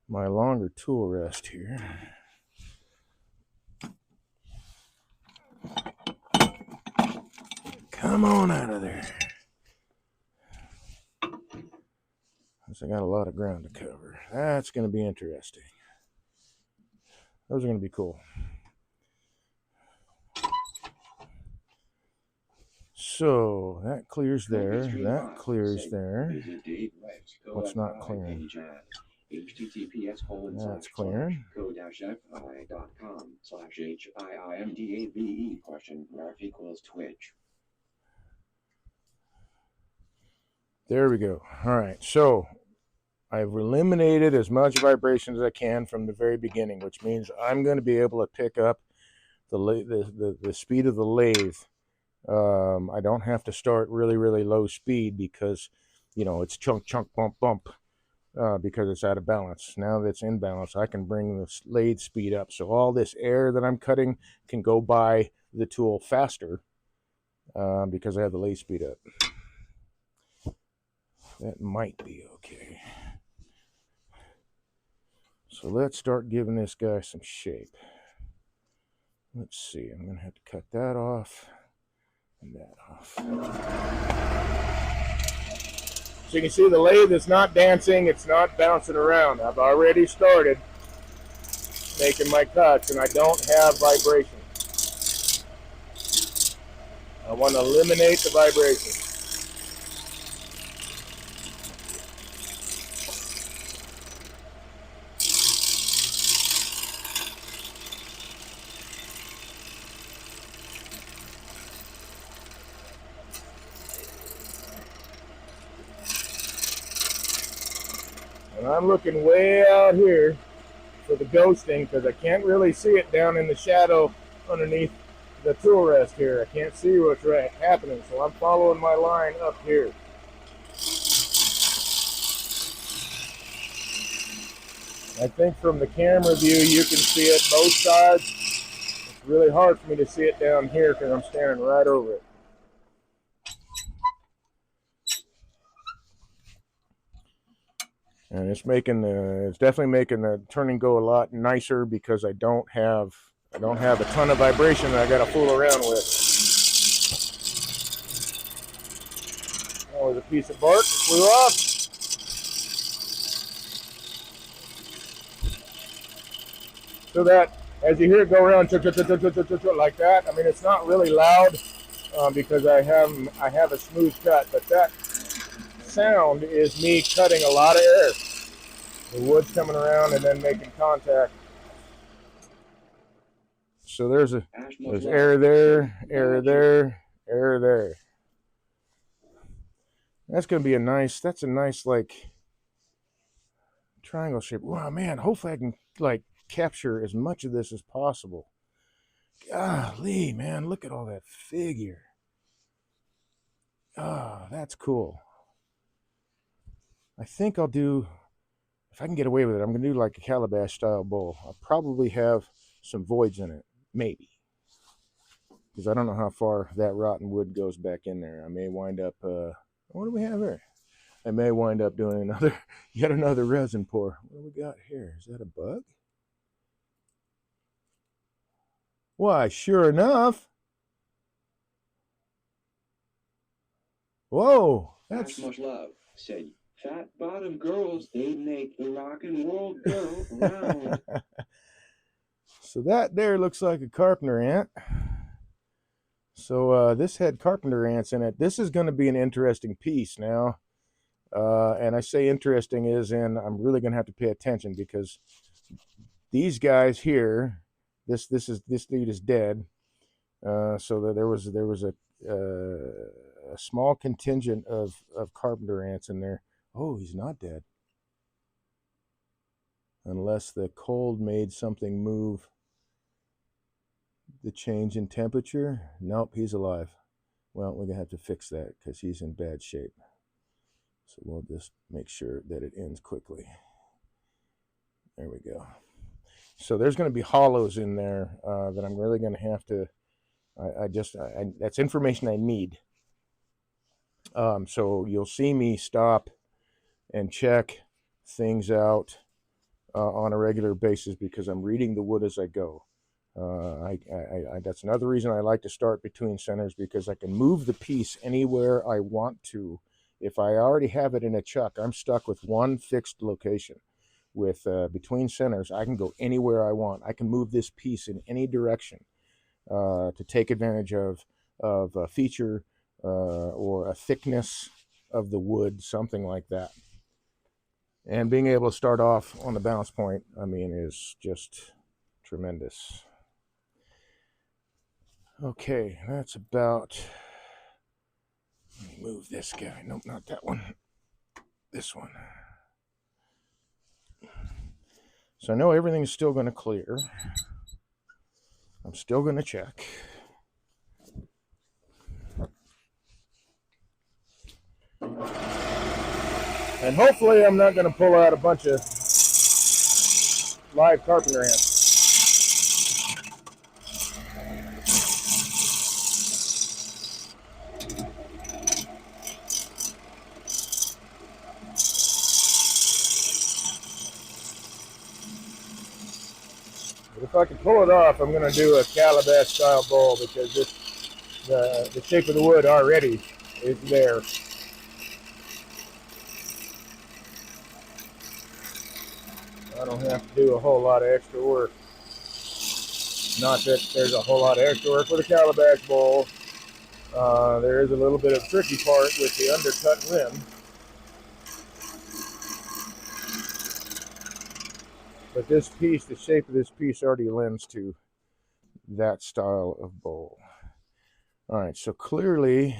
My longer tool rest here. Come on out of there. I got a lot of ground to cover. That's going to be interesting. Those are going to be cool. So that clears there. That clears there. What's not clearing? That's clearing. co-fi.com/HIIMDAVE ? There we go. All right. So I've eliminated as much vibration as I can from the very beginning, which means I'm going to be able to pick up the speed of the lathe. I don't have to start really, really low speed because, it's chunk, chunk, bump, bump, because it's out of balance. Now that it's in balance, I can bring the lathe speed up. So all this air that I'm cutting can go by the tool faster because I have the lathe speed up. That might be okay. So let's start giving this guy some shape. Let's see, I'm going to have to cut that off and that off. So you can see the lathe is not dancing, it's not bouncing around. I've already started making my cuts and I don't have vibration. I want to eliminate the vibration. And I'm looking way out here for the ghosting because I can't really see it down in the shadow underneath the tool rest here. I can't see what's happening, so I'm following my line up here. I think from the camera view you can see it both sides. It's really hard for me to see it down here because I'm standing right over it. And it's definitely making the turning go a lot nicer because I don't have a ton of vibration that I got to fool around with. That was a piece of bark that flew off. So that as you hear it go around like that, I mean it's not really loud because I have a smooth cut, but that sound is me cutting a lot of air. The wood's coming around and then making contact. So there's air there, air there, air there. That's going to be a nice like triangle shape. Wow, man, hopefully I can like capture as much of this as possible. Golly, man, look at all that figure. That's cool. I think I'll do if I can get away with it, I'm going to do like a calabash style bowl. I'll probably have some voids in it, maybe, because I don't know how far that rotten wood goes back in there. I may wind up, what do we have here? I may wind up doing yet another resin pour. What do we got here? Is that a bug? Why, sure enough. Whoa, That's much love, said fat bottom girls. They make the rockin' world go round. So that there looks like a carpenter ant. So this had carpenter ants in it. This is going to be an interesting piece now. And I say interesting is in I'm really going to have to pay attention because these guys here, this dude is dead. So that there was a small contingent of carpenter ants in there. Oh, he's not dead. Unless the cold made something move the change in temperature. Nope, he's alive. Well, we're going to have to fix that because he's in bad shape. So we'll just make sure that it ends quickly. There we go. So there's going to be hollows in there that I'm really going to have to, that's information I need. So you'll see me stop and check things out on a regular basis because I'm reading the wood as I go. That's another reason I like to start between centers because I can move the piece anywhere I want to. If I already have it in a chuck, I'm stuck with one fixed location. With between centers, I can go anywhere I want. I can move this piece in any direction to take advantage of a feature or a thickness of the wood, something like that. And being able to start off on the balance point, I mean, is just tremendous. Okay, that's about. Let me move this guy. Nope, not that one. This one. So I know everything's still going to clear. I'm still going to check. And hopefully I'm not going to pull out a bunch of live carpenter ants. But if I can pull it off, I'm going to do a calabash style bowl because the shape of the wood already is there. I don't have to do a whole lot of extra work. Not that there's a whole lot of extra work with a calabash bowl. There is a little bit of tricky part with the undercut rim. But this piece, the shape of this piece already lends to that style of bowl. All right, so clearly,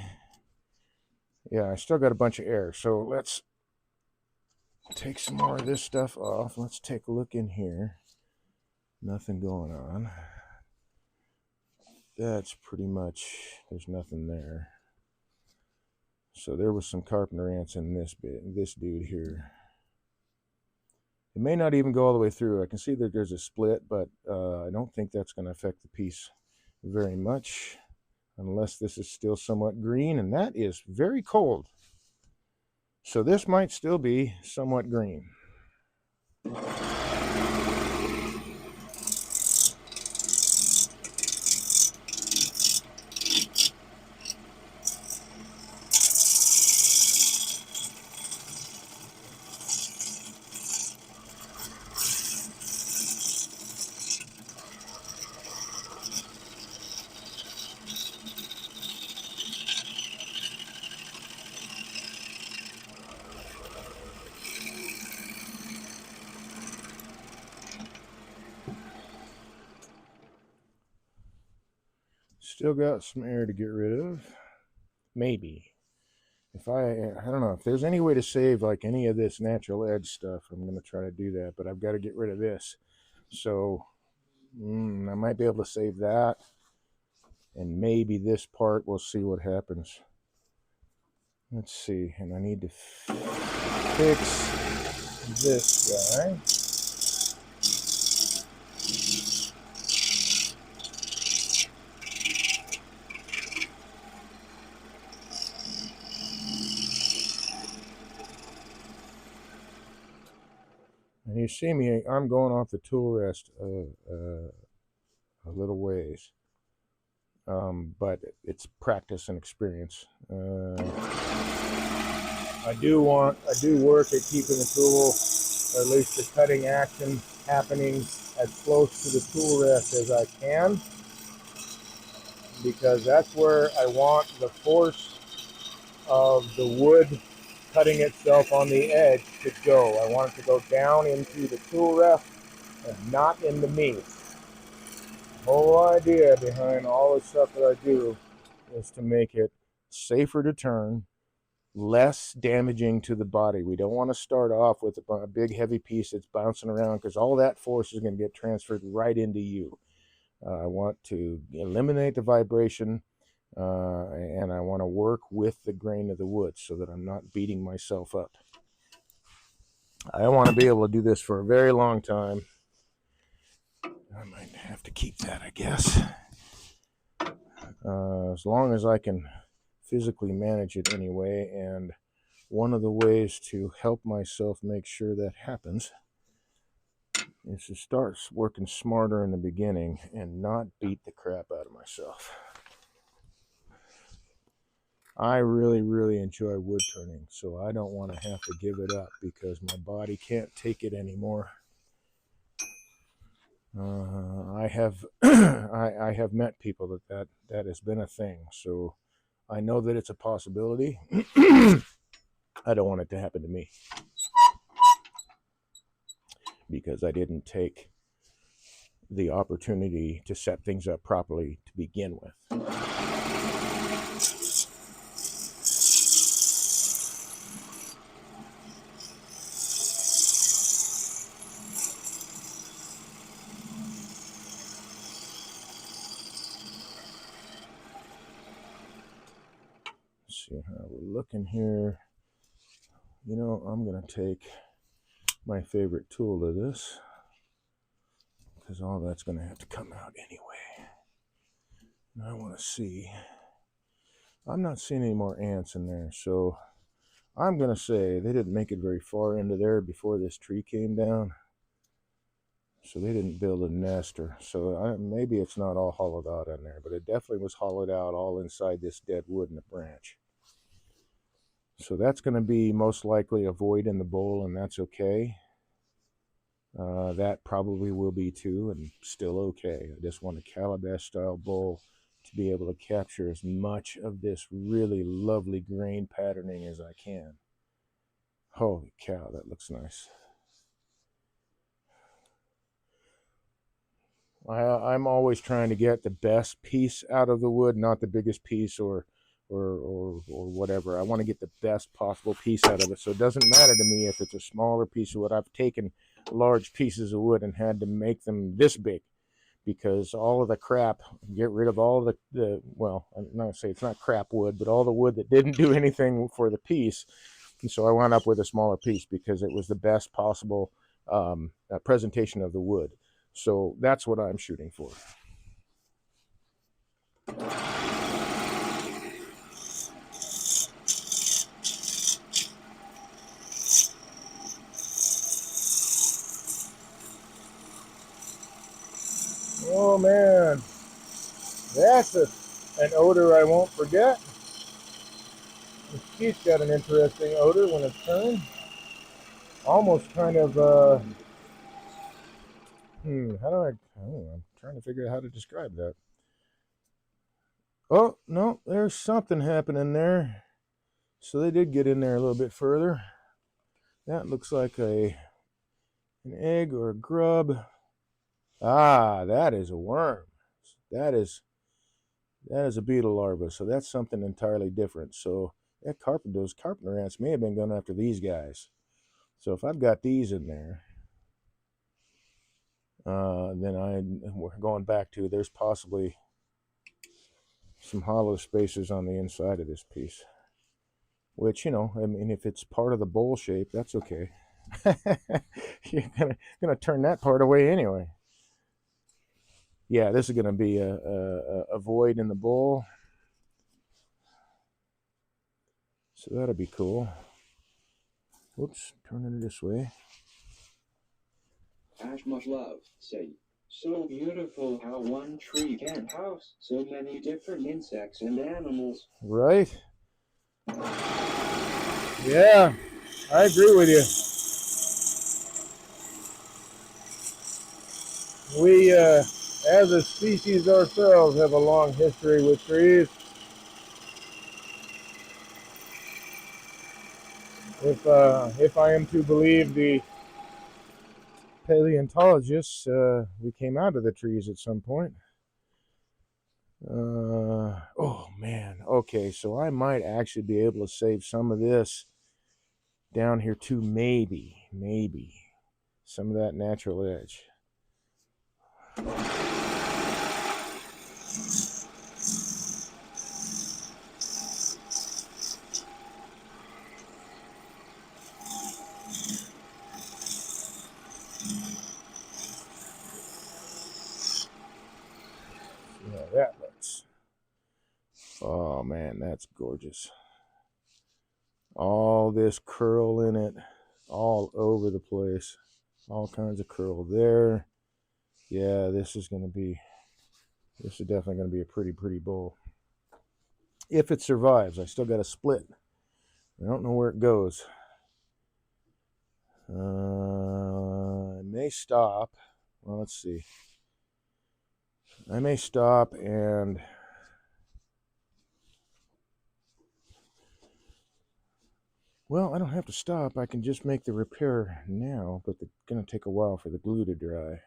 yeah, I still got a bunch of air. So let's take some more of this stuff off. Let's take a look in here. Nothing going on. That's pretty much, there's nothing there. So there was some carpenter ants in this dude here. It may not even go all the way through. I can see that there's a split, but I don't think that's going to affect the piece very much unless this is still somewhat green, and that is very cold. So this might still be somewhat green. Still got some air to get rid of. Maybe. If I don't know, if there's any way to save like any of this natural edge stuff, I'm going to try to do that, but I've got to get rid of this. So I might be able to save that. And maybe this part, we'll see what happens. Let's see, and I need to fix this guy. And you see me, I'm going off the tool rest a little ways. But it's practice and experience. I do work at keeping the tool, or at least the cutting action, happening as close to the tool rest as I can, because that's where I want the force of the wood cutting itself on the edge to go. I want it to go down into the tool rest and not into me. The whole idea behind all the stuff that I do is to make it safer to turn, less damaging to the body. We don't want to start off with a big heavy piece that's bouncing around, because all that force is going to get transferred right into you. I want to eliminate the vibration, and I want to work with the grain of the wood so that I'm not beating myself up. I want to be able to do this for a very long time. I might have to keep that, I guess. As long as I can physically manage it anyway. And one of the ways to help myself make sure that happens is to start working smarter in the beginning and not beat the crap out of myself. I really, really enjoy wood turning, so I don't want to have to give it up because my body can't take it anymore. I have I have met people that has been a thing, so I know that it's a possibility. I don't want it to happen to me because I didn't take the opportunity to set things up properly to begin with. Let's see how we're looking here. You know, I'm going to take my favorite tool to this, because all that's going to have to come out anyway. And I want to see. I'm not seeing any more ants in there, so I'm going to say they didn't make it very far into there before this tree came down. So they didn't build a nest, or so maybe it's not all hollowed out in there, but it definitely was hollowed out all inside this dead wood in the branch. So that's going to be most likely a void in the bowl, and that's okay. That probably will be too, and still okay. I just want a calabash style bowl to be able to capture as much of this really lovely grain patterning as I can. Holy cow, that looks nice. I'm always trying to get the best piece out of the wood, not the biggest piece or whatever. I want to get the best possible piece out of it. So it doesn't matter to me if it's a smaller piece of wood. I've taken large pieces of wood and had to make them this big, because all of the crap, get rid of all the well, I'm not going to say it's not crap wood, but all the wood that didn't do anything for the piece. And so I wound up with a smaller piece because it was the best possible presentation of the wood. So that's what I'm shooting for. Oh man, that's an odor I won't forget. She's got an interesting odor when it's turned. Almost kind of, I'm trying to figure out how to describe that. Oh, no, there's something happening there. So they did get in there a little bit further. That looks like an egg or a grub. Ah, that is a worm. That is a beetle larva. So that's something entirely different. So those carpenter ants may have been going after these guys. So if I've got these in there, then we're going back to, there's possibly some hollow spaces on the inside of this piece. Which, I mean, if it's part of the bowl shape, that's okay. You're gonna turn that part away anyway. Yeah, this is gonna be a void in the bowl, so that'll be cool. Whoops, turning it this way. Ash much love, say. So beautiful how one tree can house so many different insects and animals. Right? Yeah, I agree with you. We, as a species ourselves, have a long history with trees. If I am to believe the paleontologists, we came out of the trees at some point. Oh man. Okay, so I might actually be able to save some of this down here too. Maybe some of that natural edge. See how that looks. Oh man, that's gorgeous. All this curl in it, all over the place. All kinds of curl there. Yeah, this is definitely going to be a pretty bowl. If it survives, I still got a split. I don't know where it goes. I may stop. Well, let's see. I may stop and well, I don't have to stop. I can just make the repair now, but it's going to take a while for the glue to dry.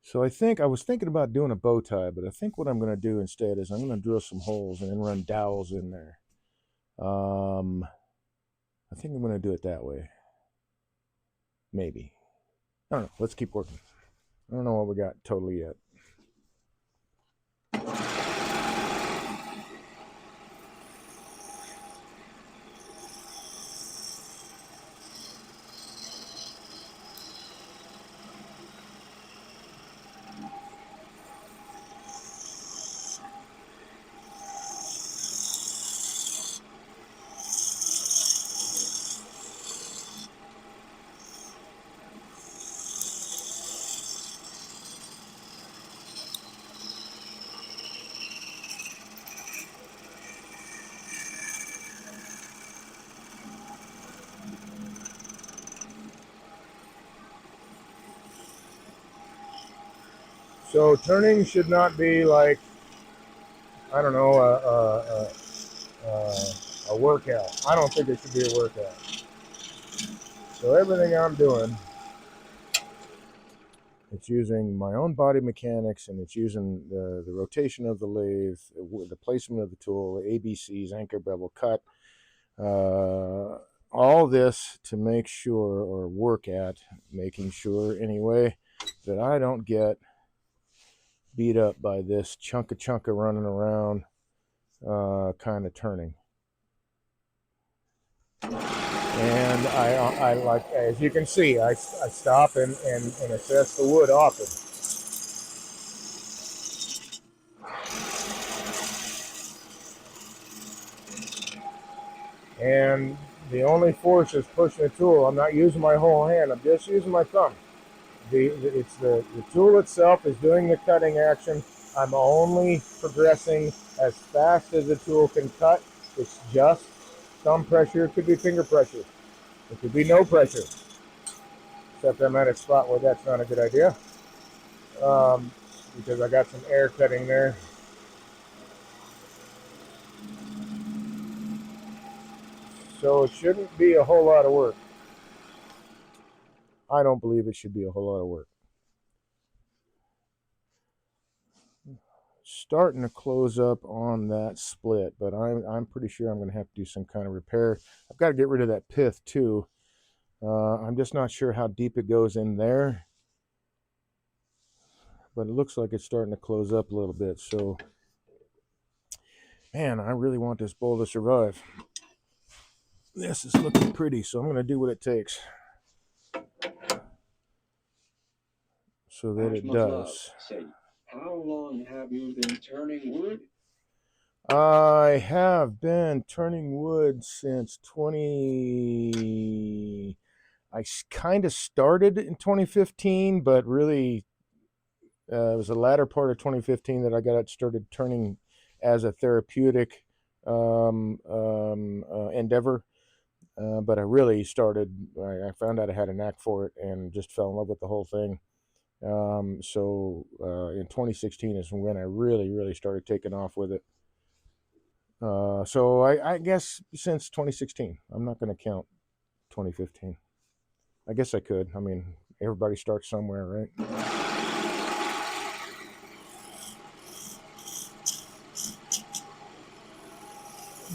So I was thinking about doing a bow tie, but I think what I'm going to do instead is I'm going to drill some holes and then run dowels in there. I think I'm going to do it that way. Maybe. I don't know. Let's keep working. I don't know what we got totally yet. So turning should not be like, I don't know, a workout. I don't think it should be a workout. So everything I'm doing, it's using my own body mechanics, and it's using the rotation of the lathe, the placement of the tool, ABCs, anchor, bevel, cut, all this to make sure, or work at making sure anyway, that I don't get beat up by this chunka running around kind of turning. And I like, as you can see, I stop and assess the wood often. And the only force is pushing the tool. I'm not using my whole hand. I'm just using my thumb. The tool itself is doing the cutting action. I'm only progressing as fast as the tool can cut. It's just thumb pressure. It could be finger pressure. It could be no pressure. Except I'm at a spot where that's not a good idea. Because I got some air cutting there. So it shouldn't be a whole lot of work. I don't believe it should be a whole lot of work. Starting to close up on that split, but I'm pretty sure I'm going to have to do some kind of repair. I've got to get rid of that pith too. I'm just not sure how deep it goes in there, but it looks like it's starting to close up a little bit. So, man, I really want this bowl to survive. this is looking pretty, so I'm going to do what it takes so that it does. Said, how long have you been turning wood? I have been turning wood since 20. I kind of started in 2015, but really it was the latter part of 2015 that I got started turning as a therapeutic endeavor. But I really started, I found out I had a knack for it and just fell in love with the whole thing. So in 2016 is when I really started taking off with it. So I guess since 2016, I'm not going to count 2015. I guess I could. I mean, everybody starts somewhere, right?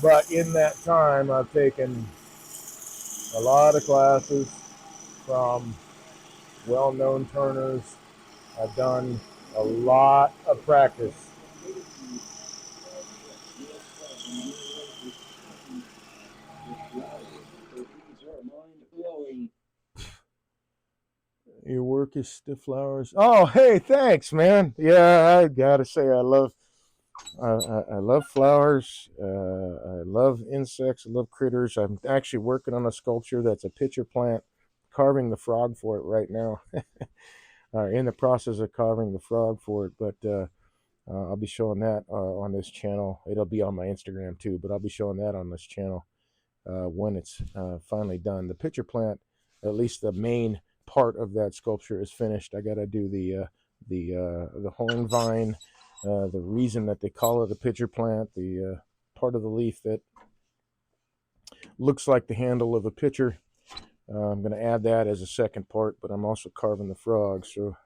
But in that time, I've taken a lot of classes from well-known turners. I've done a lot of practice. Your work is stiff flowers. Oh, hey, thanks, man. Yeah, I gotta say, I love flowers. I love insects. I love critters. I'm actually working on a sculpture that's a pitcher plant, carving the frog for it right now. In the process of carving the frog for it, but I'll be showing that on this channel. It'll be on my Instagram too, but I'll be showing that on this channel when it's finally done. The pitcher plant, at least the main part of that sculpture, is finished. I got to do the horn vine. The reason that they call it a pitcher plant, the part of the leaf that looks like the handle of a pitcher. I'm going to add that as a second part, but I'm also carving the frog, so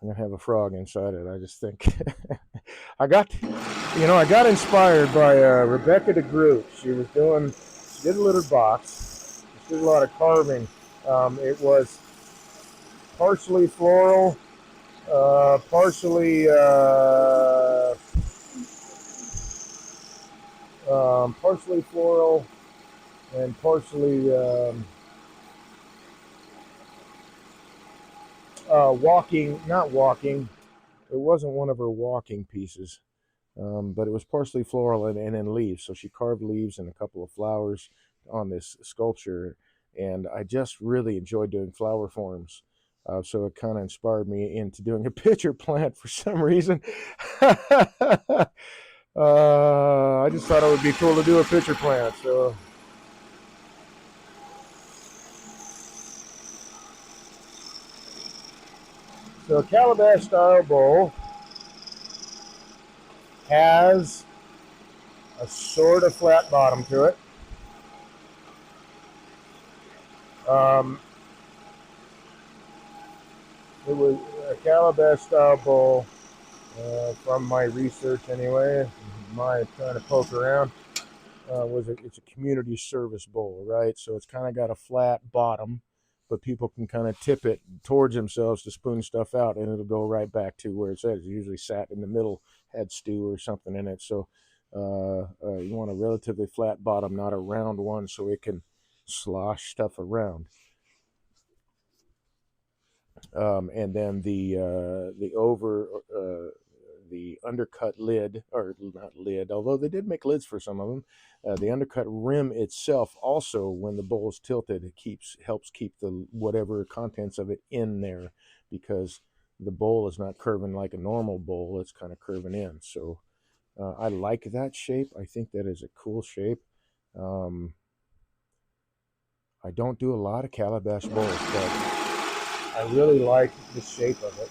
I'm gonna have a frog inside it. I just think I got inspired by Rebecca DeGroot. She did a litter box. She did a lot of carving. It was partially floral, partially floral, and partially walking. Not walking. It wasn't one of her walking pieces. But it was partially floral and in leaves. So she carved leaves and a couple of flowers on this sculpture, and I just really enjoyed doing flower forms. So it kind of inspired me into doing a pitcher plant for some reason. I just thought it would be cool to do a pitcher plant. So a calabash style bowl has a sort of flat bottom to it. Um, it was a calabash style bowl from my research anyway, my trying to poke around, it's a community service bowl, right? So it's kind of got a flat bottom, but people can kind of tip it towards themselves to spoon stuff out, and it'll go right back to where it says. It usually sat in the middle, had stew or something in it. So you want a relatively flat bottom, not a round one, so it can slosh stuff around. And then the undercut lid, or not lid, although they did make lids for some of them. The undercut rim itself also, when the bowl is tilted, it helps keep the whatever contents of it in there, because the bowl is not curving like a normal bowl; it's kind of curving in. So I like that shape. I think that is a cool shape. Um, I don't do a lot of calabash bowls, but I really like the shape of it.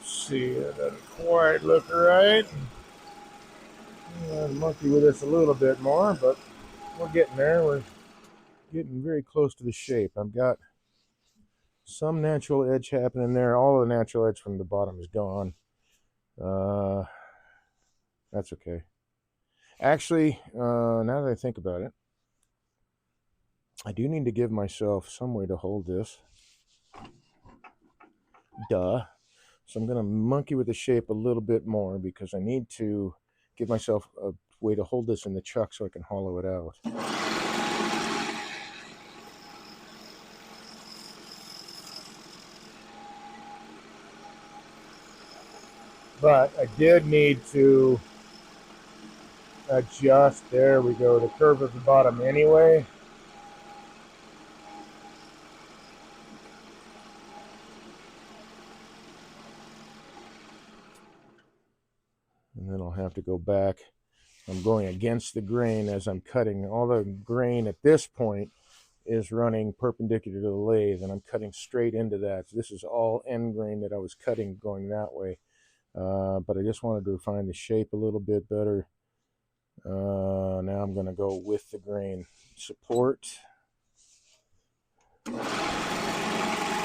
See, it doesn't quite look right. I'll monkey with this a little bit more, but we're getting there. We're getting very close to the shape. I've got some natural edge happening there. All the natural edge from the bottom is gone. That's okay. Actually, now that I think about it, I do need to give myself some way to hold this. Duh. So I'm going to monkey with the shape a little bit more because I need to give myself a way to hold this in the chuck so I can hollow it out. But I did need to adjust, there we go, the curve of the bottom anyway. And then I'll have to go back. I'm going against the grain as I'm cutting. All the grain at this point is running perpendicular to the lathe, and I'm cutting straight into that. So this is all end grain that I was cutting going that way. But I just wanted to refine the shape a little bit better. Now I'm going to go with the grain support.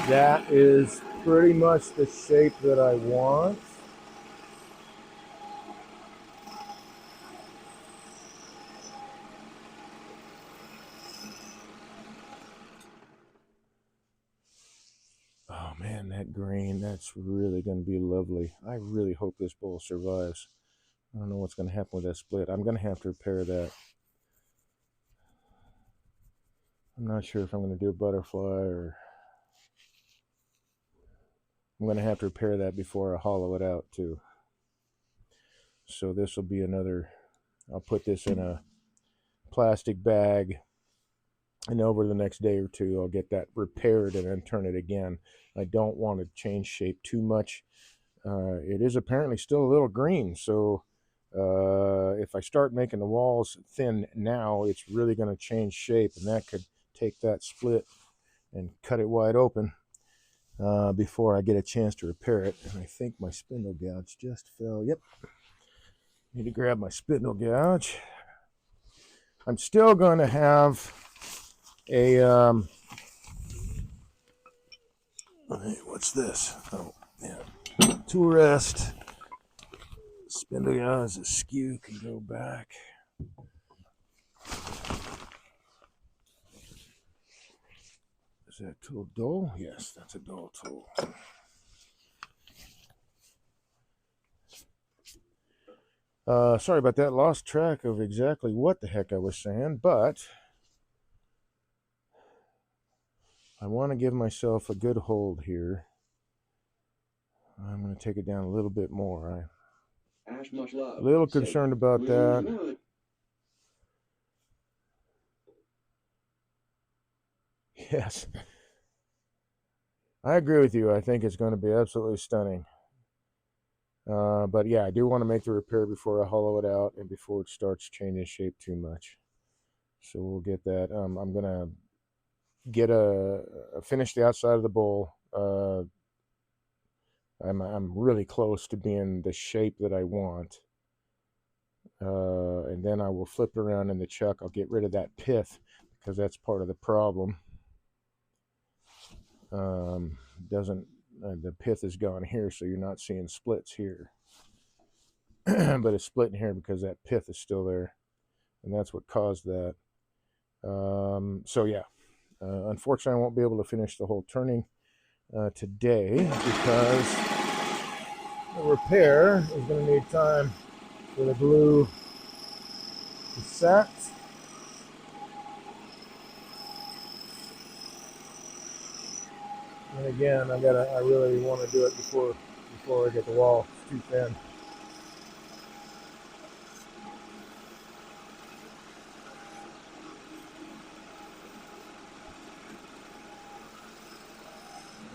That is pretty much the shape that I want. Oh man, that grain, that's really going to be lovely. I really hope this bowl survives. I don't know what's going to happen with that split. I'm going to have to repair that. I'm not sure if I'm going to do a butterfly or... I'm going to have to repair that before I hollow it out too. So this will be another... I'll put this in a plastic bag, and over the next day or two I'll get that repaired and then turn it again. I don't want to change shape too much. It is apparently still a little green, so if I start making the walls thin now, it's really going to change shape, and that could take that split and cut it wide open before I get a chance to repair it. And I think my spindle gouge just fell. Yep. Need to grab my spindle gouge. I'm still going to have a what's this? Oh, yeah. Tool rest. Spindle gouge askew can go back. Is that tool dull? Yes, that's a dull tool. Sorry about that. Lost track of exactly what the heck I was saying, but I want to give myself a good hold here. I'm going to take it down a little bit more. Ash much love. I'm a little concerned about that. Good. Yes. I agree with you. I think it's going to be absolutely stunning. But yeah, I do want to make the repair before I hollow it out and before it starts changing shape too much. So we'll get that. I'm going to get finish the outside of the bowl. I'm really close to being the shape that I want. And then I will flip it around in the chuck. I'll get rid of that pith because that's part of the problem. The pith is gone here, so you're not seeing splits here. But it's splitting here because that pith is still there, and that's what caused that. So yeah, unfortunately I won't be able to finish the whole turning today because the repair is going to need time for the glue to set. And again, I really want to do it before I get the wall. It's too thin.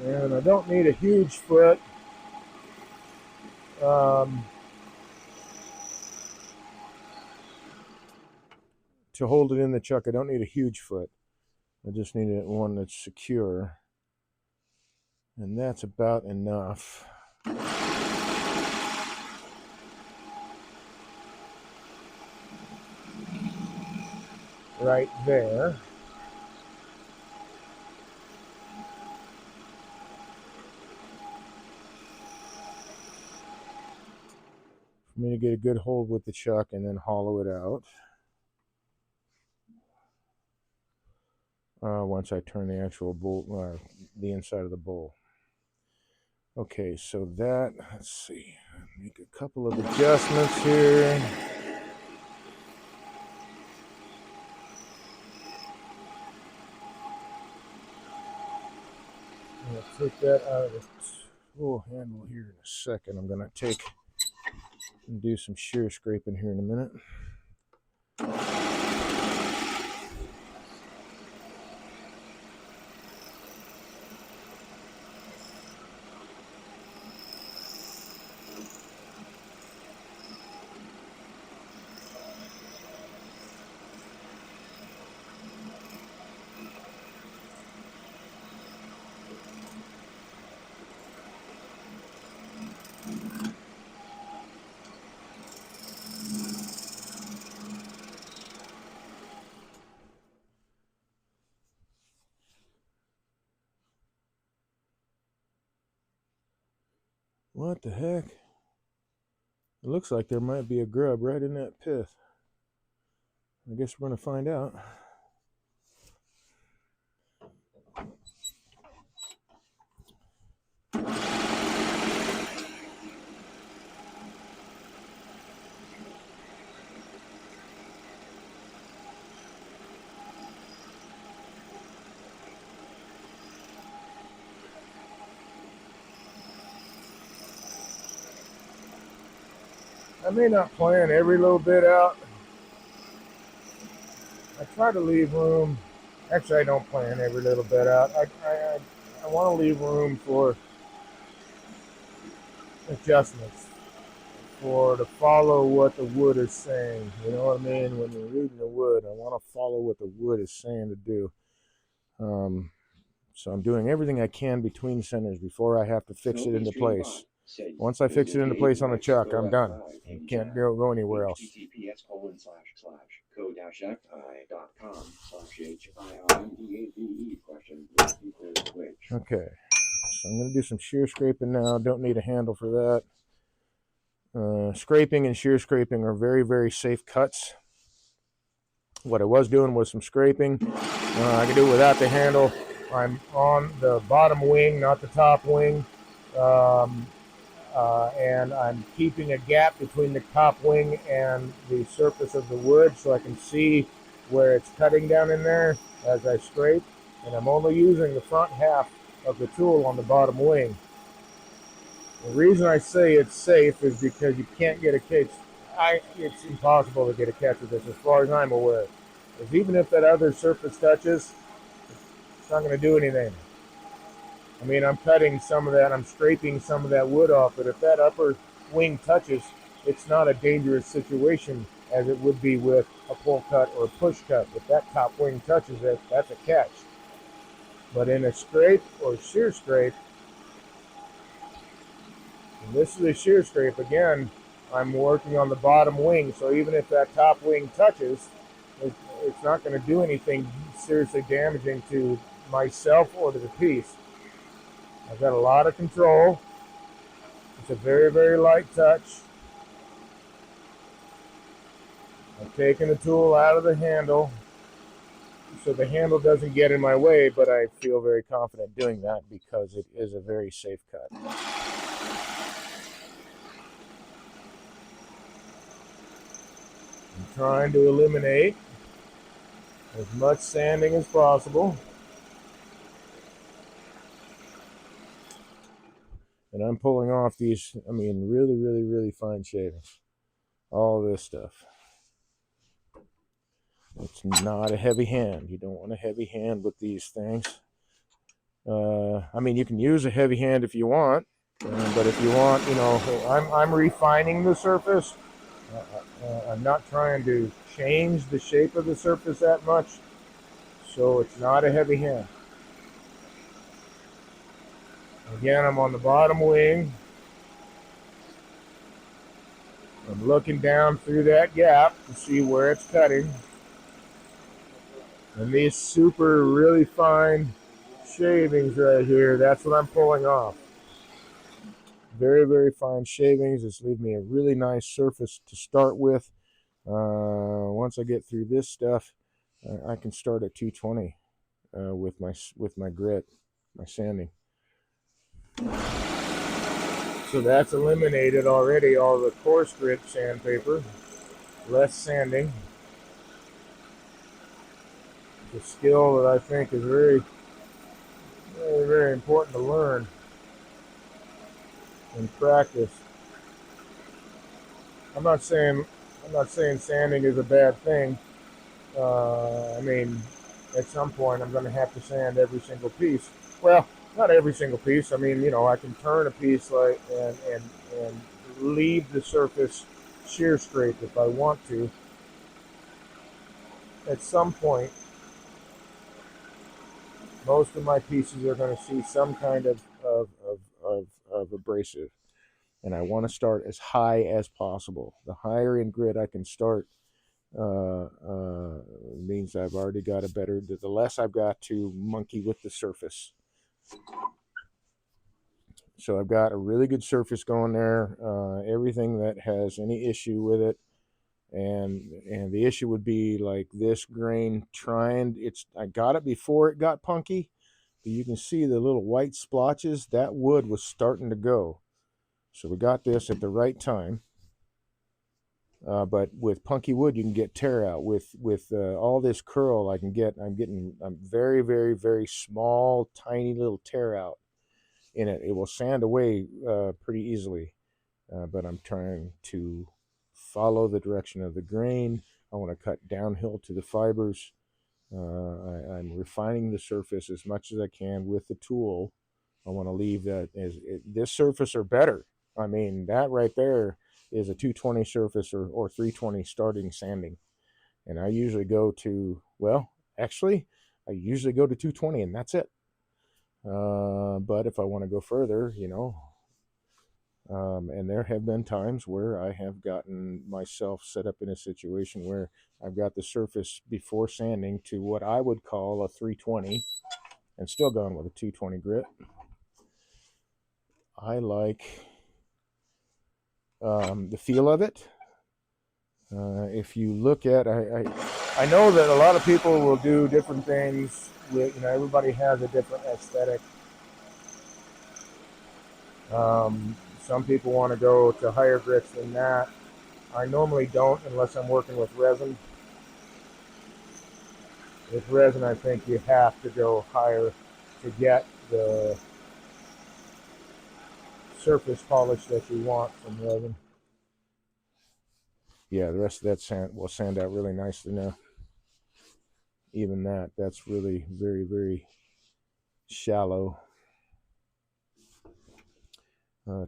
And I don't need a huge foot. To hold it in the chuck, I don't need a huge foot. I just need one that's secure. And that's about enough. right there. For me to get a good hold with the chuck and then hollow it out. Once I turn the actual bowl, the inside of the bowl. Okay, so that, let's see, make a couple of adjustments here. I'm going to take that out of the tool handle here in a second. I'm going to take and do some shear scraping here in a minute. What the heck? It looks like there might be a grub right in that pith. I guess we're going to find out. I may not plan every little bit out. I try to leave room. Actually, I don't plan every little bit out. I want to leave room for adjustments, for to follow what the wood is saying. You know what I mean? When you're reading the wood, I want to follow what the wood is saying to do. So I'm doing everything I can between centers before I have to fix it into place. Once I fix it into place on the chuck, I'm done. I can't go anywhere else. Okay, so I'm going to do some shear scraping now. Don't need a handle for that. Scraping and shear scraping are very, very safe cuts. What I was doing was some scraping. I can do it without the handle. I'm on the bottom wing, not the top wing. And I'm keeping a gap between the top wing and the surface of the wood so I can see where it's cutting down in there as I scrape. And I'm only using the front half of the tool on the bottom wing. The reason I say it's safe is because you can't get a catch. It's impossible to get a catch with this as far as I'm aware. Because even if that other surface touches, it's not going to do anything. I mean, I'm cutting some of that, I'm scraping some of that wood off, but if that upper wing touches, it's not a dangerous situation as it would be with a pull cut or a push cut. If that top wing touches it, that's a catch. But in a scrape or shear scrape, and this is a shear scrape, again, I'm working on the bottom wing, so even if that top wing touches, it's not going to do anything seriously damaging to myself or to the piece. I've got a lot of control. It's a very, very light touch. I'm taking the tool out of the handle so the handle doesn't get in my way, but I feel very confident doing that because it is a very safe cut. I'm trying to eliminate as much sanding as possible. And I'm pulling off these, I mean, really, really, really fine shavings. All this stuff. It's not a heavy hand. You don't want a heavy hand with these things. I mean, you can use a heavy hand if you want, but if you want, you know, I'm refining the surface. I'm not trying to change the shape of the surface that much, so it's not a heavy hand. Again, I'm on the bottom wing. I'm looking down through that gap to see where it's cutting. And these super really fine shavings right here, that's what I'm pulling off. Very, very fine shavings. This leaves me a really nice surface to start with. Once I get through this stuff, I can start at 220 with my grit, my sanding. So that's eliminated already all the coarse grit sandpaper. Less sanding. It's a skill that I think is very, very, very important to learn and practice. I'm not saying I'm not saying sanding is a bad thing. I mean, at some point I'm going to have to sand every single piece. Well, not every single piece. I mean, I can turn a piece like and leave the surface shear straight if I want to. At some point, most of my pieces are going to see some kind of abrasive, and I want to start as high as possible. The higher in grit I can start, means I've already got a better. The less I've got to monkey with the surface. So I've got a really good surface going there. Everything that has any issue with it, and the issue would be like this grain trying. I got it before it got punky, but you can see the little white splotches. That wood was starting to go. So we got this at the right time. But with punky wood, you can get tear out. With all this curl, I'm getting very, very, very small, tiny little tear out in it. It will sand away pretty easily, but I'm trying to follow the direction of the grain. I want to cut downhill to the fibers. I'm refining the surface as much as I can with the tool. I want to leave that as this surface or better. I mean, that right there is a 220 surface or 320 starting sanding. And I usually go to, well, actually, I usually go to 220 and that's it. But if I want to go further, and there have been times where I have gotten myself set up in a situation where I've got the surface before sanding to what I would call a 320 and still gone with a 220 grit. I like the feel of it. If you look at, I know that a lot of people will do different things. Everybody has a different aesthetic. Some people want to go to higher grits than that. I normally don't unless I'm working with resin. With resin, I think you have to go higher to get the surface polish that you want from resin. Yeah, the rest of that sand will sand out really nicely now. Even that's really very, very shallow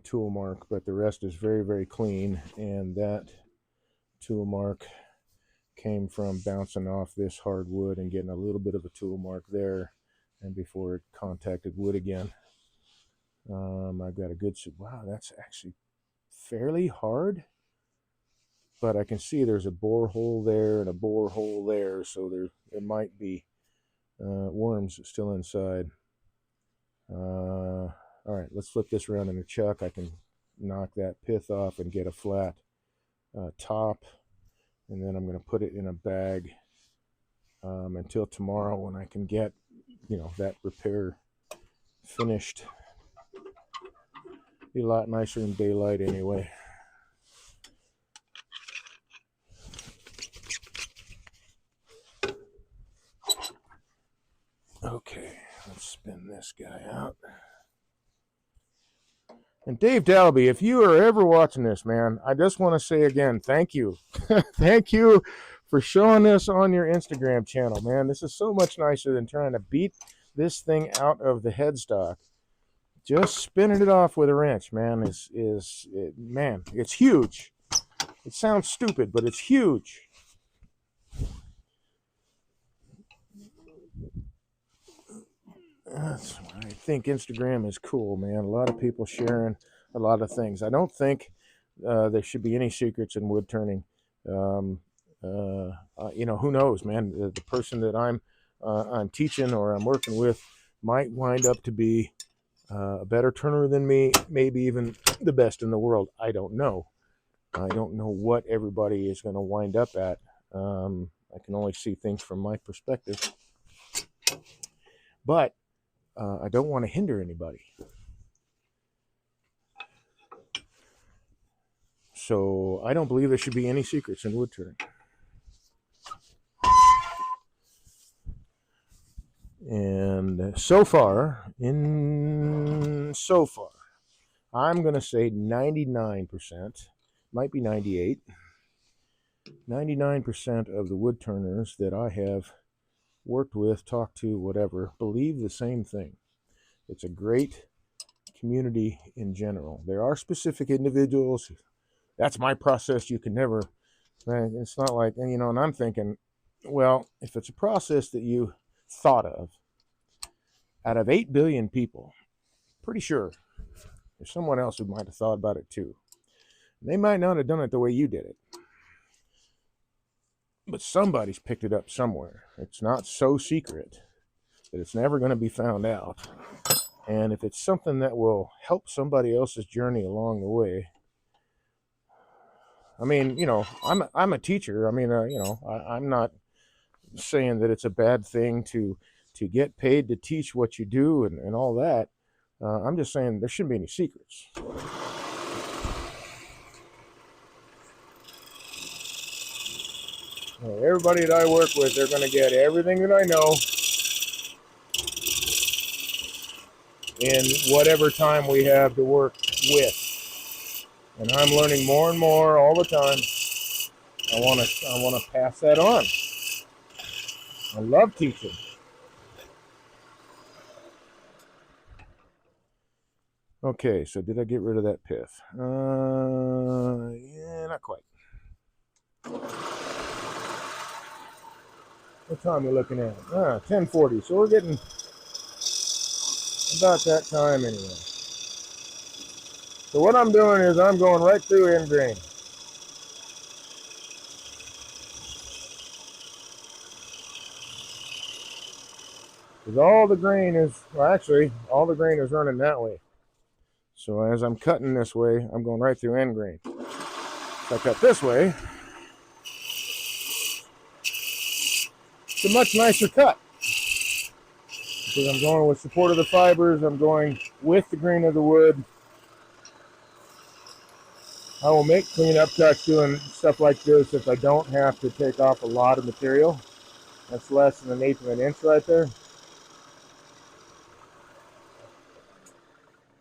tool mark, but the rest is very, very clean. And that tool mark came from bouncing off this hardwood and getting a little bit of a tool mark there, and before it contacted wood again. I've got a good, wow, that's actually fairly hard, but I can see there's a bore hole there and a bore hole there, so there might be worms still inside. All right, let's flip this around in the chuck. I can knock that pith off and get a flat top, and then I'm going to put it in a bag until tomorrow when I can get that repair finished. Be a lot nicer in daylight anyway. Okay, let's spin this guy out. And Dave Dalby, if you are ever watching this, man, I just want to say again, thank you. Thank you for showing this on your Instagram channel, man. This is so much nicer than trying to beat this thing out of the headstock. Just spinning it off with a wrench, man, man, it's huge. It sounds stupid, but it's huge. I think Instagram is cool, man. A lot of people sharing a lot of things. I don't think there should be any secrets in wood turning. Who knows, man? The person that I'm teaching or I'm working with might wind up to be a better turner than me, maybe even the best in the world. I don't know. I don't know what everybody is going to wind up at. I can only see things from my perspective, but I don't want to hinder anybody. So I don't believe there should be any secrets in wood turning. And so far, I'm going to say 99%, might be 98, 99% of the wood turners that I have worked with, talked to, whatever, believe the same thing. It's a great community in general. There are specific individuals. That's my process. You can never. It's not like, and I'm thinking, well, if it's a process that you thought of out of 8 billion people, pretty sure there's someone else who might have thought about it too. They might not have done it the way you did it, but somebody's picked it up somewhere. It's not so secret that it's never going to be found out. And if it's something that will help somebody else's journey along the way, I mean, I'm a teacher. I mean, I'm not saying that it's a bad thing to get paid to teach what you do and all that. I'm just saying there shouldn't be any secrets. Everybody that I work with, they're going to get everything that I know in whatever time we have to work with. And I'm learning more and more all the time. I want to pass that on. I love teaching. Okay, so did I get rid of that pith? Yeah, not quite. What time are we looking at? 10:40. So we're getting about that time anyway. So what I'm doing is I'm going right through end grain. Because all the grain is running that way. So as I'm cutting this way, I'm going right through end grain. If I cut this way, it's a much nicer cut. Because I'm going with support of the fibers, I'm going with the grain of the wood. I will make cleanup cuts doing stuff like this if I don't have to take off a lot of material. That's less than 1/8 of an inch right there.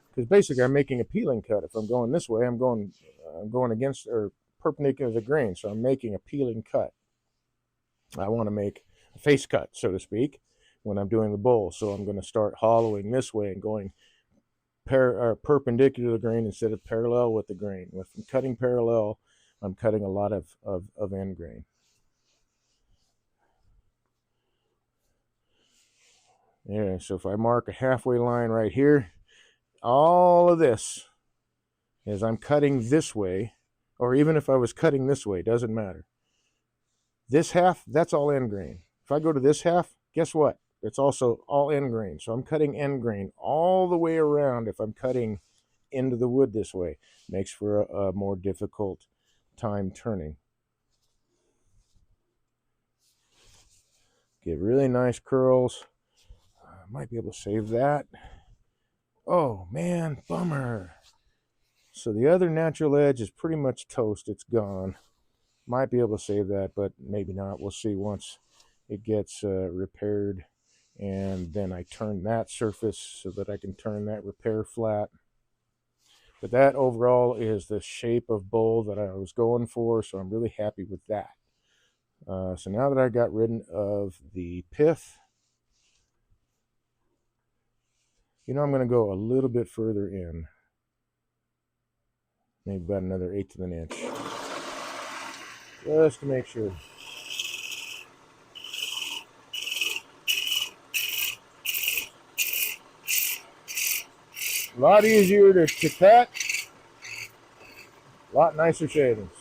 Because basically I'm making a peeling cut. If I'm going this way, I'm going against or perpendicular to the grain. So I'm making a peeling cut. I want to make a face cut, so to speak, when I'm doing the bowl. So I'm going to start hollowing this way and going perpendicular to the grain instead of parallel with the grain. If I'm cutting parallel, I'm cutting a lot of end grain. Yeah, so if I mark a halfway line right here, all of this is I'm cutting this way, or even if I was cutting this way, doesn't matter. This half, that's all end grain. If I go to this half, guess what? It's also all end grain. So I'm cutting end grain all the way around if I'm cutting into the wood this way. Makes for a more difficult time turning. Get really nice curls. Might be able to save that. Oh man, bummer. So the other natural edge is pretty much toast. It's gone. Might be able to save that, but maybe not. We'll see once it gets repaired. And then I turn that surface so that I can turn that repair flat. But that overall is the shape of bowl that I was going for, so I'm really happy with that. So now that I got rid of the pith, I'm going to go a little bit further in. Maybe about another 1/8 of an inch. Just to make sure. A lot easier to cut. A lot nicer shavings.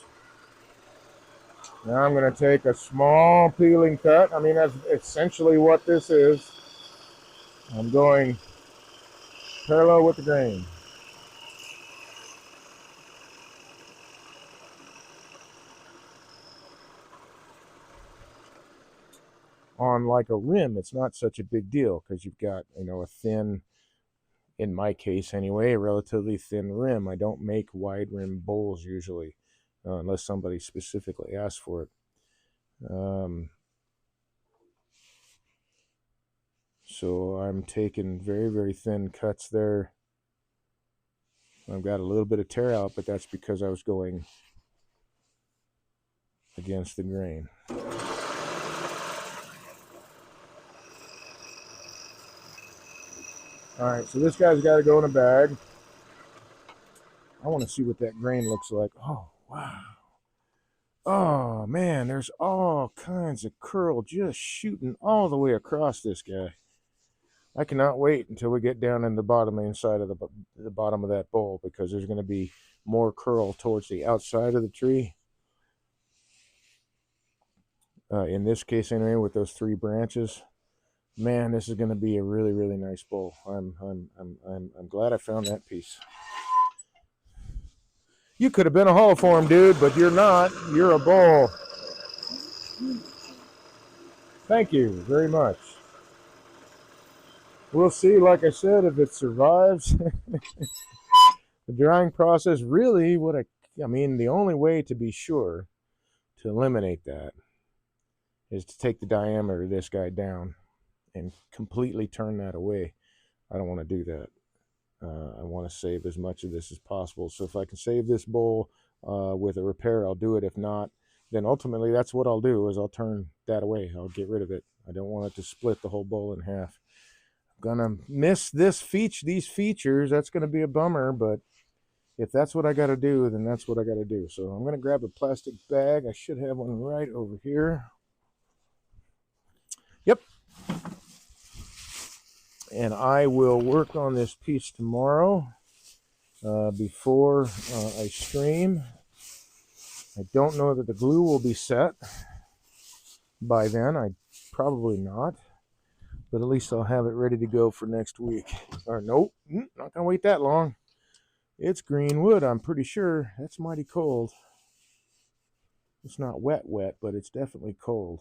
Now I'm going to take a small peeling cut. I mean, that's essentially what this is. I'm going parallel with the grain. On like a rim, it's not such a big deal because you've got, a thin, in my case anyway, a relatively thin rim. I don't make wide rim bowls usually, unless somebody specifically asks for it. So I'm taking very, very thin cuts there. I've got a little bit of tear out, but that's because I was going against the grain. All right, so this guy's got to go in a bag. I want to see what that grain looks like. Oh, wow. Oh, man, there's all kinds of curl just shooting all the way across this guy. I cannot wait until we get down in the bottom inside of the bottom of that bowl, because there's going to be more curl towards the outside of the tree. In this case, anyway, with those three branches, man, this is going to be a really, really nice bowl. I'm glad I found that piece. You could have been a hall form, dude, but you're not. You're a bowl. Thank you very much. We'll see, like I said, if it survives the drying process. Really, I mean, the only way to be sure to eliminate that is to take the diameter of this guy down and completely turn that away. I don't want to do that. I want to save as much of this as possible. So if I can save this bowl with a repair, I'll do it. If not, then ultimately that's what I'll do, is I'll turn that away. I'll get rid of it. I don't want it to split the whole bowl in half. I'm gonna miss these features. That's gonna be a bummer, but if that's what I got to do, then that's what I got to do. So I'm gonna grab a plastic bag. I should have one right over here. Yep. And I will work on this piece tomorrow before I stream. I don't know that the glue will be set by then. I probably not, but at least I'll have it ready to go for next week. Or nope, not gonna wait that long. It's green wood, I'm pretty sure. That's mighty cold. It's not wet, but it's definitely cold.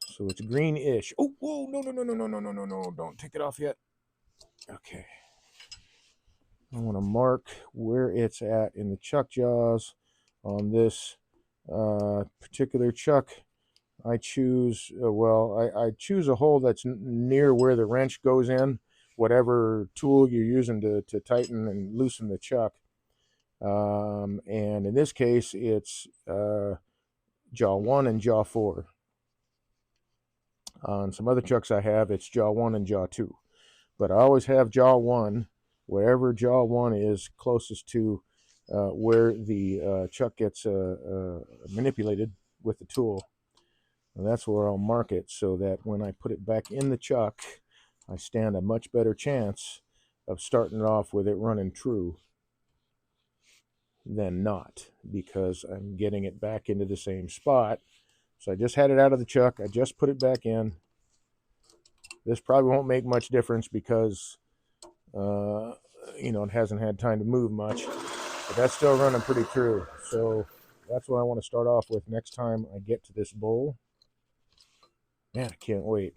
So it's greenish. Oh, whoa, no, don't take it off yet. Okay. I want to mark where it's at in the chuck jaws on this particular chuck. I choose, I choose a hole that's near where the wrench goes in, whatever tool you're using to tighten and loosen the chuck. And in this case, it's jaw 1 and jaw 4. On some other chucks I have, it's jaw 1 and jaw 2. But I always have jaw 1, wherever jaw 1 is closest to where the chuck gets manipulated with the tool. And that's where I'll mark it, so that when I put it back in the chuck, I stand a much better chance of starting it off with it running true than not, because I'm getting it back into the same spot. So I just had it out of the chuck. I just put it back in. This probably won't make much difference because, it hasn't had time to move much. But that's still running pretty true. So that's what I want to start off with next time I get to this bowl. Man, I can't wait.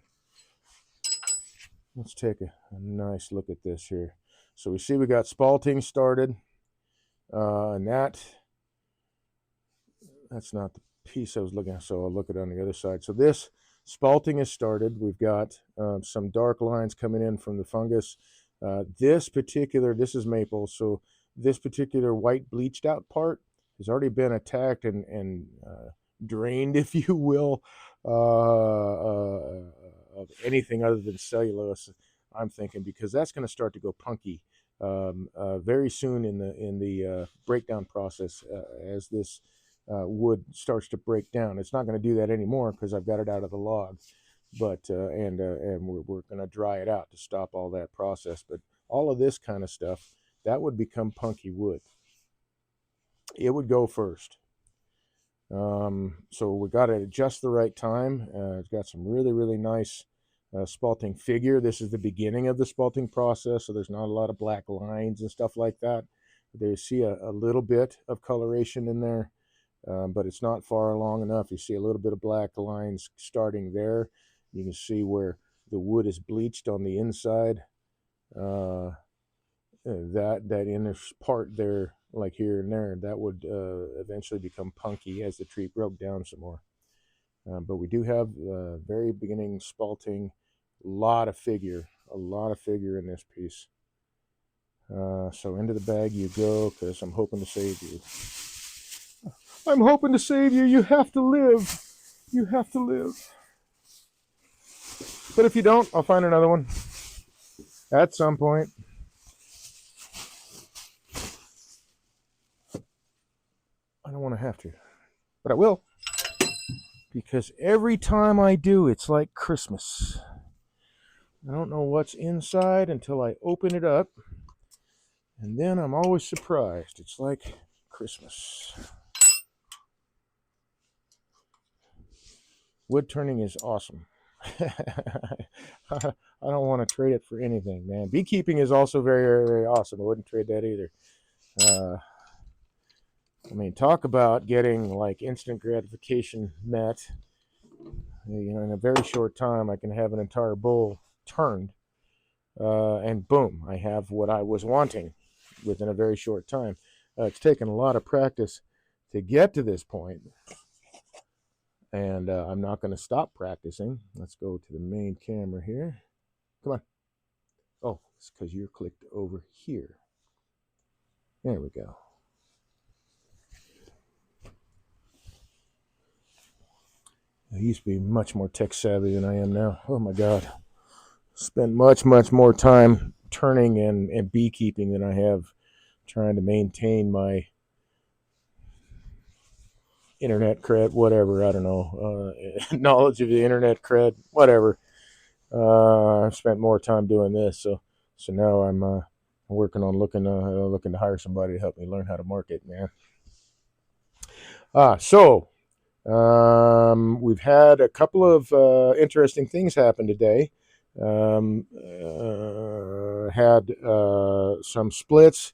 Let's take a nice look at this here. So we see we got spalting started. And that's not the piece I was looking at, so I'll look at it on the other side. So this spalting is started. We've got some dark lines coming in from the fungus. This is maple, so this particular white bleached out part has already been attacked and drained, if you will, of anything other than cellulose, I'm thinking, because that's going to start to go punky very soon in the breakdown process as this wood starts to break down. It's not going to do that anymore because I've got it out of the log, but and we're going to dry it out to stop all that process. But all of this kind of stuff, that would become punky wood. It would go first. So we got to adjust the right time. It's got some really, really nice spalting figure. This is the beginning of the spalting process, so there's not a lot of black lines and stuff like that. They see a little bit of coloration in there, but it's not far along enough. You see a little bit of black lines starting there. You can see where the wood is bleached on the inside. That inner part there, like here and there, that would eventually become punky as the tree broke down some more. But we do have very beginning spalting, a lot of figure in this piece. So into the bag you go, because I'm hoping to save you. I'm hoping to save you. You have to live. You have to live. But if you don't, I'll find another one at some point. I don't want to have to, but I will. Because every time I do, it's like Christmas. I don't know what's inside until I open it up, and then I'm always surprised. It's like Christmas. Wood turning is awesome. I don't want to trade it for anything, man. Beekeeping is also very, very, very awesome. I wouldn't trade that either. I mean, talk about getting like instant gratification met. You know, in a very short time, I can have an entire bowl turned, and boom, I have what I was wanting within a very short time. It's taken a lot of practice to get to this point, and I'm not going to stop practicing. Let's go to the main camera here. Come on. Oh, it's because you're clicked over here. There we go. I used to be much more tech savvy than I am now. Oh my God. Spent much, much more time turning and beekeeping than I have trying to maintain my internet cred, whatever. I don't know. Knowledge of the internet cred, whatever. I've spent more time doing this. So now I'm working on looking to hire somebody to help me learn how to market, man. So we've had a couple of interesting things happen today. Had some splits,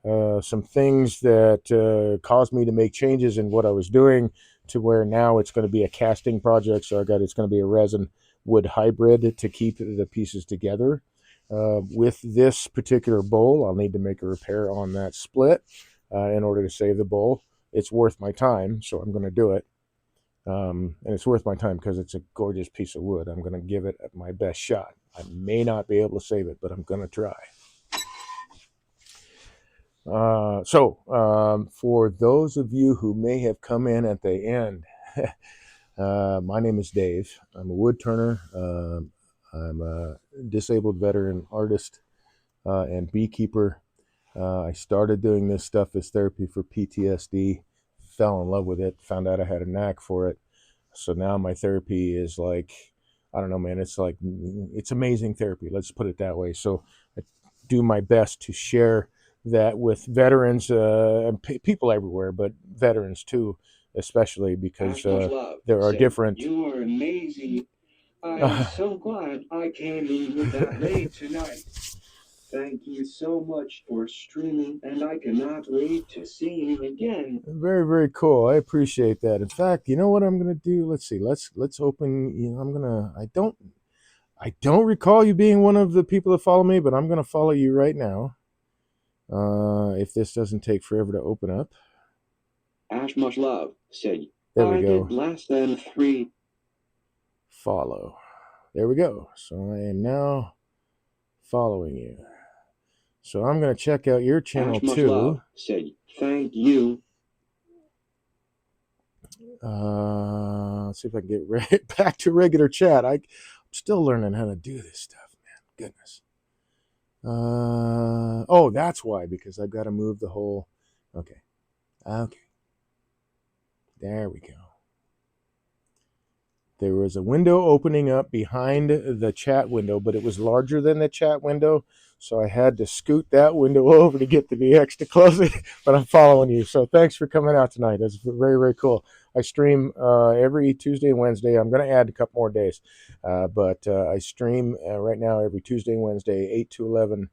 some things that caused me to make changes in what I was doing to where now it's going to be a casting project. So it's going to be a resin wood hybrid to keep the pieces together. With this particular bowl, I'll need to make a repair on that split in order to save the bowl. It's worth my time, so I'm going to do it. And it's worth my time because it's a gorgeous piece of wood. I'm going to give it my best shot. I may not be able to save it, but I'm going to try. For those of you who may have come in at the end, my name is Dave. I'm a wood turner. I'm a disabled veteran artist and beekeeper. I started doing this stuff as therapy for PTSD, fell in love with it, found out I had a knack for it. So now my therapy is like, I don't know, man, it's amazing therapy. Let's put it that way. So I do my best to share that with veterans and people everywhere, but veterans too, especially because there are different. You are amazing. I'm so glad I came in with that late tonight. Thank you so much for streaming, and I cannot wait to see you again. Very, very cool. I appreciate that. In fact, you know what I'm gonna do? Let's see. Let's open. You know, I don't recall you being one of the people that follow me, but I'm gonna follow you right now. If this doesn't take forever to open up. Ash much love said, There we I go. did less than 3. Follow. There we go. So I am now following you. So I'm going to check out your channel Ash much too. love said, thank you. Let's see if I can get back to regular chat. I'm still learning how to do this stuff, man. Goodness. Oh, that's why, because I've got to move the whole. Okay. There we go. there was a window opening up behind the chat window, but it was larger than the chat window. So I had to scoot that window over to get the VX to close it. But I'm following you. So thanks for coming out tonight. That's very, very cool. I stream every Tuesday and Wednesday. I'm going to add a couple more days. But I stream right now every Tuesday and Wednesday, 8 to 11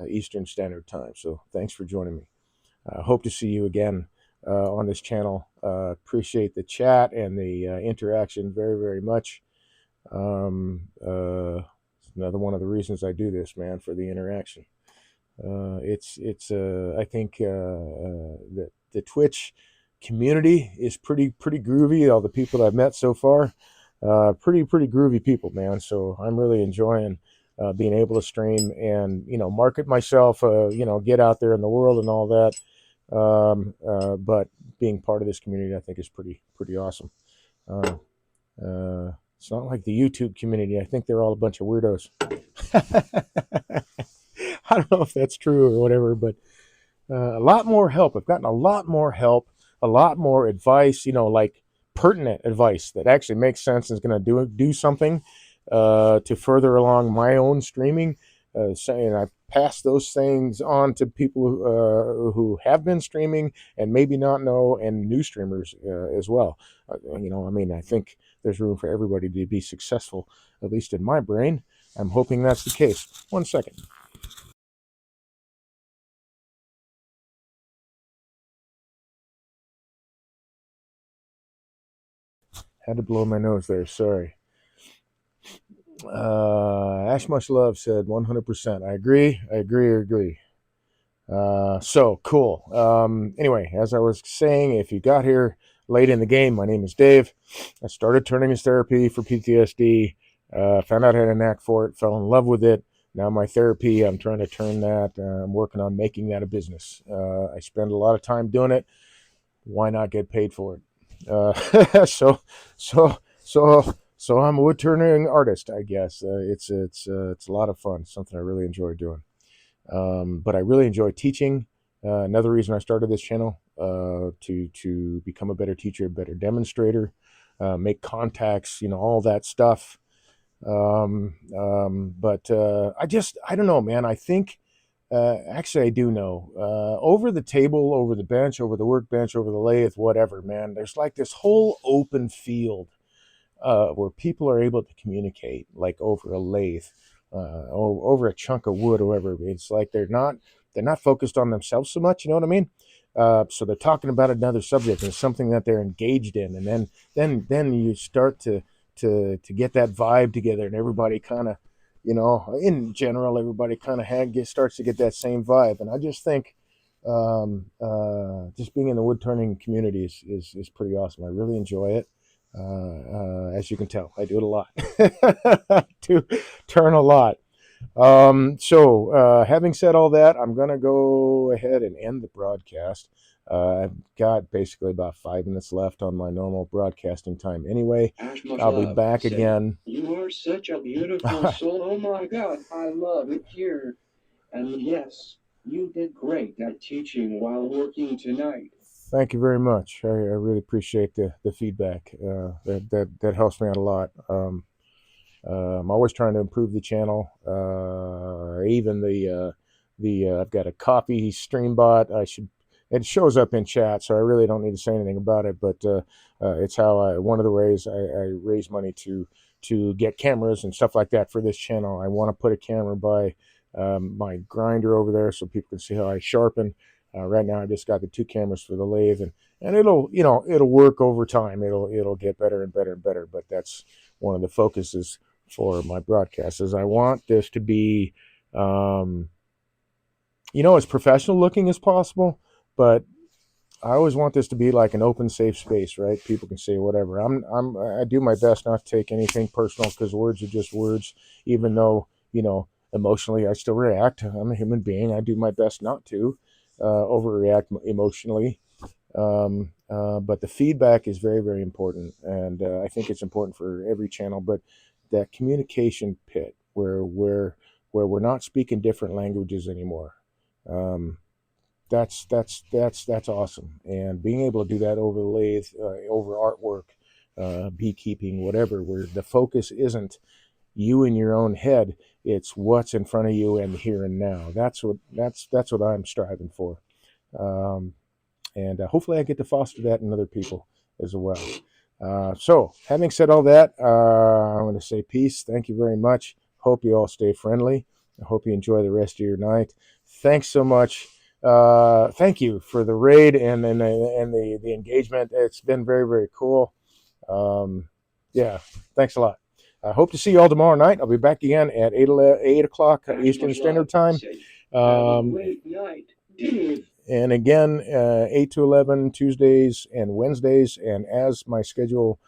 Eastern Standard Time. So thanks for joining me. Hope to see you again on this channel. Appreciate the chat and the interaction very, very much. It's another one of the reasons I do this, man, for the interaction. I think the Twitch community is pretty groovy. All the people that I've met so far, pretty groovy people, man. So I'm really enjoying being able to stream and market myself, get out there in the world and all that. But being part of this community, I think, is pretty awesome. It's not like the YouTube community. I think they're all a bunch of weirdos. I don't know if that's true or whatever, but a lot more help. I've gotten a lot more help, a lot more advice, like pertinent advice that actually makes sense and is going to do something to further along my own streaming. Saying I pass those things on to people who have been streaming and maybe not know, and new streamers as well. I think there's room for everybody to be successful, at least in my brain. I'm hoping that's the case. 1 second. Had to blow my nose there. Sorry. Ash Much Love said 100%. I agree. So cool. Anyway, as I was saying, if you got here late in the game, my name is Dave. I started turning his therapy for PTSD. Found out I had a knack for it. Fell in love with it. Now my therapy, I'm trying to turn that. I'm working on making that a business. I spend a lot of time doing it. Why not get paid for it? So I'm a wood turning artist, I guess. It's a lot of fun. Something I really enjoy doing. But I really enjoy teaching. Another reason I started this channel to become a better teacher, a better demonstrator, make contacts, all that stuff. But I don't know, man. I think actually I do know. Over the table, over the bench, over the workbench, over the lathe, whatever, man. There's like this whole open field where people are able to communicate, like over a lathe, over a chunk of wood, or whatever. It's like they're not focused on themselves so much. You know what I mean? So they're talking about another subject and something that they're engaged in, and then you start to get that vibe together, and everybody kind of, in general, everybody kind of starts to get that same vibe. And I just think just being in the wood turning community is pretty awesome. I really enjoy it. As you can tell, I do it a lot. To turn a lot. Having said all that, I'm going to go ahead and end the broadcast. I've got basically about 5 minutes left on my normal broadcasting time anyway. I'll be back again. You are such a beautiful soul. Oh my God, I love it here. And yes, you did great at teaching while working tonight. Thank you very much. I really appreciate the feedback. That helps me out a lot. I'm always trying to improve the channel. Even I've got a coffee stream bot. It shows up in chat, so I really don't need to say anything about it. But it's how one of the ways I raise money to get cameras and stuff like that for this channel. I want to put a camera by my grinder over there so people can see how I sharpen. Right now, I just got the 2 cameras for the lathe, and it'll work over time. It'll get better and better and better. But that's one of the focuses for my broadcast, is I want this to be as professional looking as possible, but I always want this to be like an open, safe space, right? People can say whatever. I do my best not to take anything personal, because words are just words. Even though emotionally I still react. I'm a human being. I do my best not to overreact emotionally. But the feedback is very, very important, and I think it's important for every channel. But that communication pit where we're not speaking different languages anymore. That's awesome, and being able to do that over the lathe, over artwork, beekeeping, whatever, where the focus isn't you in your own head. It's what's in front of you and here and now. That's what I'm striving for. Um, and hopefully I get to foster that in other people as well. So, having said all that, I'm going to say peace. Thank you very much. Hope you all stay friendly. I hope you enjoy the rest of your night. Thanks so much. Thank you for the raid and the engagement. It's been very, very cool. Yeah, thanks a lot. I hope to see you all tomorrow night. I'll be back again at 8 o'clock Eastern Standard Time. Great night, Dave. And again, 8 to 11 Tuesdays and Wednesdays. And as my schedule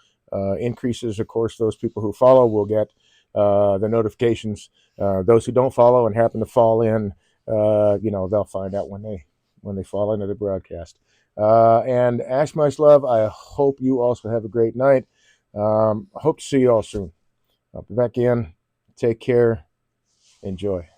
increases, of course, those people who follow will get the notifications. Those who don't follow and happen to fall in, they'll find out when they fall into the broadcast. And Ash, much love. I hope you also have a great night. I hope to see you all soon. I'll be back in. Take care. Enjoy.